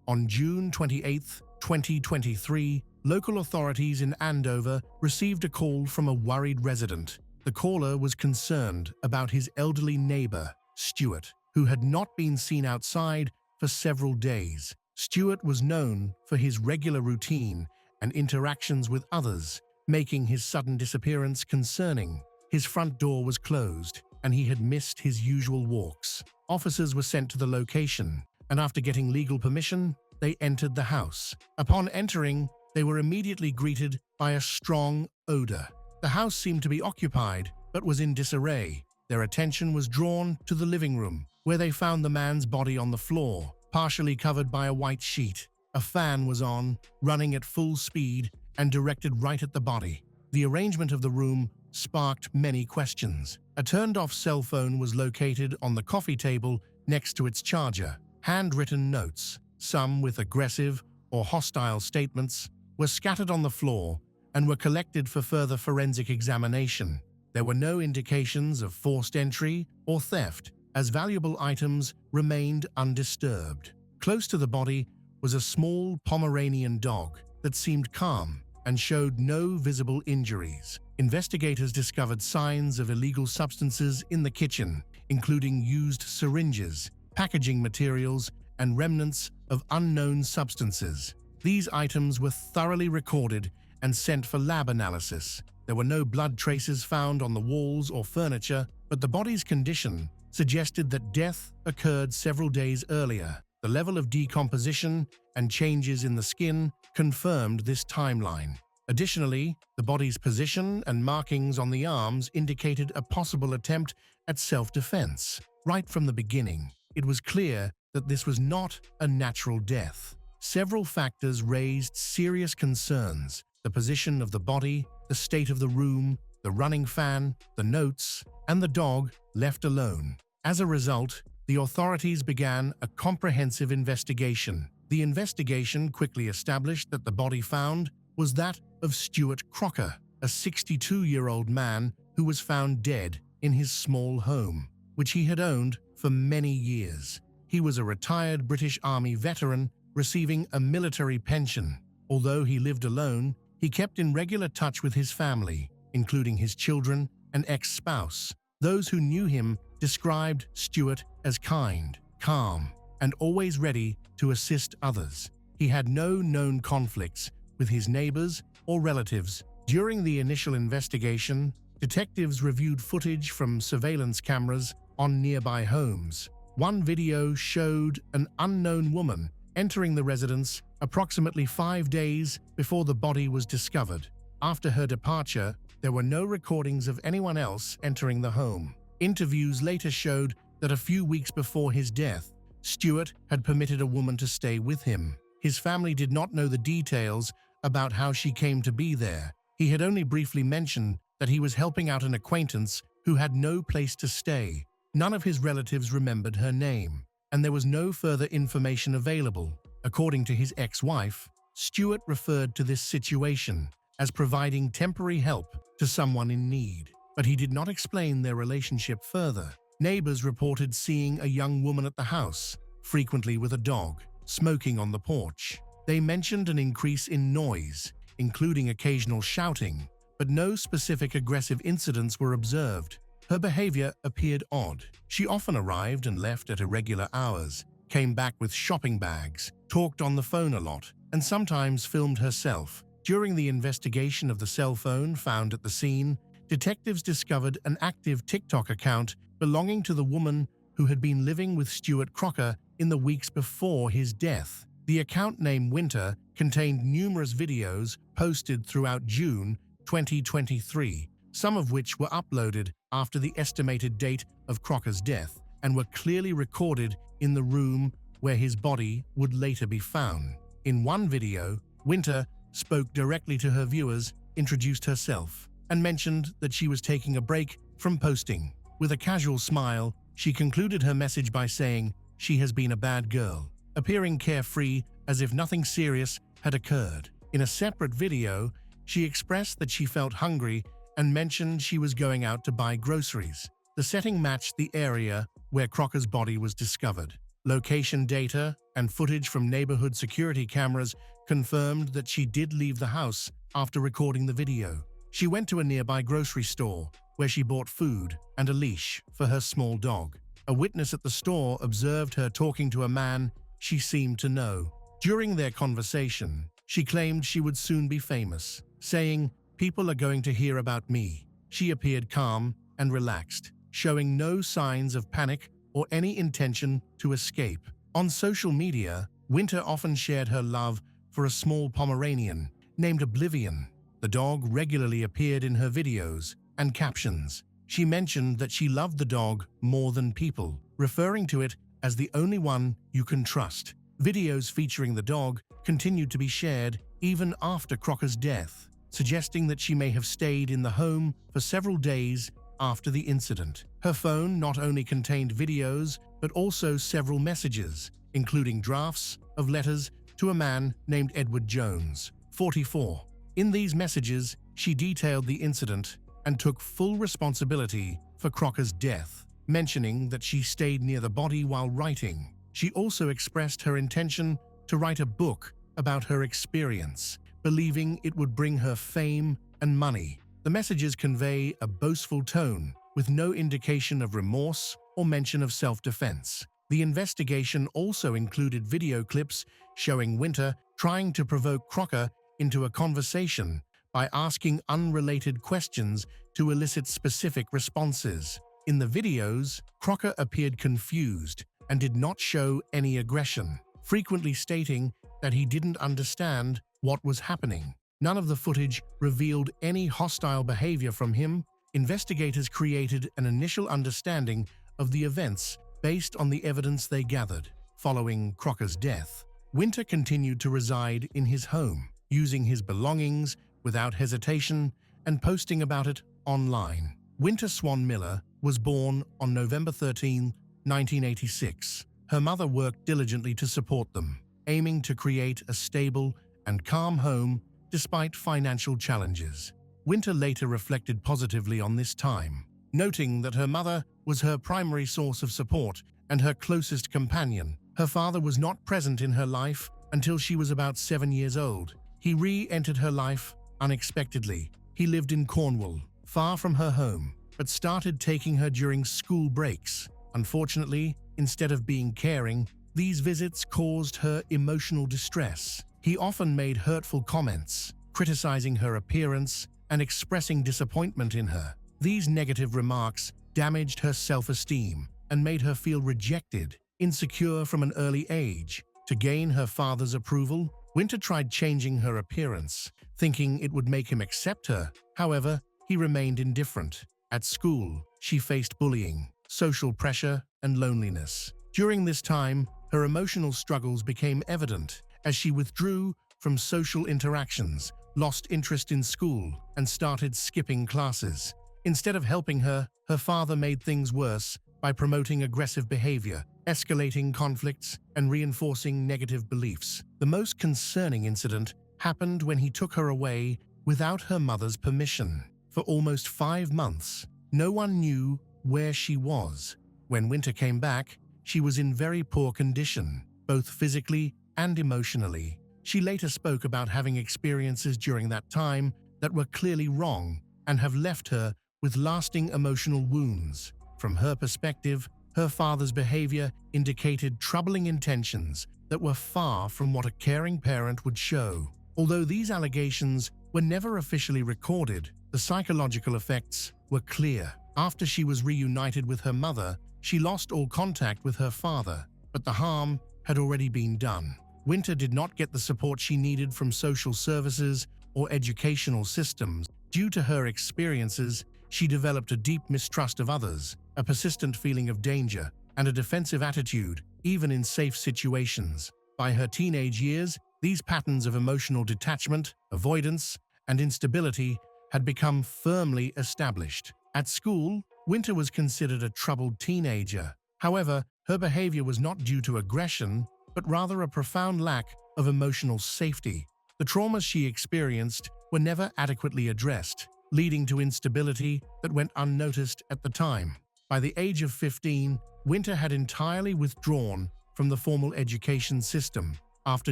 On June 28, 2023, local authorities in Andover received a call from a worried resident. The caller was concerned about his elderly neighbor, Stuart, who had not been seen outside for several days. Stuart was known for his regular routine and interactions with others, making his sudden disappearance concerning. His front door was closed, and he had missed his usual walks. Officers were sent to the location, and after getting legal permission, they entered the house. Upon entering, they were immediately greeted by a strong odor. The house seemed to be occupied, but was in disarray. Their attention was drawn to the living room, where they found the man's body on the floor, partially covered by a white sheet. A fan was on, running at full speed, and directed right at the body. The arrangement of the room sparked many questions. A turned-off cell phone was located on the coffee table next to its charger. Handwritten notes, some with aggressive or hostile statements, were scattered on the floor and were collected for further forensic examination. There were no indications of forced entry or theft, as valuable items remained undisturbed. Close to the body was a small Pomeranian dog that seemed calm and showed no visible injuries. Investigators discovered signs of illegal substances in the kitchen, including used syringes, packaging materials, and remnants of unknown substances. These items were thoroughly recorded and sent for lab analysis. There were no blood traces found on the walls or furniture, but the body's condition suggested that death occurred several days earlier. The level of decomposition and changes in the skin confirmed this timeline. Additionally, the body's position and markings on the arms indicated a possible attempt at self-defense. Right from the beginning, it was clear that this was not a natural death. Several factors raised serious concerns: the position of the body, the state of the room, the running fan, the notes, and the dog left alone. As a result, the authorities began a comprehensive investigation. The investigation quickly established that the body found was that of Stuart Crocker, a 62-year-old man who was found dead in his small home, which he had owned for many years. He was a retired British Army veteran receiving a military pension. Although he lived alone, he kept in regular touch with his family, including his children and ex-spouse. Those who knew him described Stuart as kind, calm, and always ready to assist others. He had no known conflicts with his neighbors or relatives. During the initial investigation, detectives reviewed footage from surveillance cameras on nearby homes. One video showed an unknown woman entering the residence approximately 5 days before the body was discovered. After her departure, there were no recordings of anyone else entering the home. Interviews later showed that a few weeks before his death, Stuart had permitted a woman to stay with him. His family did not know the details about how she came to be there. He had only briefly mentioned that he was helping out an acquaintance who had no place to stay. None of his relatives remembered her name, and there was no further information available. According to his ex-wife, Stuart referred to this situation as providing temporary help to someone in need, but he did not explain their relationship further. Neighbors reported seeing a young woman at the house, frequently with a dog, smoking on the porch. They mentioned an increase in noise, including occasional shouting, but no specific aggressive incidents were observed. Her behavior appeared odd. She often arrived and left at irregular hours, came back with shopping bags, talked on the phone a lot, and sometimes filmed herself. During the investigation of the cell phone found at the scene, detectives discovered an active TikTok account belonging to the woman who had been living with Stuart Crocker in the weeks before his death. The account named Winter contained numerous videos posted throughout June 2023, some of which were uploaded after the estimated date of Crocker's death and were clearly recorded in the room where his body would later be found. In one video, Winter spoke directly to her viewers, introduced herself, and mentioned that she was taking a break from posting. With a casual smile, she concluded her message by saying she has been a bad girl, appearing carefree as if nothing serious had occurred. In a separate video, she expressed that she felt hungry and mentioned she was going out to buy groceries. The setting matched the area where Crocker's body was discovered. Location data and footage from neighborhood security cameras confirmed that she did leave the house after recording the video. She went to a nearby grocery store where she bought food and a leash for her small dog. A witness at the store observed her talking to a man she seemed to know. During their conversation, she claimed she would soon be famous, saying, "People are going to hear about me." She appeared calm and relaxed, showing no signs of panic or any intention to escape. On social media, Winter often shared her love for a small Pomeranian named Oblivion. The dog regularly appeared in her videos and captions. She mentioned that she loved the dog more than people, referring to it as the only one you can trust. Videos featuring the dog continued to be shared even after Crocker's death. suggesting that she may have stayed in the home for several days after the incident. Her phone not only contained videos, but also several messages, including drafts of letters to a man named Edward Jones, 44. In these messages, she detailed the incident and took full responsibility for Crocker's death, mentioning that she stayed near the body while writing. She also expressed her intention to write a book about her experience, believing it would bring her fame and money. The messages convey a boastful tone, with no indication of remorse or mention of self-defense. The investigation also included video clips showing Winter trying to provoke Crocker into a conversation by asking unrelated questions to elicit specific responses. In the videos, Crocker appeared confused and did not show any aggression, frequently stating that he didn't understand what was happening. None of the footage revealed any hostile behavior from him. Investigators created an initial understanding of the events based on the evidence they gathered. Following Crocker's death, Winter continued to reside in his home, using his belongings without hesitation and posting about it online. Winter Swan Miller was born on November 13, 1986. Her mother worked diligently to support them, aiming to create a stable and calm home despite financial challenges. Winter later reflected positively on this time, noting that her mother was her primary source of support and her closest companion. Her father was not present in her life until she was about 7 years old. He re-entered her life unexpectedly. He lived in Cornwall, far from her home, but started taking her during school breaks. Unfortunately, instead of being caring, these visits caused her emotional distress. He often made hurtful comments, criticizing her appearance and expressing disappointment in her. These negative remarks damaged her self-esteem and made her feel rejected, insecure from an early age. To gain her father's approval, Winter tried changing her appearance, thinking it would make him accept her. However, he remained indifferent. At school, she faced bullying, social pressure, and loneliness. During this time, her emotional struggles became evident as she withdrew from social interactions, lost interest in school, and started skipping classes. Instead of helping her, her father made things worse by promoting aggressive behavior, escalating conflicts, and reinforcing negative beliefs. The most concerning incident happened when he took her away without her mother's permission. For almost 5 months, no one knew where she was. When Winter came back, she was in very poor condition, both physically and emotionally. She later spoke about having experiences during that time that were clearly wrong and have left her with lasting emotional wounds. From her perspective, her father's behavior indicated troubling intentions that were far from what a caring parent would show. Although these allegations were never officially recorded, the psychological effects were clear. After she was reunited with her mother, she lost all contact with her father, but the harm had already been done. Winter did not get the support she needed from social services or educational systems. Due to her experiences, she developed a deep mistrust of others, a persistent feeling of danger, and a defensive attitude, even in safe situations. By her teenage years, these patterns of emotional detachment, avoidance, and instability had become firmly established. At school, Winter was considered a troubled teenager. However, her behavior was not due to aggression, but rather a profound lack of emotional safety. The traumas she experienced were never adequately addressed, leading to instability that went unnoticed at the time. By the age of 15, Winter had entirely withdrawn from the formal education system. After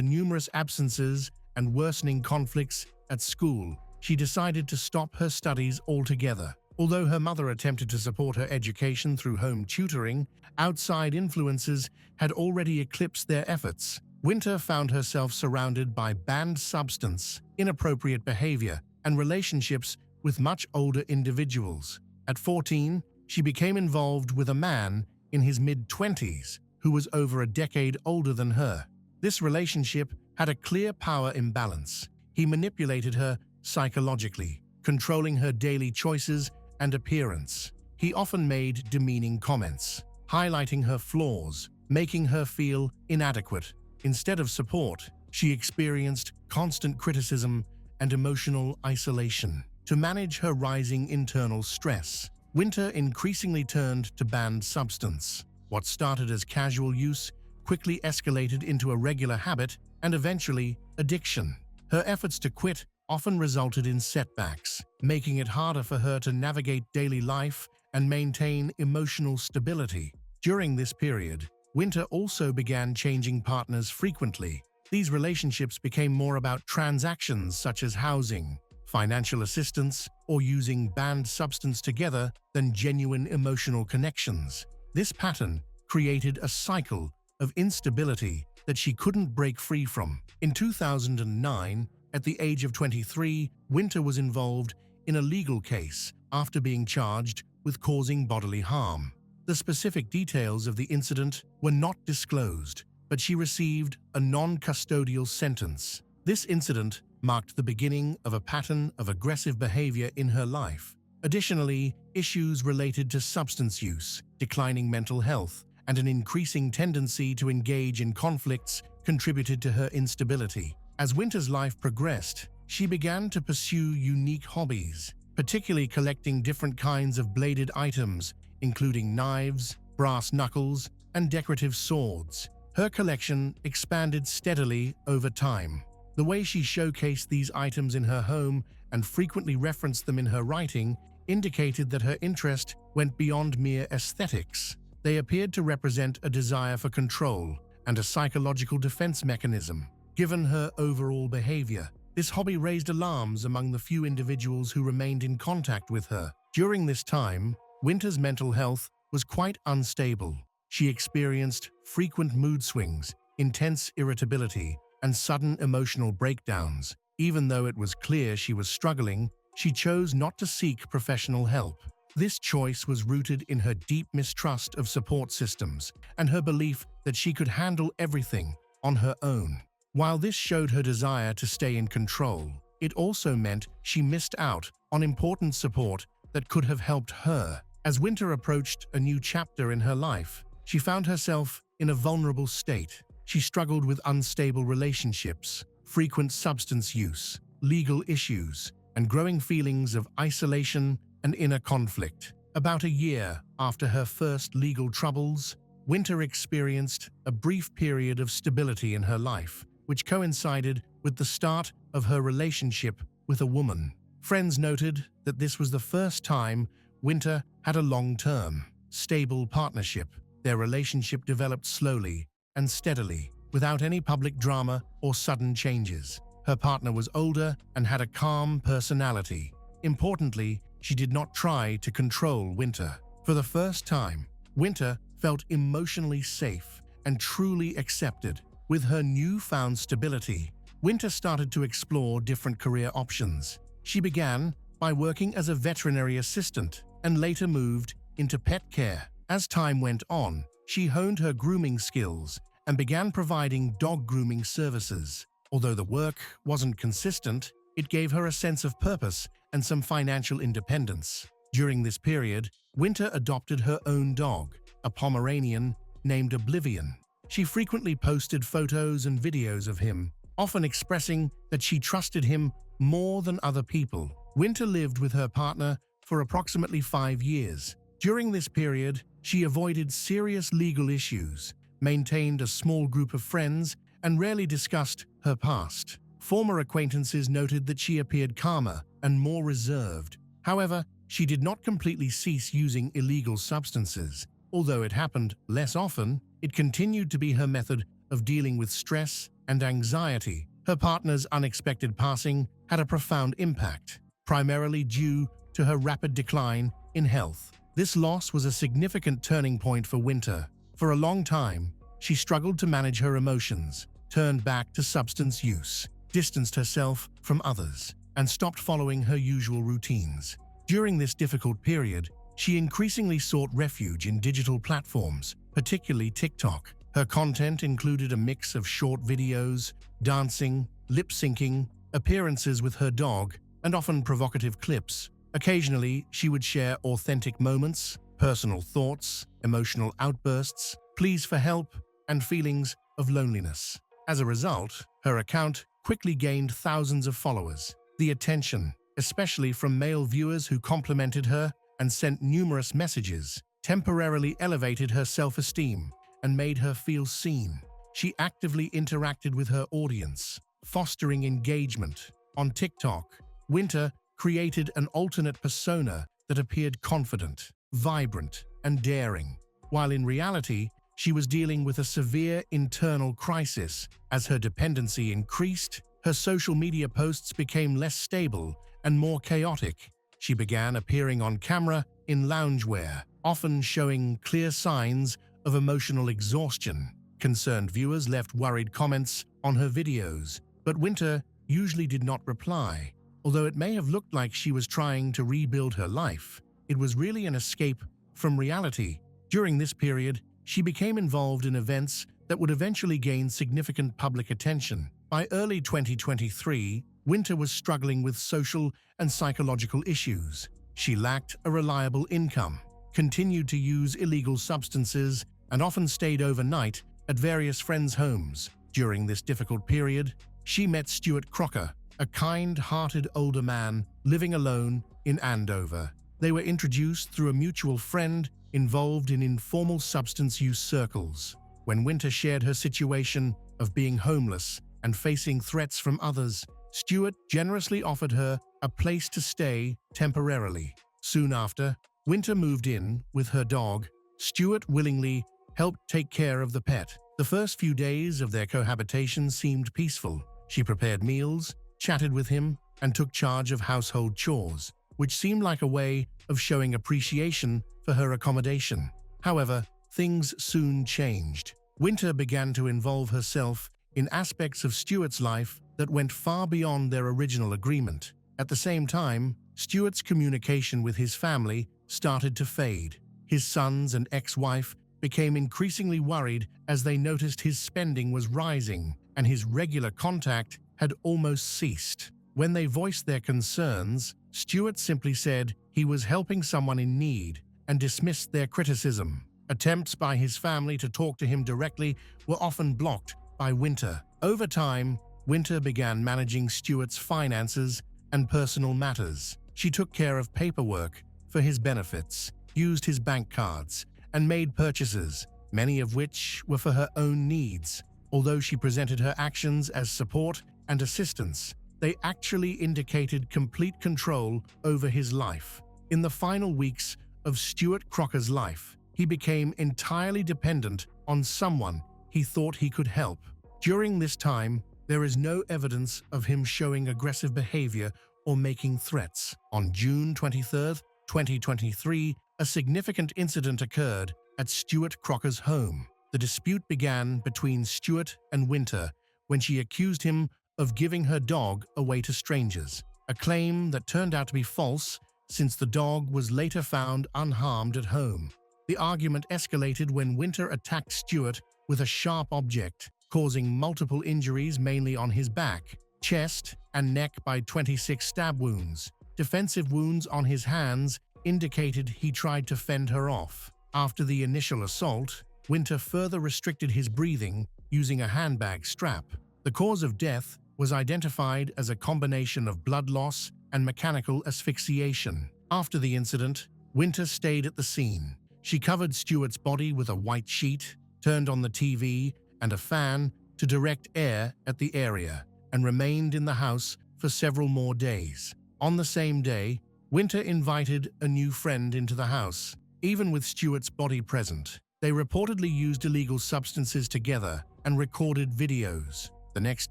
numerous absences and worsening conflicts at school, she decided to stop her studies altogether. Although her mother attempted to support her education through home tutoring, outside influences had already eclipsed their efforts. Winter found herself surrounded by banned substance, inappropriate behavior, and relationships with much older individuals. At 14, she became involved with a man in his mid-20s who was over a decade older than her. This relationship had a clear power imbalance. He manipulated her psychologically, controlling her daily choices and appearance. He often made demeaning comments, highlighting her flaws, making her feel inadequate. Instead of support, she experienced constant criticism and emotional isolation. To manage her rising internal stress, Winter increasingly turned to banned substance. What started as casual use quickly escalated into a regular habit and eventually addiction. Her efforts to quit often resulted in setbacks, making it harder for her to navigate daily life and maintain emotional stability. During this period, Winter also began changing partners frequently. These relationships became more about transactions such as housing, financial assistance, or using banned substance together than genuine emotional connections. This pattern created a cycle of instability that she couldn't break free from. In 2009, at the age of 23, Winter was involved in a legal case after being charged with causing bodily harm. The specific details of the incident were not disclosed, but she received a non-custodial sentence. This incident marked the beginning of a pattern of aggressive behavior in her life. Additionally, issues related to substance use, declining mental health, and an increasing tendency to engage in conflicts contributed to her instability. As Winter's life progressed, she began to pursue unique hobbies, particularly collecting different kinds of bladed items, including knives, brass knuckles, and decorative swords. Her collection expanded steadily over time. The way she showcased these items in her home and frequently referenced them in her writing indicated that her interest went beyond mere aesthetics. They appeared to represent a desire for control and a psychological defense mechanism. Given her overall behavior, this hobby raised alarms among the few individuals who remained in contact with her. During this time, Winter's mental health was quite unstable. She experienced frequent mood swings, intense irritability, and sudden emotional breakdowns. Even though it was clear she was struggling, she chose not to seek professional help. This choice was rooted in her deep mistrust of support systems and her belief that she could handle everything on her own. While this showed her desire to stay in control, it also meant she missed out on important support that could have helped her. As Winter approached a new chapter in her life, she found herself in a vulnerable state. She struggled with unstable relationships, frequent substance use, legal issues, and growing feelings of isolation and inner conflict. About a year after her first legal troubles, Winter experienced a brief period of stability in her life, which coincided with the start of her relationship with a woman. Friends noted that this was the first time Winter had a long-term, stable partnership. Their relationship developed slowly and steadily, without any public drama or sudden changes. Her partner was older and had a calm personality. Importantly, she did not try to control Winter. For the first time, Winter felt emotionally safe and truly accepted. With her newfound stability, Winter started to explore different career options. She began by working as a veterinary assistant and later moved into pet care. As time went on, she honed her grooming skills and began providing dog grooming services. Although the work wasn't consistent, it gave her a sense of purpose and some financial independence. During this period, Winter adopted her own dog, a Pomeranian named Oblivion. She frequently posted photos and videos of him, often expressing that she trusted him more than other people. Winter lived with her partner for approximately 5 years. During this period, she avoided serious legal issues, maintained a small group of friends, and rarely discussed her past. Former acquaintances noted that she appeared calmer and more reserved. However, she did not completely cease using illegal substances. Although it happened less often, it continued to be her method of dealing with stress and anxiety. Her partner's unexpected passing had a profound impact, primarily due to her rapid decline in health. This loss was a significant turning point for Winter. For a long time, she struggled to manage her emotions, turned back to substance use, distanced herself from others, and stopped following her usual routines. During this difficult period, she increasingly sought refuge in digital platforms, particularly TikTok. Her content included a mix of short videos, dancing, lip-syncing, appearances with her dog, and often provocative clips. Occasionally, she would share authentic moments, personal thoughts, emotional outbursts, pleas for help, and feelings of loneliness. As a result, her account quickly gained thousands of followers. The attention, especially from male viewers who complimented her and sent numerous messages, temporarily elevated her self-esteem and made her feel seen. She actively interacted with her audience, fostering engagement. On TikTok, Winter created an alternate persona that appeared confident, vibrant, and daring, while in reality, she was dealing with a severe internal crisis. As her dependency increased, her social media posts became less stable and more chaotic. She began appearing on camera in loungewear, often showing clear signs of emotional exhaustion. Concerned viewers left worried comments on her videos, but Winter usually did not reply. Although it may have looked like she was trying to rebuild her life, it was really an escape from reality. During this period, she became involved in events that would eventually gain significant public attention. By early 2023, Winter was struggling with social and psychological issues. She lacked a reliable income, continued to use illegal substances, and often stayed overnight at various friends' homes. During this difficult period, she met Stuart Crocker, a kind-hearted older man living alone in Andover. They were introduced through a mutual friend involved in informal substance use circles. When Winter shared her situation of being homeless and facing threats from others, Stuart generously offered her a place to stay temporarily. Soon after, Winter moved in with her dog. Stuart willingly helped take care of the pet. The first few days of their cohabitation seemed peaceful. She prepared meals, chatted with him, and took charge of household chores, which seemed like a way of showing appreciation for her accommodation. However, things soon changed. Winter began to involve herself in aspects of Stuart's life that went far beyond their original agreement. At the same time, Stuart's communication with his family started to fade. His sons and ex-wife became increasingly worried as they noticed his spending was rising and his regular contact had almost ceased. When they voiced their concerns, Stuart simply said he was helping someone in need and dismissed their criticism. Attempts by his family to talk to him directly were often blocked by Winter. Over time, Winter began managing Stuart's finances and personal matters. She took care of paperwork for his benefits, used his bank cards, and made purchases, many of which were for her own needs. Although she presented her actions as support and assistance, they actually indicated complete control over his life. In the final weeks of Stuart Crocker's life, he became entirely dependent on someone he thought he could help. During this time, there is no evidence of him showing aggressive behavior or making threats. On June 23, 2023, a significant incident occurred at Stuart Crocker's home. The dispute began between Stuart and Winter when she accused him of giving her dog away to strangers, a claim that turned out to be false since the dog was later found unharmed at home. The argument escalated when Winter attacked Stuart with a sharp object, causing multiple injuries mainly on his back, chest, and neck by 26 stab wounds. Defensive wounds on his hands indicated he tried to fend her off. After the initial assault, Winter further restricted his breathing using a handbag strap. The cause of death was identified as a combination of blood loss and mechanical asphyxiation. After the incident, Winter stayed at the scene. She covered Stuart's body with a white sheet, turned on the TV and a fan to direct air at the area, and remained in the house for several more days. On the same day, Winter invited a new friend into the house. Even with Stuart's body present, they reportedly used illegal substances together and recorded videos. The next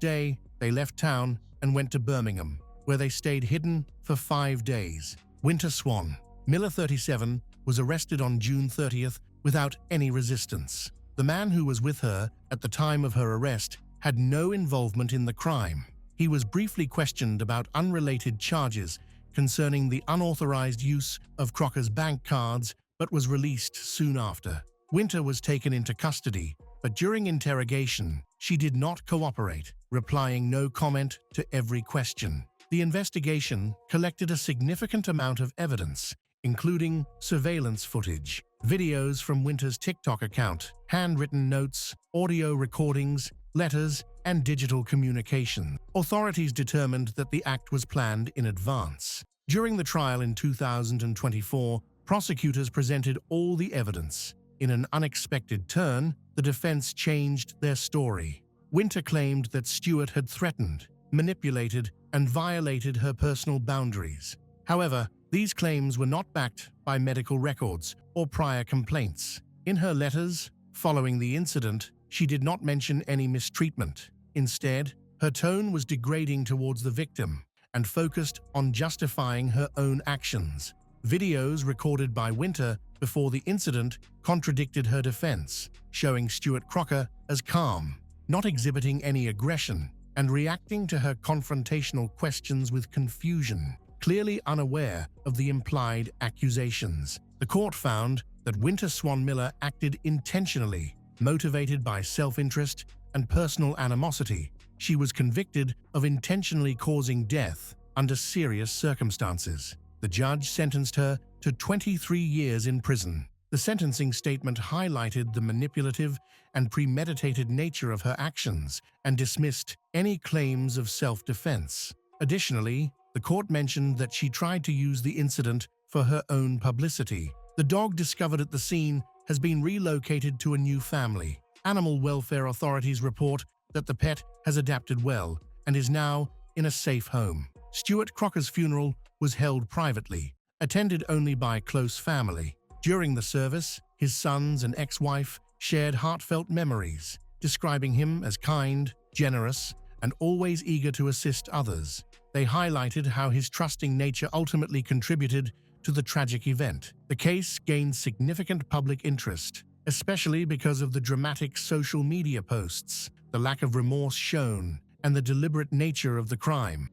day, they left town and went to Birmingham, where they stayed hidden for 5 days. Winter Swan, Miller 37, was arrested on June 30th without any resistance. The man who was with her at the time of her arrest had no involvement in the crime. He was briefly questioned about unrelated charges concerning the unauthorized use of Crocker's bank cards, but was released soon after. Winter was taken into custody, but during interrogation, she did not cooperate, replying no comment to every question. The investigation collected a significant amount of evidence, including surveillance footage, videos from Winter's TikTok account, handwritten notes, audio recordings, letters, and digital communication. Authorities determined that the act was planned in advance. During the trial in 2024, prosecutors presented all the evidence. In an unexpected turn, the defense changed their story. Winter claimed that Stewart had threatened, manipulated, and violated her personal boundaries. However, these claims were not backed by medical records or prior complaints. In her letters, following the incident, she did not mention any mistreatment. Instead, her tone was degrading towards the victim and focused on justifying her own actions. Videos recorded by Winter before the incident contradicted her defense, showing Stewart Crocker as calm, not exhibiting any aggression, and reacting to her confrontational questions with confusion, clearly unaware of the implied accusations. The court found that Winter Swan Miller acted intentionally, motivated by self-interest and personal animosity. She was convicted of intentionally causing death under serious circumstances. The judge sentenced her to 23 years in prison. The sentencing statement highlighted the manipulative and premeditated nature of her actions and dismissed any claims of self-defense. Additionally, the court mentioned that she tried to use the incident for her own publicity. The dog discovered at the scene has been relocated to a new family. Animal welfare authorities report that the pet has adapted well and is now in a safe home. Stewart Crocker's funeral was held privately, attended only by close family. During the service, his sons and ex-wife shared heartfelt memories, describing him as kind, generous, and always eager to assist others. They highlighted how his trusting nature ultimately contributed to the tragic event. The case gained significant public interest, especially because of the dramatic social media posts, the lack of remorse shown, and the deliberate nature of the crime.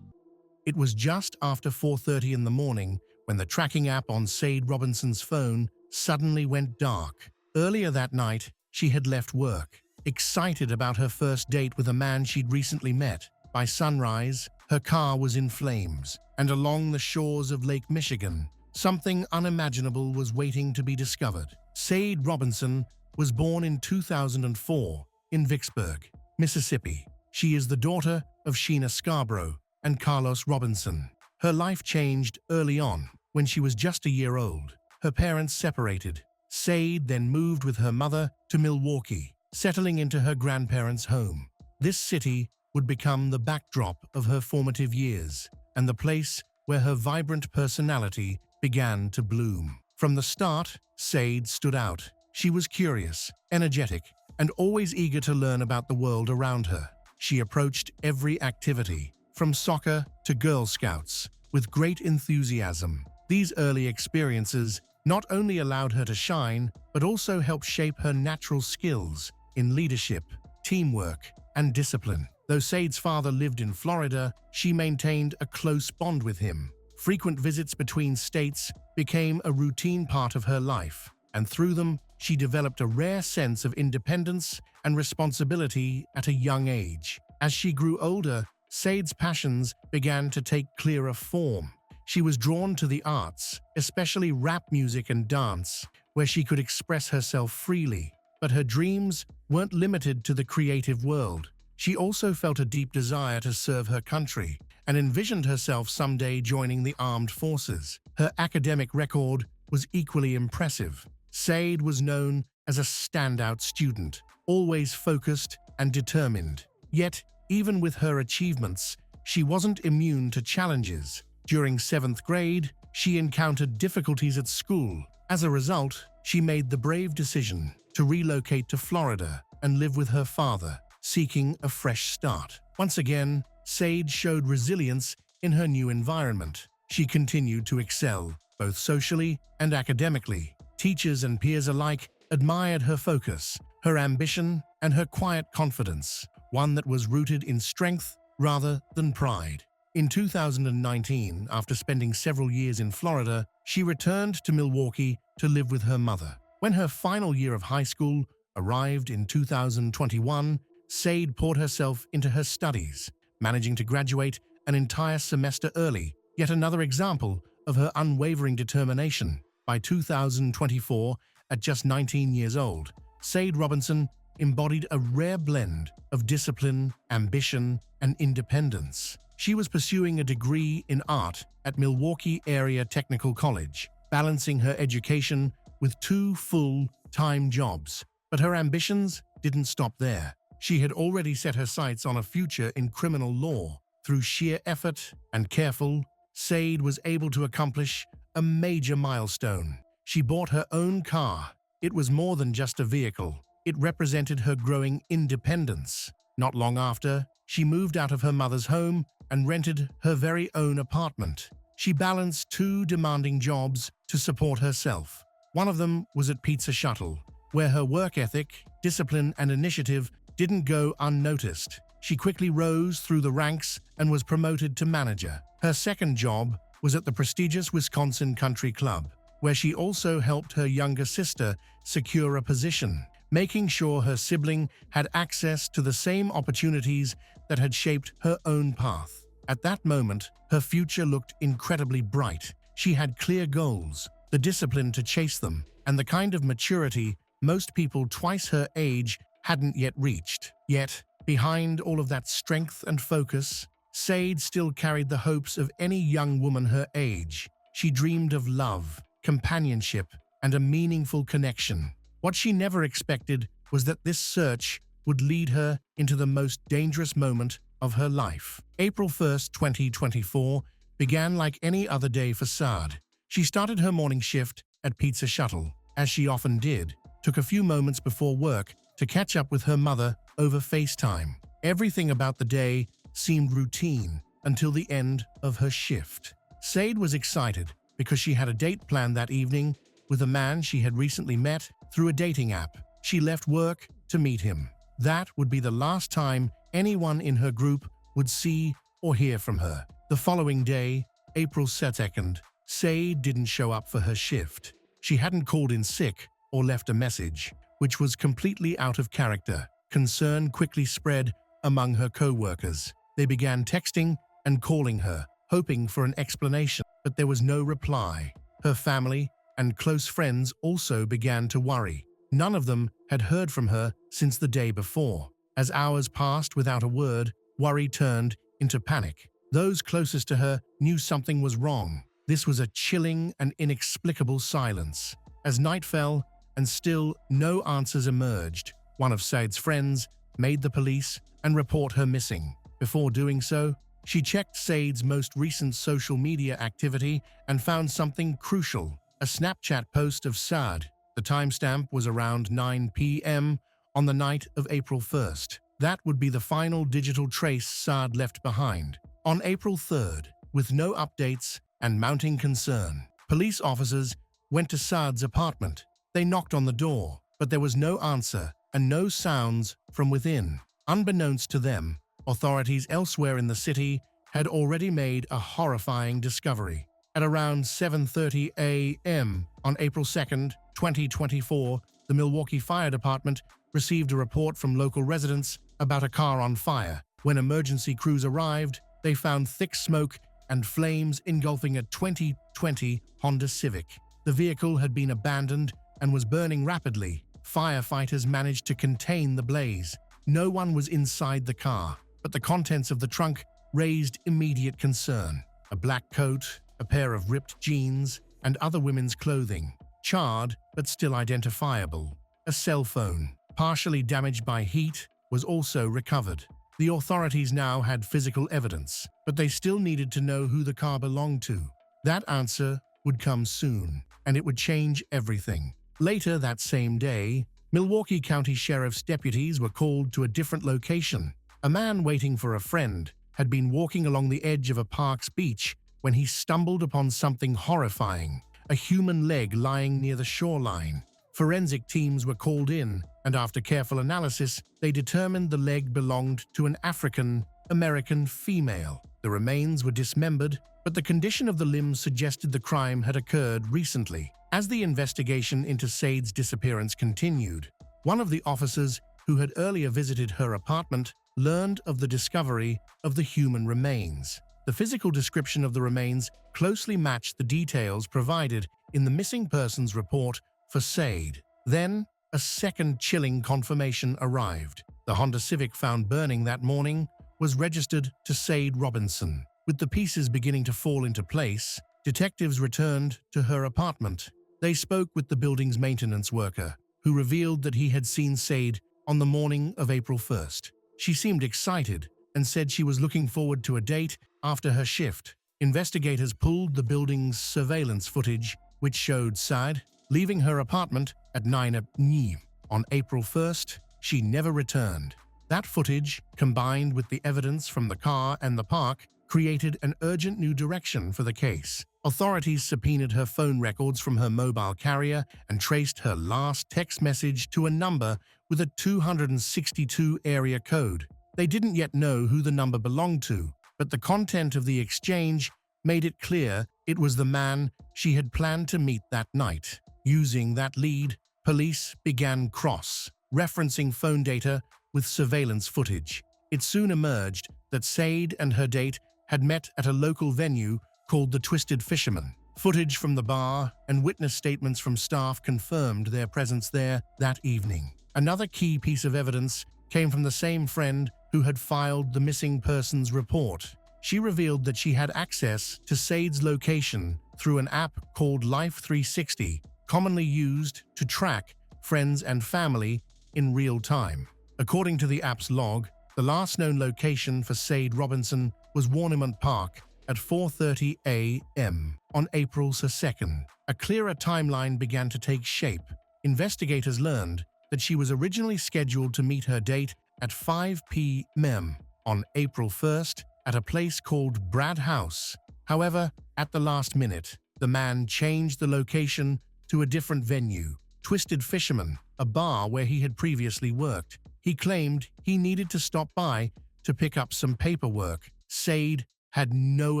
It was just after 4:30 in the morning when the tracking app on Sade Robinson's phone suddenly went dark. Earlier that night, she had left work, excited about her first date with a man she'd recently met. By sunrise, her car was in flames, and along the shores of Lake Michigan, something unimaginable was waiting to be discovered. Sade Robinson was born in 2004 in Vicksburg, Mississippi. She is the daughter of Sheena Scarborough and Carlos Robinson. Her life changed early on, when she was just a year old. Her parents separated. Sade then moved with her mother to Milwaukee, settling into her grandparents' home. This city would become the backdrop of her formative years, and the place where her vibrant personality began to bloom. From the start, Sade stood out. She was curious, energetic, and always eager to learn about the world around her. She approached every activity, from soccer to Girl Scouts, with great enthusiasm. These early experiences not only allowed her to shine, but also helped shape her natural skills in leadership, teamwork, and discipline. Though Sade's father lived in Florida, she maintained a close bond with him. Frequent visits between states became a routine part of her life, and through them, she developed a rare sense of independence and responsibility at a young age. As she grew older, Sade's passions began to take clearer form. She was drawn to the arts, especially rap music and dance, where she could express herself freely. But her dreams weren't limited to the creative world. She also felt a deep desire to serve her country and envisioned herself someday joining the armed forces. Her academic record was equally impressive. Sade was known as a standout student, always focused and determined. Yet, even with her achievements, she wasn't immune to challenges. During 7th grade, she encountered difficulties at school. As a result, she made the brave decision to relocate to Florida and live with her father, seeking a fresh start. Once again, Sade showed resilience in her new environment. She continued to excel, both socially and academically. Teachers and peers alike admired her focus, her ambition, and her quiet confidence, one that was rooted in strength rather than pride. In 2019, after spending several years in Florida, she returned to Milwaukee to live with her mother. When her final year of high school arrived in 2021, Sade poured herself into her studies, managing to graduate an entire semester early, yet another example of her unwavering determination. By 2024, at just 19 years old, Sade Robinson embodied a rare blend of discipline, ambition, and independence. She was pursuing a degree in art at Milwaukee Area Technical College, balancing her education with 2 full-time jobs. But her ambitions didn't stop there. She had already set her sights on a future in criminal law. Through sheer effort and careful, Said was able to accomplish a major milestone. She bought her own car. It was more than just a vehicle. It represented her growing independence. Not long after, she moved out of her mother's home and rented her very own apartment. She balanced 2 demanding jobs to support herself. One of them was at Pizza Shuttle, where her work ethic, discipline, and initiative didn't go unnoticed. She quickly rose through the ranks and was promoted to manager. Her second job was at the prestigious Wisconsin Country Club, where she also helped her younger sister secure a position, making sure her sibling had access to the same opportunities that had shaped her own path. At that moment, her future looked incredibly bright. She had clear goals, the discipline to chase them, and the kind of maturity most people twice her age hadn't yet reached. Yet, behind all of that strength and focus, Said still carried the hopes of any young woman her age. She dreamed of love, companionship, and a meaningful connection. What she never expected was that this search would lead her into the most dangerous moment of her life. April 1st, 2024 began like any other day for Saad. She started her morning shift at Pizza Shuttle, as she often did, took a few moments before work to catch up with her mother over FaceTime. Everything about the day seemed routine until the end of her shift. Said was excited because she had a date planned that evening with a man she had recently met through a dating app. She left work to meet him. That would be the last time anyone in her group would see or hear from her. The following day, April 2nd, Said didn't show up for her shift. She hadn't called in sick or left a message, which was completely out of character. Concern quickly spread among her co-workers. They began texting and calling her, hoping for an explanation, but there was no reply. Her family and close friends also began to worry. None of them had heard from her since the day before. As hours passed without a word, worry turned into panic. Those closest to her knew something was wrong. This was a chilling and inexplicable silence. As night fell and still no answers emerged, one of Said's friends made the police and report her missing. Before doing so, she checked Said's most recent social media activity and found something crucial: a Snapchat post of Saad. The timestamp was around 9 p.m. on the night of April 1st. That would be the final digital trace Saad left behind. On April 3rd, with no updates and mounting concern, police officers went to Saad's apartment. They knocked on the door, but there was no answer and no sounds from within. Unbeknownst to them, authorities elsewhere in the city had already made a horrifying discovery. At around 7:30 a.m. on April 2nd, 2024, the Milwaukee Fire Department received a report from local residents about a car on fire. When emergency crews arrived, they found thick smoke and flames engulfing a 2020 Honda Civic. The vehicle had been abandoned and was burning rapidly. Firefighters managed to contain the blaze. No one was inside the car, but the contents of the trunk raised immediate concern. A black coat, a pair of ripped jeans, and other women's clothing, charred but still identifiable. A cell phone, partially damaged by heat, was also recovered. The authorities now had physical evidence, but they still needed to know who the car belonged to. That answer would come soon, and it would change everything. Later that same day, Milwaukee County Sheriff's deputies were called to a different location. A man waiting for a friend had been walking along the edge of a park's beach when he stumbled upon something horrifying: a human leg lying near the shoreline. Forensic teams were called in, and after careful analysis, they determined the leg belonged to an African-American female. The remains were dismembered, but the condition of the limbs suggested the crime had occurred recently. As the investigation into Said's disappearance continued, one of the officers who had earlier visited her apartment learned of the discovery of the human remains. The physical description of the remains closely matched the details provided in the missing persons report for Said. Then, a second chilling confirmation arrived. The Honda Civic found burning that morning was registered to Sade Robinson. With the pieces beginning to fall into place, detectives returned to her apartment. They spoke with the building's maintenance worker, who revealed that he had seen Sade on the morning of April 1st. She seemed excited and said she was looking forward to a date after her shift. Investigators pulled the building's surveillance footage, which showed Sade leaving her apartment at 9 p.m. on April 1st. She never returned. That footage, combined with the evidence from the car and the park, created an urgent new direction for the case. Authorities subpoenaed her phone records from her mobile carrier and traced her last text message to a number with a 262 area code. They didn't yet know who the number belonged to, but the content of the exchange made it clear it was the man she had planned to meet that night. Using that lead, police began cross-referencing phone data with surveillance footage. It soon emerged that Sade and her date had met at a local venue called the Twisted Fisherman. Footage from the bar and witness statements from staff confirmed their presence there that evening. Another key piece of evidence came from the same friend who had filed the missing persons report. She revealed that she had access to Sade's location through an app called Life 360, commonly used to track friends and family in real time. According to the app's log, the last known location for Sade Robinson was Warnimont Park at 4:30 a.m. on April 2nd. A clearer timeline began to take shape. Investigators learned that she was originally scheduled to meet her date at 5 p.m. on April 1st at a place called Brad House. However, at the last minute, the man changed the location to a different venue, Twisted Fisherman, a bar where he had previously worked. He claimed he needed to stop by to pick up some paperwork. Sade had no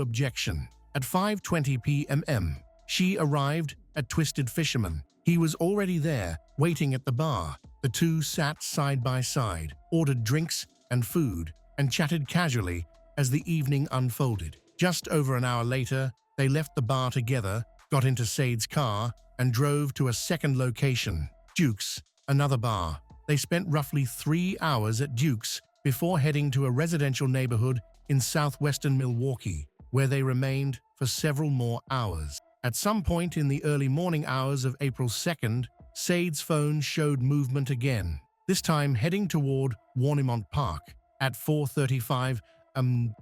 objection. At 5:20 p.m., she arrived at Twisted Fisherman. He was already there, waiting at the bar. The two sat side by side, ordered drinks and food, and chatted casually as the evening unfolded. Just over an hour later, they left the bar together, got into Sade's car, and drove to a second location, Duke's, another bar. They spent roughly 3 hours at Duke's before heading to a residential neighborhood in southwestern Milwaukee, where they remained for several more hours. At some point in the early morning hours of April 2nd, Sade's phone showed movement again, this time heading toward Warnimont Park. At 4:35,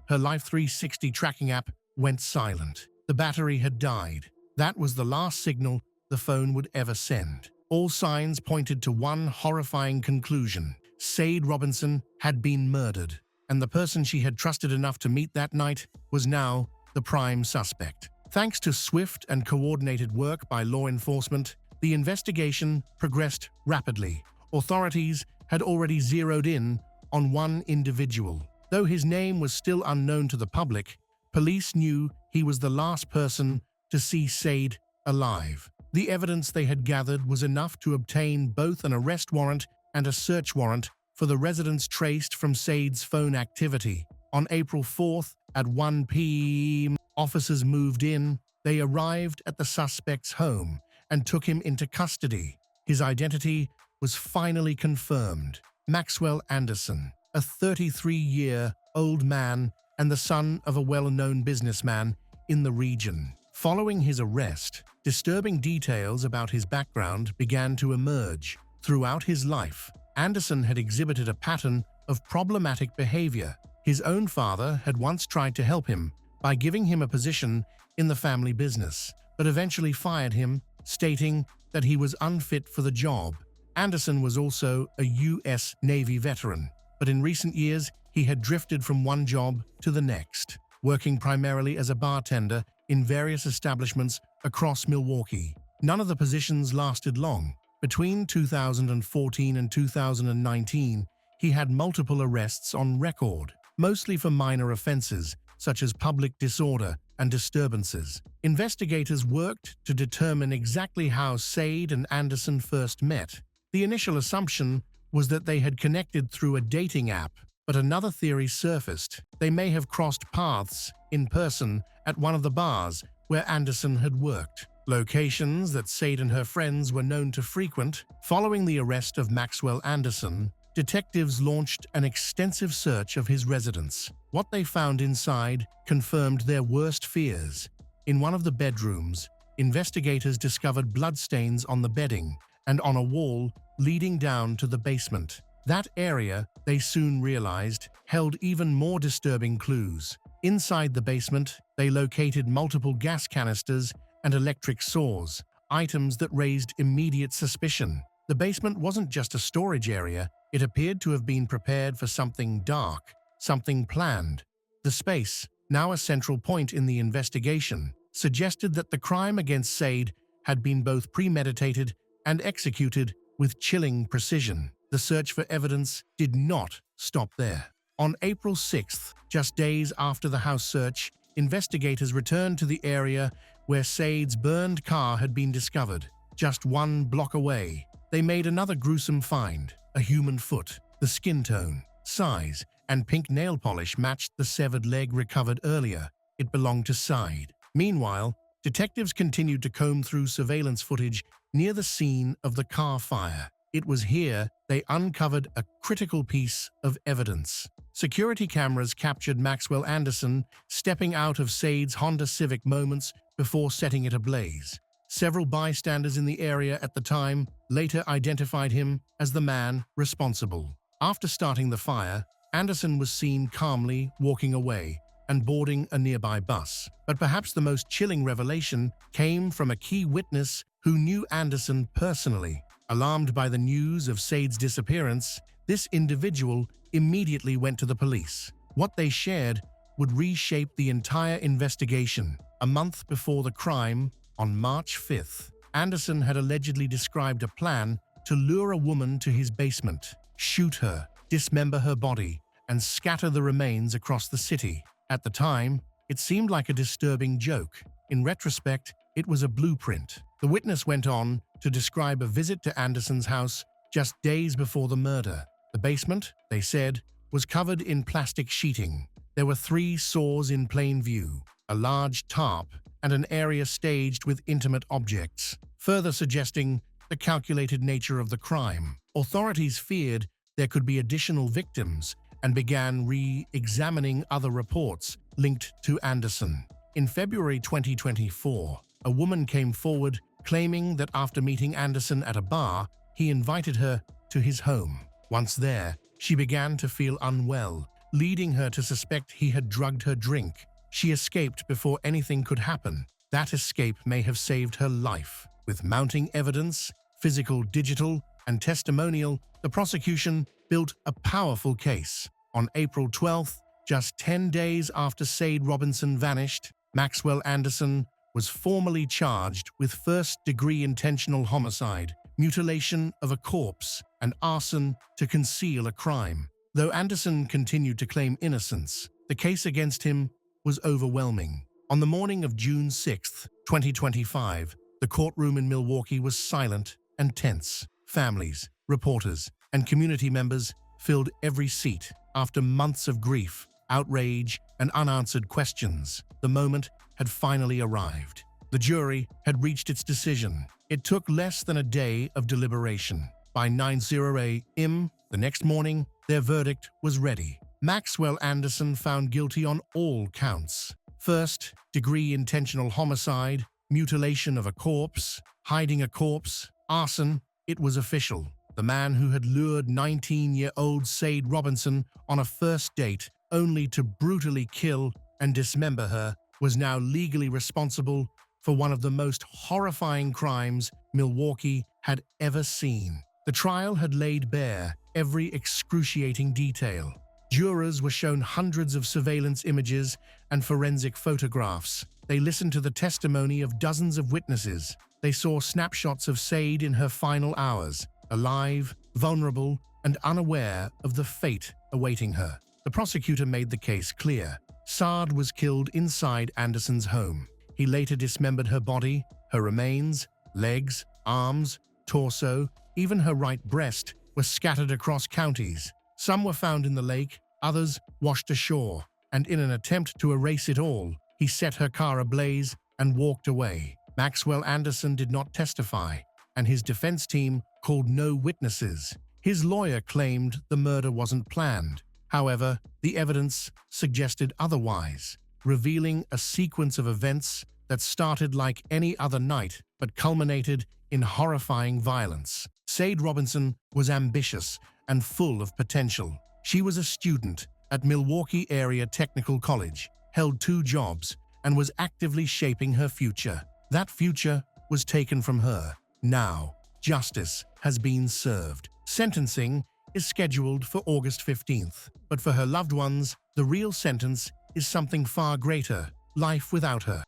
her Life 360 tracking app went silent. The battery had died. That was the last signal the phone would ever send. All signs pointed to one horrifying conclusion. Sade Robinson had been murdered, and the person she had trusted enough to meet that night was now the prime suspect. Thanks to swift and coordinated work by law enforcement, the investigation progressed rapidly. Authorities had already zeroed in on one individual. Though his name was still unknown to the public, police knew he was the last person to see Sade alive. The evidence they had gathered was enough to obtain both an arrest warrant and a search warrant for the residence traced from Sade's phone activity. On April 4th at 1 p.m., officers moved in. They arrived at the suspect's home and took him into custody. His identity was finally confirmed. Maxwell Anderson, a 33-year-old man and the son of a well-known businessman in the region. Following his arrest, disturbing details about his background began to emerge. Throughout his life, Anderson had exhibited a pattern of problematic behavior. His own father had once tried to help him by giving him a position in the family business, but eventually fired him, stating that he was unfit for the job. Anderson was also a U.S. Navy veteran, but in recent years he had drifted from one job to the next, working primarily as a bartender in various establishments across Milwaukee. None of the positions lasted long. Between 2014 and 2019, he had multiple arrests on record, mostly for minor offenses such as public disorder and disturbances. Investigators worked to determine exactly how Sade and Anderson first met. The initial assumption was that they had connected through a dating app, but another theory surfaced. They may have crossed paths in person at one of the bars where Anderson had worked. locations that Sade and her friends were known to frequent. Following the arrest of Maxwell Anderson, detectives launched an extensive search of his residence. What they found inside confirmed their worst fears. In one of the bedrooms, investigators discovered bloodstains on the bedding and on a wall leading down to the basement. That area, they soon realized, held even more disturbing clues. Inside the basement, they located multiple gas canisters and electric saws, items that raised immediate suspicion. The basement wasn't just a storage area, it appeared to have been prepared for something dark, something planned. The space, now a central point in the investigation, suggested that the crime against Sade had been both premeditated and executed with chilling precision. The search for evidence did not stop there. On April 6th, just days after the house search, investigators returned to the area where Sade's burned car had been discovered. Just 1 block away, they made another gruesome find: a human foot. The skin tone, size, and pink nail polish matched the severed leg recovered earlier. It belonged to Sade. Meanwhile, detectives continued to comb through surveillance footage near the scene of the car fire. It was here they uncovered a critical piece of evidence. Security cameras captured Maxwell Anderson stepping out of Sade's Honda Civic moments before setting it ablaze. Several bystanders in the area at the time later identified him as the man responsible. After starting the fire, Anderson was seen calmly walking away and boarding a nearby bus. But perhaps the most chilling revelation came from a key witness who knew Anderson personally. Alarmed by the news of Sade's disappearance, this individual immediately went to the police. What they shared would reshape the entire investigation. A month before the crime, on March 5th, Anderson had allegedly described a plan to lure a woman to his basement, shoot her, dismember her body, and scatter the remains across the city. At the time, it seemed like a disturbing joke. In retrospect, it was a blueprint. The witness went on to describe a visit to Anderson's house just days before the murder. The basement, they said, was covered in plastic sheeting. There were 3 saws in plain view, a large tarp, and an area staged with intimate objects, further suggesting the calculated nature of the crime. Authorities feared there could be additional victims and began re-examining other reports linked to Anderson. In February 2024, a woman came forward claiming that after meeting Anderson at a bar, he invited her to his home. Once there, she began to feel unwell, leading her to suspect he had drugged her drink. She escaped before anything could happen. That escape may have saved her life. With mounting evidence, physical, digital, and testimonial, the prosecution built a powerful case. On April 12th, just 10 days after Sade Robinson vanished, Maxwell Anderson was formally charged with first-degree intentional homicide, mutilation of a corpse, and arson to conceal a crime. Though Anderson continued to claim innocence, the case against him was overwhelming. On the morning of June 6, 2025, the courtroom in Milwaukee was silent and tense. Families, reporters, and community members filled every seat. After months of grief, outrage, and unanswered questions, the moment had finally arrived. The jury had reached its decision. It took less than a day of deliberation. By 9:00 a.m. the next morning, their verdict was ready. Maxwell Anderson found guilty on all counts. First-degree intentional homicide, mutilation of a corpse, hiding a corpse, arson. It was official. The man who had lured 19-year-old Sade Robinson on a first date only to brutally kill and dismember her was now legally responsible for one of the most horrifying crimes Milwaukee had ever seen. The trial had laid bare every excruciating detail. Jurors were shown hundreds of surveillance images and forensic photographs. They listened to the testimony of dozens of witnesses. They saw snapshots of Sade in her final hours, alive, vulnerable, and unaware of the fate awaiting her. The prosecutor made the case clear. Sade was killed inside Anderson's home. He later dismembered her body, her remains, legs, arms, torso, even her right breast were scattered across counties. Some were found in the lake, others washed ashore, and in an attempt to erase it all, he set her car ablaze and walked away. Maxwell Anderson did not testify, and his defense team called no witnesses. His lawyer claimed the murder wasn't planned. However, the evidence suggested otherwise, revealing a sequence of events that started like any other night but culminated in horrifying violence. Sade Robinson was ambitious and full of potential. She was a student at Milwaukee Area Technical College, held 2 jobs, and was actively shaping her future. That future was taken from her. Now, justice has been served. Sentencing is scheduled for August 15th, but for her loved ones, the real sentence is something far greater: life without her.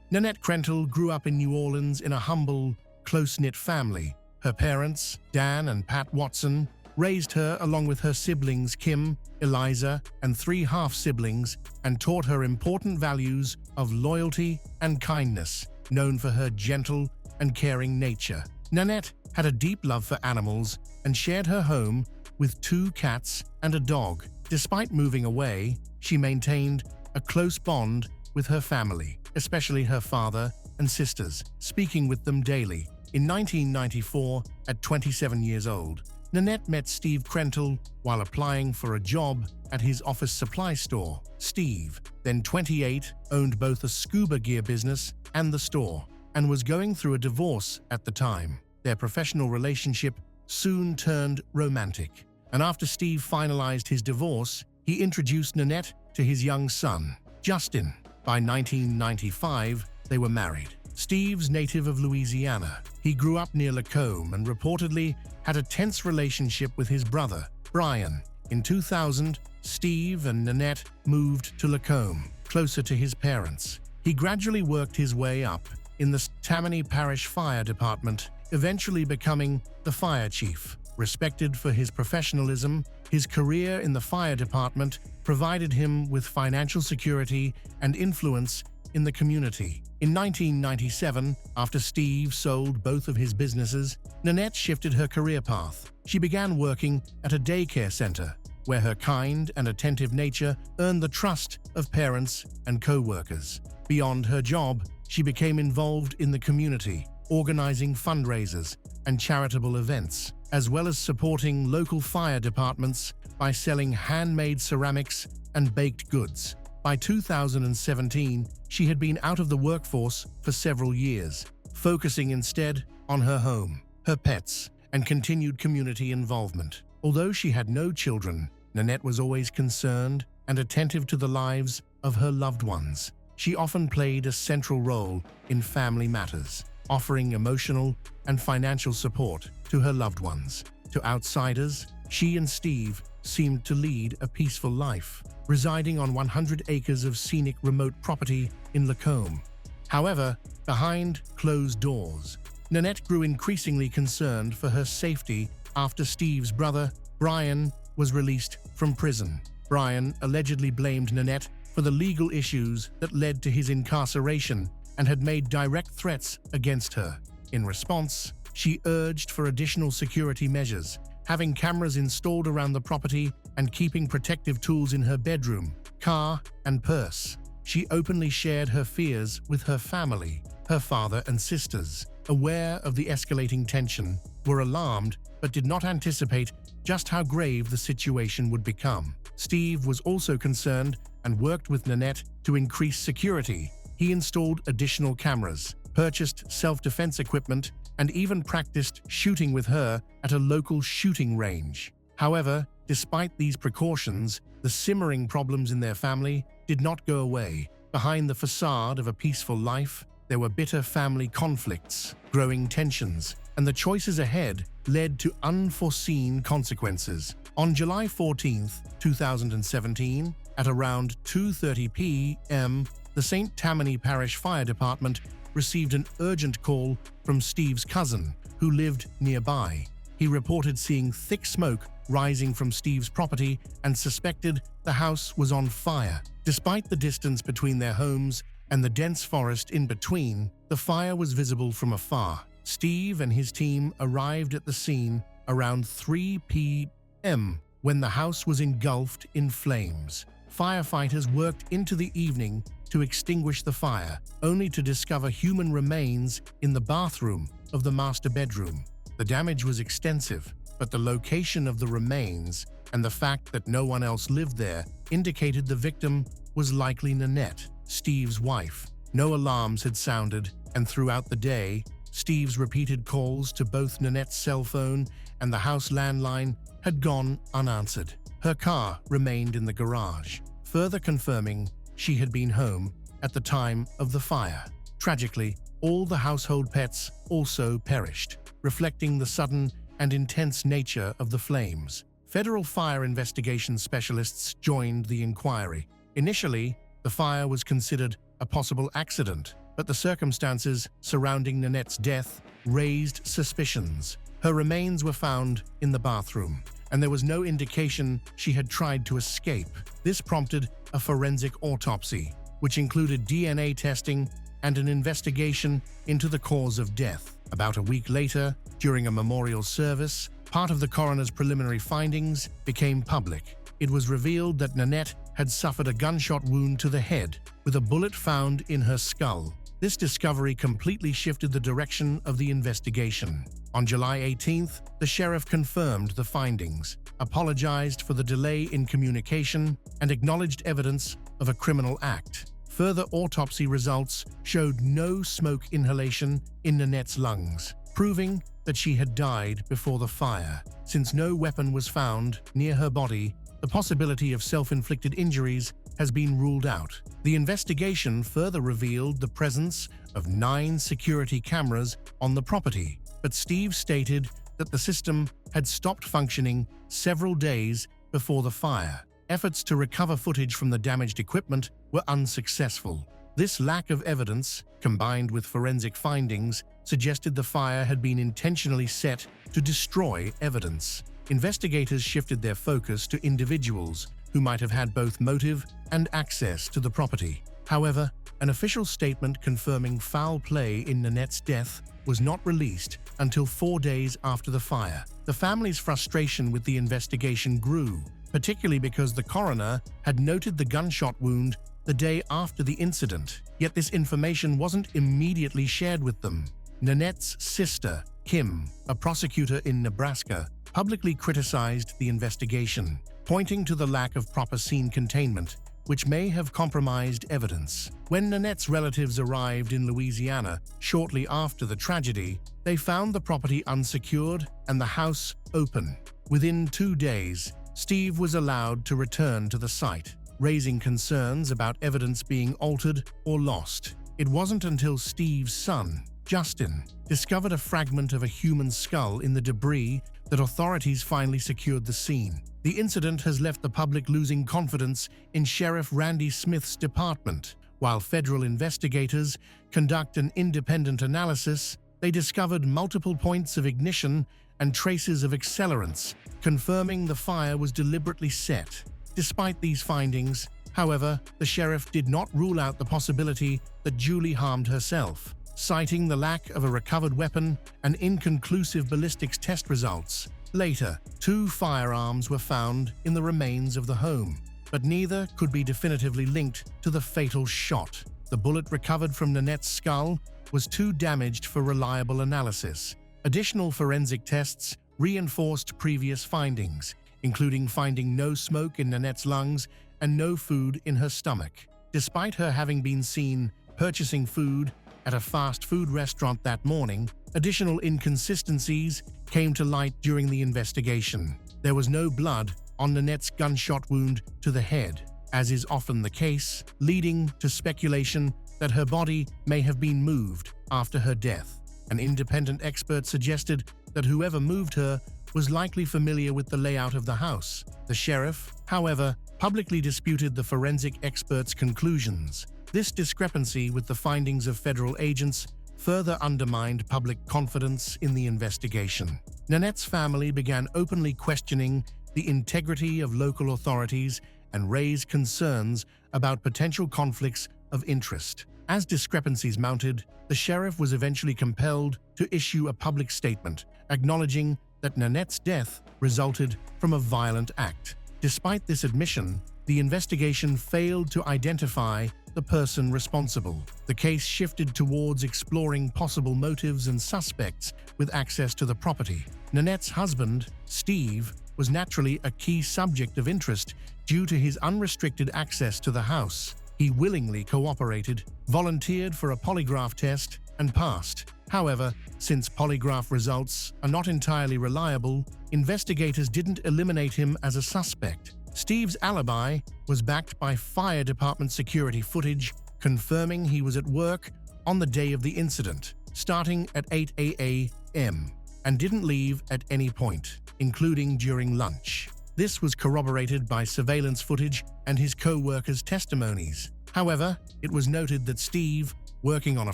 Nanette Krentel grew up in New Orleans in a humble, close-knit family. Her parents, Dan and Pat Watson, raised her along with her siblings Kim, Eliza, and 3 half-siblings, and taught her important values of loyalty and kindness, known for her gentle and caring nature. Nanette had a deep love for animals and shared her home with 2 cats and a dog. Despite moving away, she maintained a close bond with her family, especially her father and sisters, speaking with them daily. In 1994, at 27 years old, Nanette met Steve Krentel while applying for a job at his office supply store. Steve, then 28, owned both a scuba gear business and the store, and was going through a divorce at the time. Their professional relationship soon turned romantic, and after Steve finalized his divorce, he introduced Nanette to his young son, Justin. By 1995, they were married. Steve's native of Louisiana. He grew up near Lacombe and reportedly had a tense relationship with his brother, Brian. In 2000, Steve and Nanette moved to Lacombe, closer to his parents. He gradually worked his way up in the Tammany Parish Fire Department, eventually becoming the fire chief. Respected for his professionalism, his career in the fire department provided him with financial security and influence in the community. In 1997, after Steve sold both of his businesses, Nanette shifted her career path. She began working at a daycare center, where her kind and attentive nature earned the trust of parents and co-workers. Beyond her job, she became involved in the community, organizing fundraisers and charitable events, as well as supporting local fire departments by selling handmade ceramics and baked goods. By 2017, she had been out of the workforce for several years, focusing instead on her home, her pets, and continued community involvement. Although she had no children, Nanette was always concerned and attentive to the lives of her loved ones. She often played a central role in family matters, offering emotional and financial support to her loved ones. To outsiders, she and Steve seemed to lead a peaceful life, residing on 100 acres of scenic remote property in Lacombe. However, behind closed doors, Nanette grew increasingly concerned for her safety after Steve's brother, Brian, was released from prison. Brian allegedly blamed Nanette for the legal issues that led to his incarceration and had made direct threats against her. In response, she urged for additional security measures, having cameras installed around the property and keeping protective tools in her bedroom, car, and purse. She openly shared her fears with her family. Her father and sisters, aware of the escalating tension, were alarmed but did not anticipate just how grave the situation would become. Steve was also concerned and worked with Nanette to increase security. He installed additional cameras, purchased self-defense equipment, and even practiced shooting with her at a local shooting range. However, despite these precautions, the simmering problems in their family did not go away. Behind the facade of a peaceful life, there were bitter family conflicts, growing tensions, and the choices ahead led to unforeseen consequences. On July 14, 2017, at around 2:30 p.m., the St. Tammany Parish Fire Department received an urgent call from Steve's cousin, who lived nearby. He reported seeing thick smoke rising from Steve's property and suspected the house was on fire. Despite the distance between their homes and the dense forest in between, the fire was visible from afar. Steve and his team arrived at the scene around 3 p.m. when the house was engulfed in flames. Firefighters worked into the evening to extinguish the fire, only to discover human remains in the bathroom of the master bedroom. The damage was extensive, but the location of the remains and the fact that no one else lived there indicated the victim was likely Nanette, Steve's wife. No alarms had sounded, and throughout the day, Steve's repeated calls to both Nanette's cell phone and the house landline had gone unanswered. Her car remained in the garage, further confirming she had been home at the time of the fire. Tragically, all the household pets also perished, reflecting the sudden and intense nature of the flames. Federal fire investigation specialists joined the inquiry. Initially, the fire was considered a possible accident, but the circumstances surrounding Nanette's death raised suspicions. Her remains were found in the bathroom, and there was no indication she had tried to escape. This prompted a forensic autopsy, which included DNA testing and an investigation into the cause of death. About a week later, during a memorial service, part of the coroner's preliminary findings became public. It was revealed that Nanette had suffered a gunshot wound to the head, with a bullet found in her skull. This discovery completely shifted the direction of the investigation. On July 18th, the sheriff confirmed the findings, apologized for the delay in communication, and acknowledged evidence of a criminal act. Further autopsy results showed no smoke inhalation in Nanette's lungs, proving that she had died before the fire. Since no weapon was found near her body, the possibility of self-inflicted injuries has been ruled out. The investigation further revealed the presence of 9 security cameras on the property, but Steve stated that the system had stopped functioning several days before the fire. Efforts to recover footage from the damaged equipment were unsuccessful. This lack of evidence, combined with forensic findings, suggested the fire had been intentionally set to destroy evidence. Investigators shifted their focus to individuals who might have had both motive and access to the property. However, an official statement confirming foul play in Nanette's death was not released until 4 days after the fire. The family's frustration with the investigation grew, particularly because the coroner had noted the gunshot wound the day after the incident, yet this information wasn't immediately shared with them. Nanette's sister, Kim, a prosecutor in Nebraska, publicly criticized the investigation, pointing to the lack of proper scene containment, which may have compromised evidence. When Nanette's relatives arrived in Louisiana shortly after the tragedy, they found the property unsecured and the house open. Within 2 days, Steve was allowed to return to the site, raising concerns about evidence being altered or lost. It wasn't until Steve's son, Justin, discovered a fragment of a human skull in the debris that authorities finally secured the scene. The incident has left the public losing confidence in Sheriff Randy Smith's department. While federal investigators conduct an independent analysis, they discovered multiple points of ignition and traces of accelerants, confirming the fire was deliberately set. Despite these findings, however, the sheriff did not rule out the possibility that Julie harmed herself, citing the lack of a recovered weapon and inconclusive ballistics test results. Later, 2 firearms were found in the remains of the home, but neither could be definitively linked to the fatal shot. The bullet recovered from Nanette's skull was too damaged for reliable analysis. Additional forensic tests reinforced previous findings, including finding no smoke in Nanette's lungs and no food in her stomach. Despite her having been seen purchasing food at a fast food restaurant that morning, additional inconsistencies came to light during the investigation. There was no blood on Nanette's gunshot wound to the head, as is often the case, leading to speculation that her body may have been moved after her death. An independent expert suggested that whoever moved her was likely familiar with the layout of the house. The sheriff, however, publicly disputed the forensic expert's conclusions. This discrepancy with the findings of federal agents further undermined public confidence in the investigation. Nanette's family began openly questioning the integrity of local authorities and raised concerns about potential conflicts of interest. As discrepancies mounted, the sheriff was eventually compelled to issue a public statement, acknowledging that Nanette's death resulted from a violent act. Despite this admission, the investigation failed to identify the person responsible. The case shifted towards exploring possible motives and suspects with access to the property. Nanette's husband, Steve, was naturally a key subject of interest due to his unrestricted access to the house. He willingly cooperated, volunteered for a polygraph test, and passed. However, since polygraph results are not entirely reliable, investigators didn't eliminate him as a suspect. Steve's alibi was backed by fire department security footage confirming he was at work on the day of the incident, starting at 8 a.m., and didn't leave at any point, including during lunch. This was corroborated by surveillance footage and his co-workers' testimonies. However, it was noted that Steve, working on a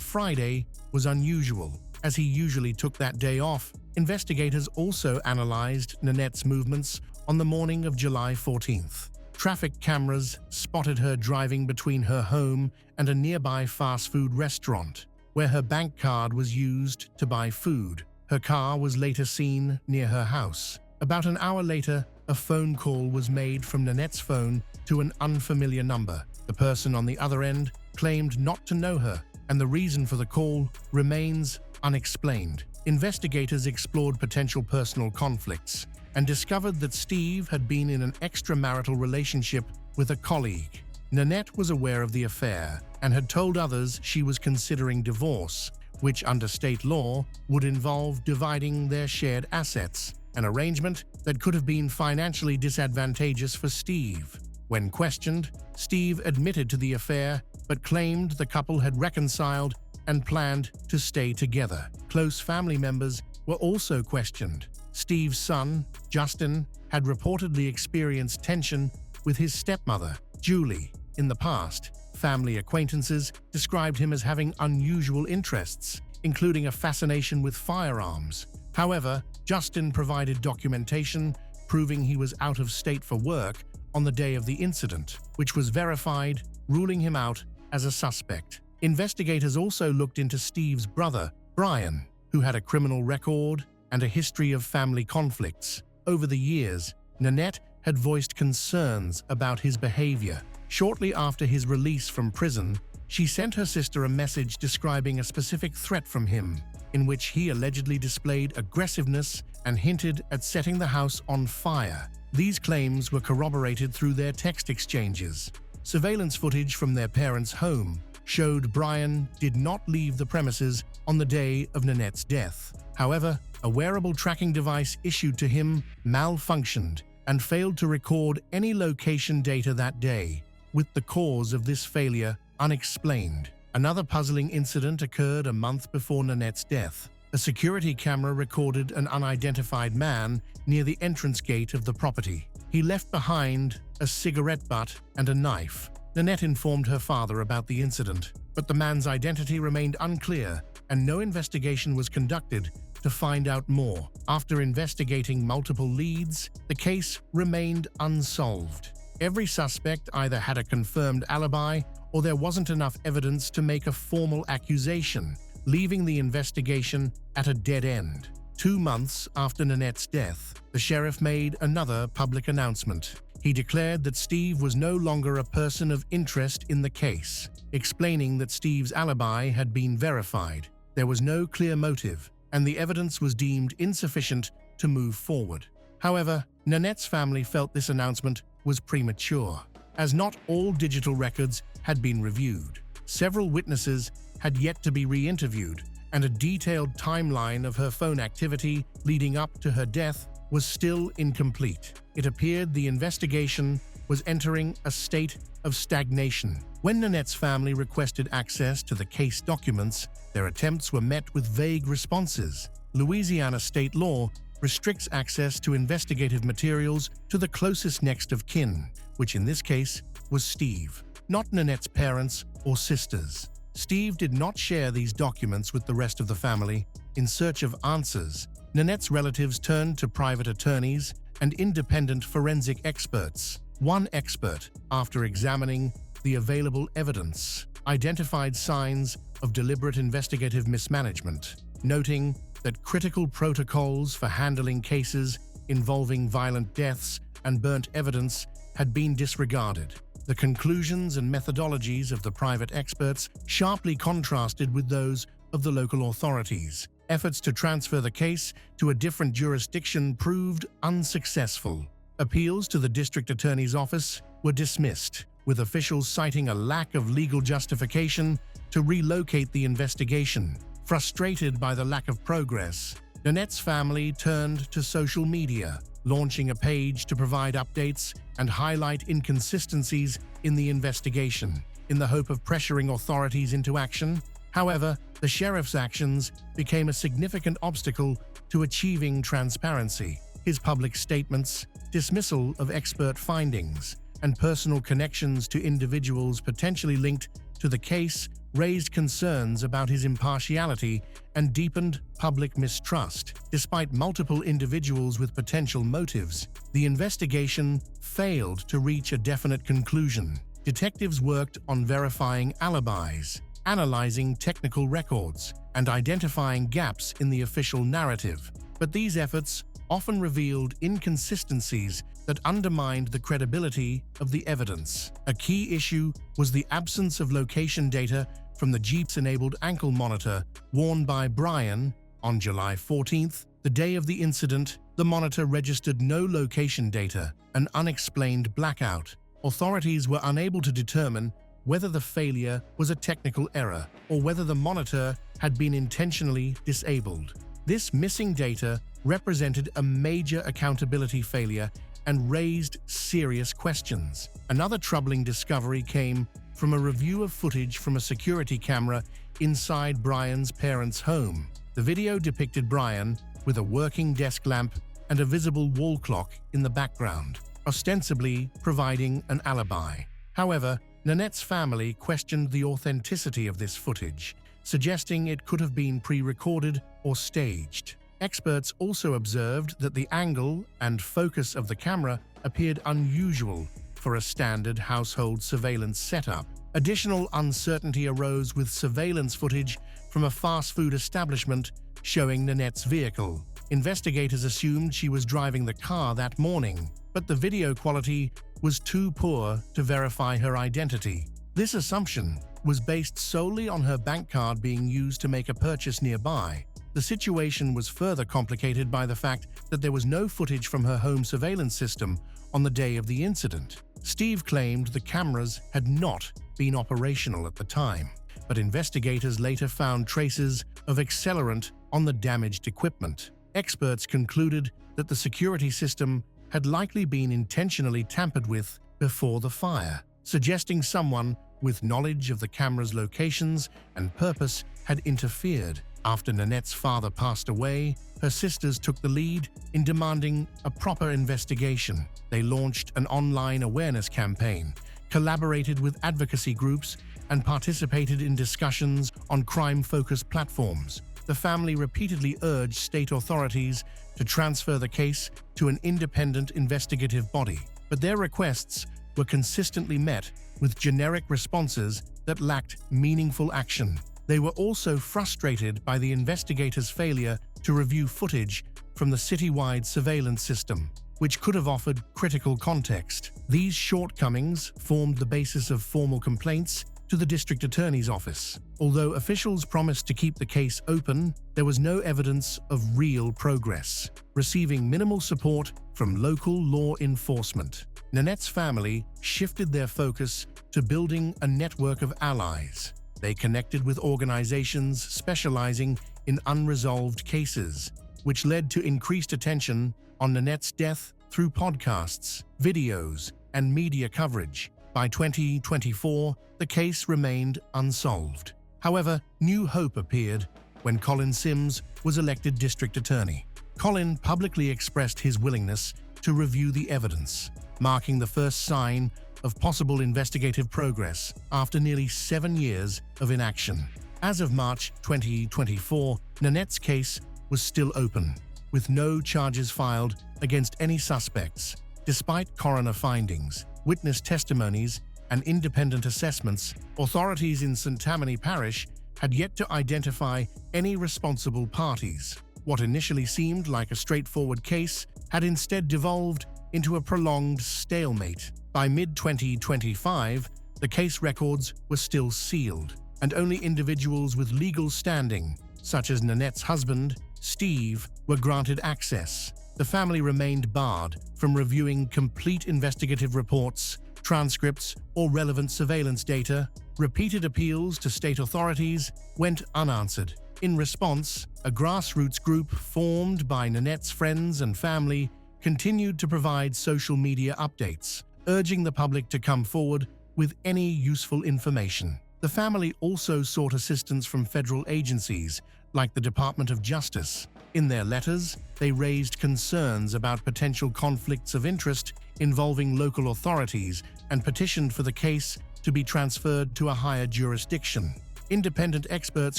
Friday, was unusual, as he usually took that day off. Investigators also analyzed Nanette's movements on the morning of July 14th. Traffic cameras spotted her driving between her home and a nearby fast food restaurant, where her bank card was used to buy food. Her car was later seen near her house. About an hour later, a phone call was made from Nanette's phone to an unfamiliar number. The person on the other end claimed not to know her, and the reason for the call remains unexplained. Investigators explored potential personal conflicts and discovered that Steve had been in an extramarital relationship with a colleague. Nanette was aware of the affair and had told others she was considering divorce, which under state law would involve dividing their shared assets, an arrangement that could have been financially disadvantageous for Steve. When questioned, Steve admitted to the affair but claimed the couple had reconciled and planned to stay together. Close family members were also questioned. Steve's son, Justin, had reportedly experienced tension with his stepmother, Julie. In the past, family acquaintances described him as having unusual interests, including a fascination with firearms. However, Justin provided documentation proving he was out of state for work on the day of the incident, which was verified, ruling him out as a suspect. Investigators also looked into Steve's brother, Brian, who had a criminal record and a history of family conflicts. Over the years, Nanette had voiced concerns about his behavior. Shortly after his release from prison, she sent her sister a message describing a specific threat from him, in which he allegedly displayed aggressiveness and hinted at setting the house on fire. These claims were corroborated through their text exchanges. Surveillance footage from their parents' home showed Brian did not leave the premises on the day of Nanette's death. However, a wearable tracking device issued to him malfunctioned and failed to record any location data that day, with the cause of this failure unexplained. Another puzzling incident occurred a month before Nanette's death. A security camera recorded an unidentified man near the entrance gate of the property. He left behind a cigarette butt and a knife. Nanette informed her father about the incident, but the man's identity remained unclear and no investigation was conducted to find out more. After investigating multiple leads, the case remained unsolved. Every suspect either had a confirmed alibi or there wasn't enough evidence to make a formal accusation, leaving the investigation at a dead end. 2 months after Nanette's death, the sheriff made another public announcement. He declared that Steve was no longer a person of interest in the case, explaining that Steve's alibi had been verified. There was no clear motive, and the evidence was deemed insufficient to move forward. However, Nanette's family felt this announcement was premature, as not all digital records had been reviewed. Several witnesses had yet to be re-interviewed, and a detailed timeline of her phone activity leading up to her death was still incomplete. It appeared the investigation was entering a state of stagnation. When Nanette's family requested access to the case documents, their attempts were met with vague responses. Louisiana state law restricts access to investigative materials to the closest next of kin, which in this case was Steve, not Nanette's parents or sisters. Steve did not share these documents with the rest of the family. In search of answers, Nanette's relatives turned to private attorneys and independent forensic experts. One expert, after examining the available evidence, identified signs of deliberate investigative mismanagement, noting that critical protocols for handling cases involving violent deaths and burnt evidence had been disregarded. The conclusions and methodologies of the private experts sharply contrasted with those of the local authorities. Efforts to transfer the case to a different jurisdiction proved unsuccessful. Appeals to the district attorney's office were dismissed, with officials citing a lack of legal justification to relocate the investigation. Frustrated by the lack of progress, Nanette's family turned to social media, launching a page to provide updates and highlight inconsistencies in the investigation, in the hope of pressuring authorities into action. However, the sheriff's actions became a significant obstacle to achieving transparency. His public statements, dismissal of expert findings, and personal connections to individuals potentially linked to the case raised concerns about his impartiality and deepened public mistrust. Despite multiple individuals with potential motives, the investigation failed to reach a definite conclusion. Detectives worked on verifying alibis, analyzing technical records, and identifying gaps in the official narrative. But these efforts often revealed inconsistencies that undermined the credibility of the evidence. A key issue was the absence of location data from the Jeep's-enabled ankle monitor worn by Brian on July 14th, the day of the incident. The monitor registered no location data, an unexplained blackout. Authorities were unable to determine whether the failure was a technical error or whether the monitor had been intentionally disabled. This missing data represented a major accountability failure and raised serious questions. Another troubling discovery came from a review of footage from a security camera inside Brian's parents' home. The video depicted Brian with a working desk lamp and a visible wall clock in the background, ostensibly providing an alibi. However, Nanette's family questioned the authenticity of this footage, suggesting it could have been pre-recorded or staged. Experts also observed that the angle and focus of the camera appeared unusual for a standard household surveillance setup. Additional uncertainty arose with surveillance footage from a fast food establishment showing Nanette's vehicle. Investigators assumed she was driving the car that morning, but the video quality was too poor to verify her identity. This assumption was based solely on her bank card being used to make a purchase nearby. The situation was further complicated by the fact that there was no footage from her home surveillance system on the day of the incident. Steve claimed the cameras had not been operational at the time, but investigators later found traces of accelerant on the damaged equipment. Experts concluded that the security system had likely been intentionally tampered with before the fire, suggesting someone with knowledge of the camera's locations and purpose had interfered. After Nanette's father passed away, her sisters took the lead in demanding a proper investigation. They launched an online awareness campaign, collaborated with advocacy groups, and participated in discussions on crime-focused platforms. The family repeatedly urged state authorities to transfer the case to an independent investigative body, but their requests were consistently met with generic responses that lacked meaningful action. They were also frustrated by the investigators' failure to review footage from the citywide surveillance system, which could have offered critical context. These shortcomings formed the basis of formal complaints to the district attorney's office. Although officials promised to keep the case open, there was no evidence of real progress, receiving minimal support from local law enforcement. Nanette's family shifted their focus to building a network of allies. They connected with organizations specializing in unresolved cases, which led to increased attention on Nanette's death through podcasts, videos, and media coverage. By 2024, the case remained unsolved. However, new hope appeared when Colin Sims was elected district attorney. Colin publicly expressed his willingness to review the evidence, marking the first sign of possible investigative progress after nearly 7 years of inaction. As of March 2024, Nanette's case was still open, with no charges filed against any suspects. Despite coroner findings, witness testimonies, and independent assessments, authorities in St. Tammany Parish had yet to identify any responsible parties. What initially seemed like a straightforward case had instead devolved into a prolonged stalemate. By mid-2025, the case records were still sealed, and only individuals with legal standing, such as Nanette's husband, Steve, were granted access. The family remained barred from reviewing complete investigative reports, transcripts, or relevant surveillance data. Repeated appeals to state authorities went unanswered. In response, a grassroots group formed by Nanette's friends and family continued to provide social media updates, urging the public to come forward with any useful information. The family also sought assistance from federal agencies like the Department of Justice. In their letters, they raised concerns about potential conflicts of interest involving local authorities and petitioned for the case to be transferred to a higher jurisdiction. Independent experts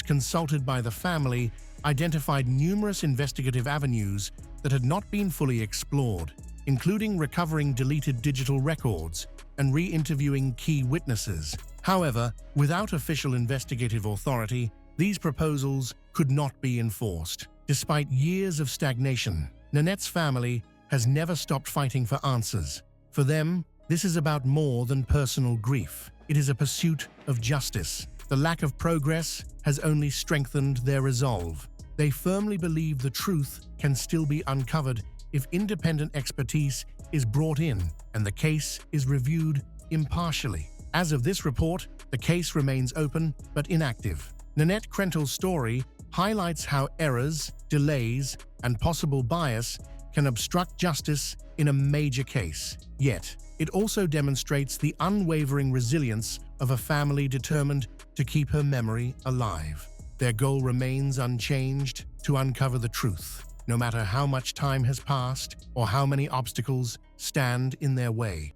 consulted by the family identified numerous investigative avenues that had not been fully explored, including recovering deleted digital records and re-interviewing key witnesses. However, without official investigative authority, these proposals could not be enforced. Despite years of stagnation, Nanette's family has never stopped fighting for answers. For them, this is about more than personal grief. It is a pursuit of justice. The lack of progress has only strengthened their resolve. They firmly believe the truth can still be uncovered if independent expertise is brought in and the case is reviewed impartially. As of this report, the case remains open but inactive. Nanette Krentel's story highlights how errors, delays, and possible bias can obstruct justice in a major case. Yet, it also demonstrates the unwavering resilience of a family determined to keep her memory alive. Their goal remains unchanged: to uncover the truth, no matter how much time has passed or how many obstacles stand in their way.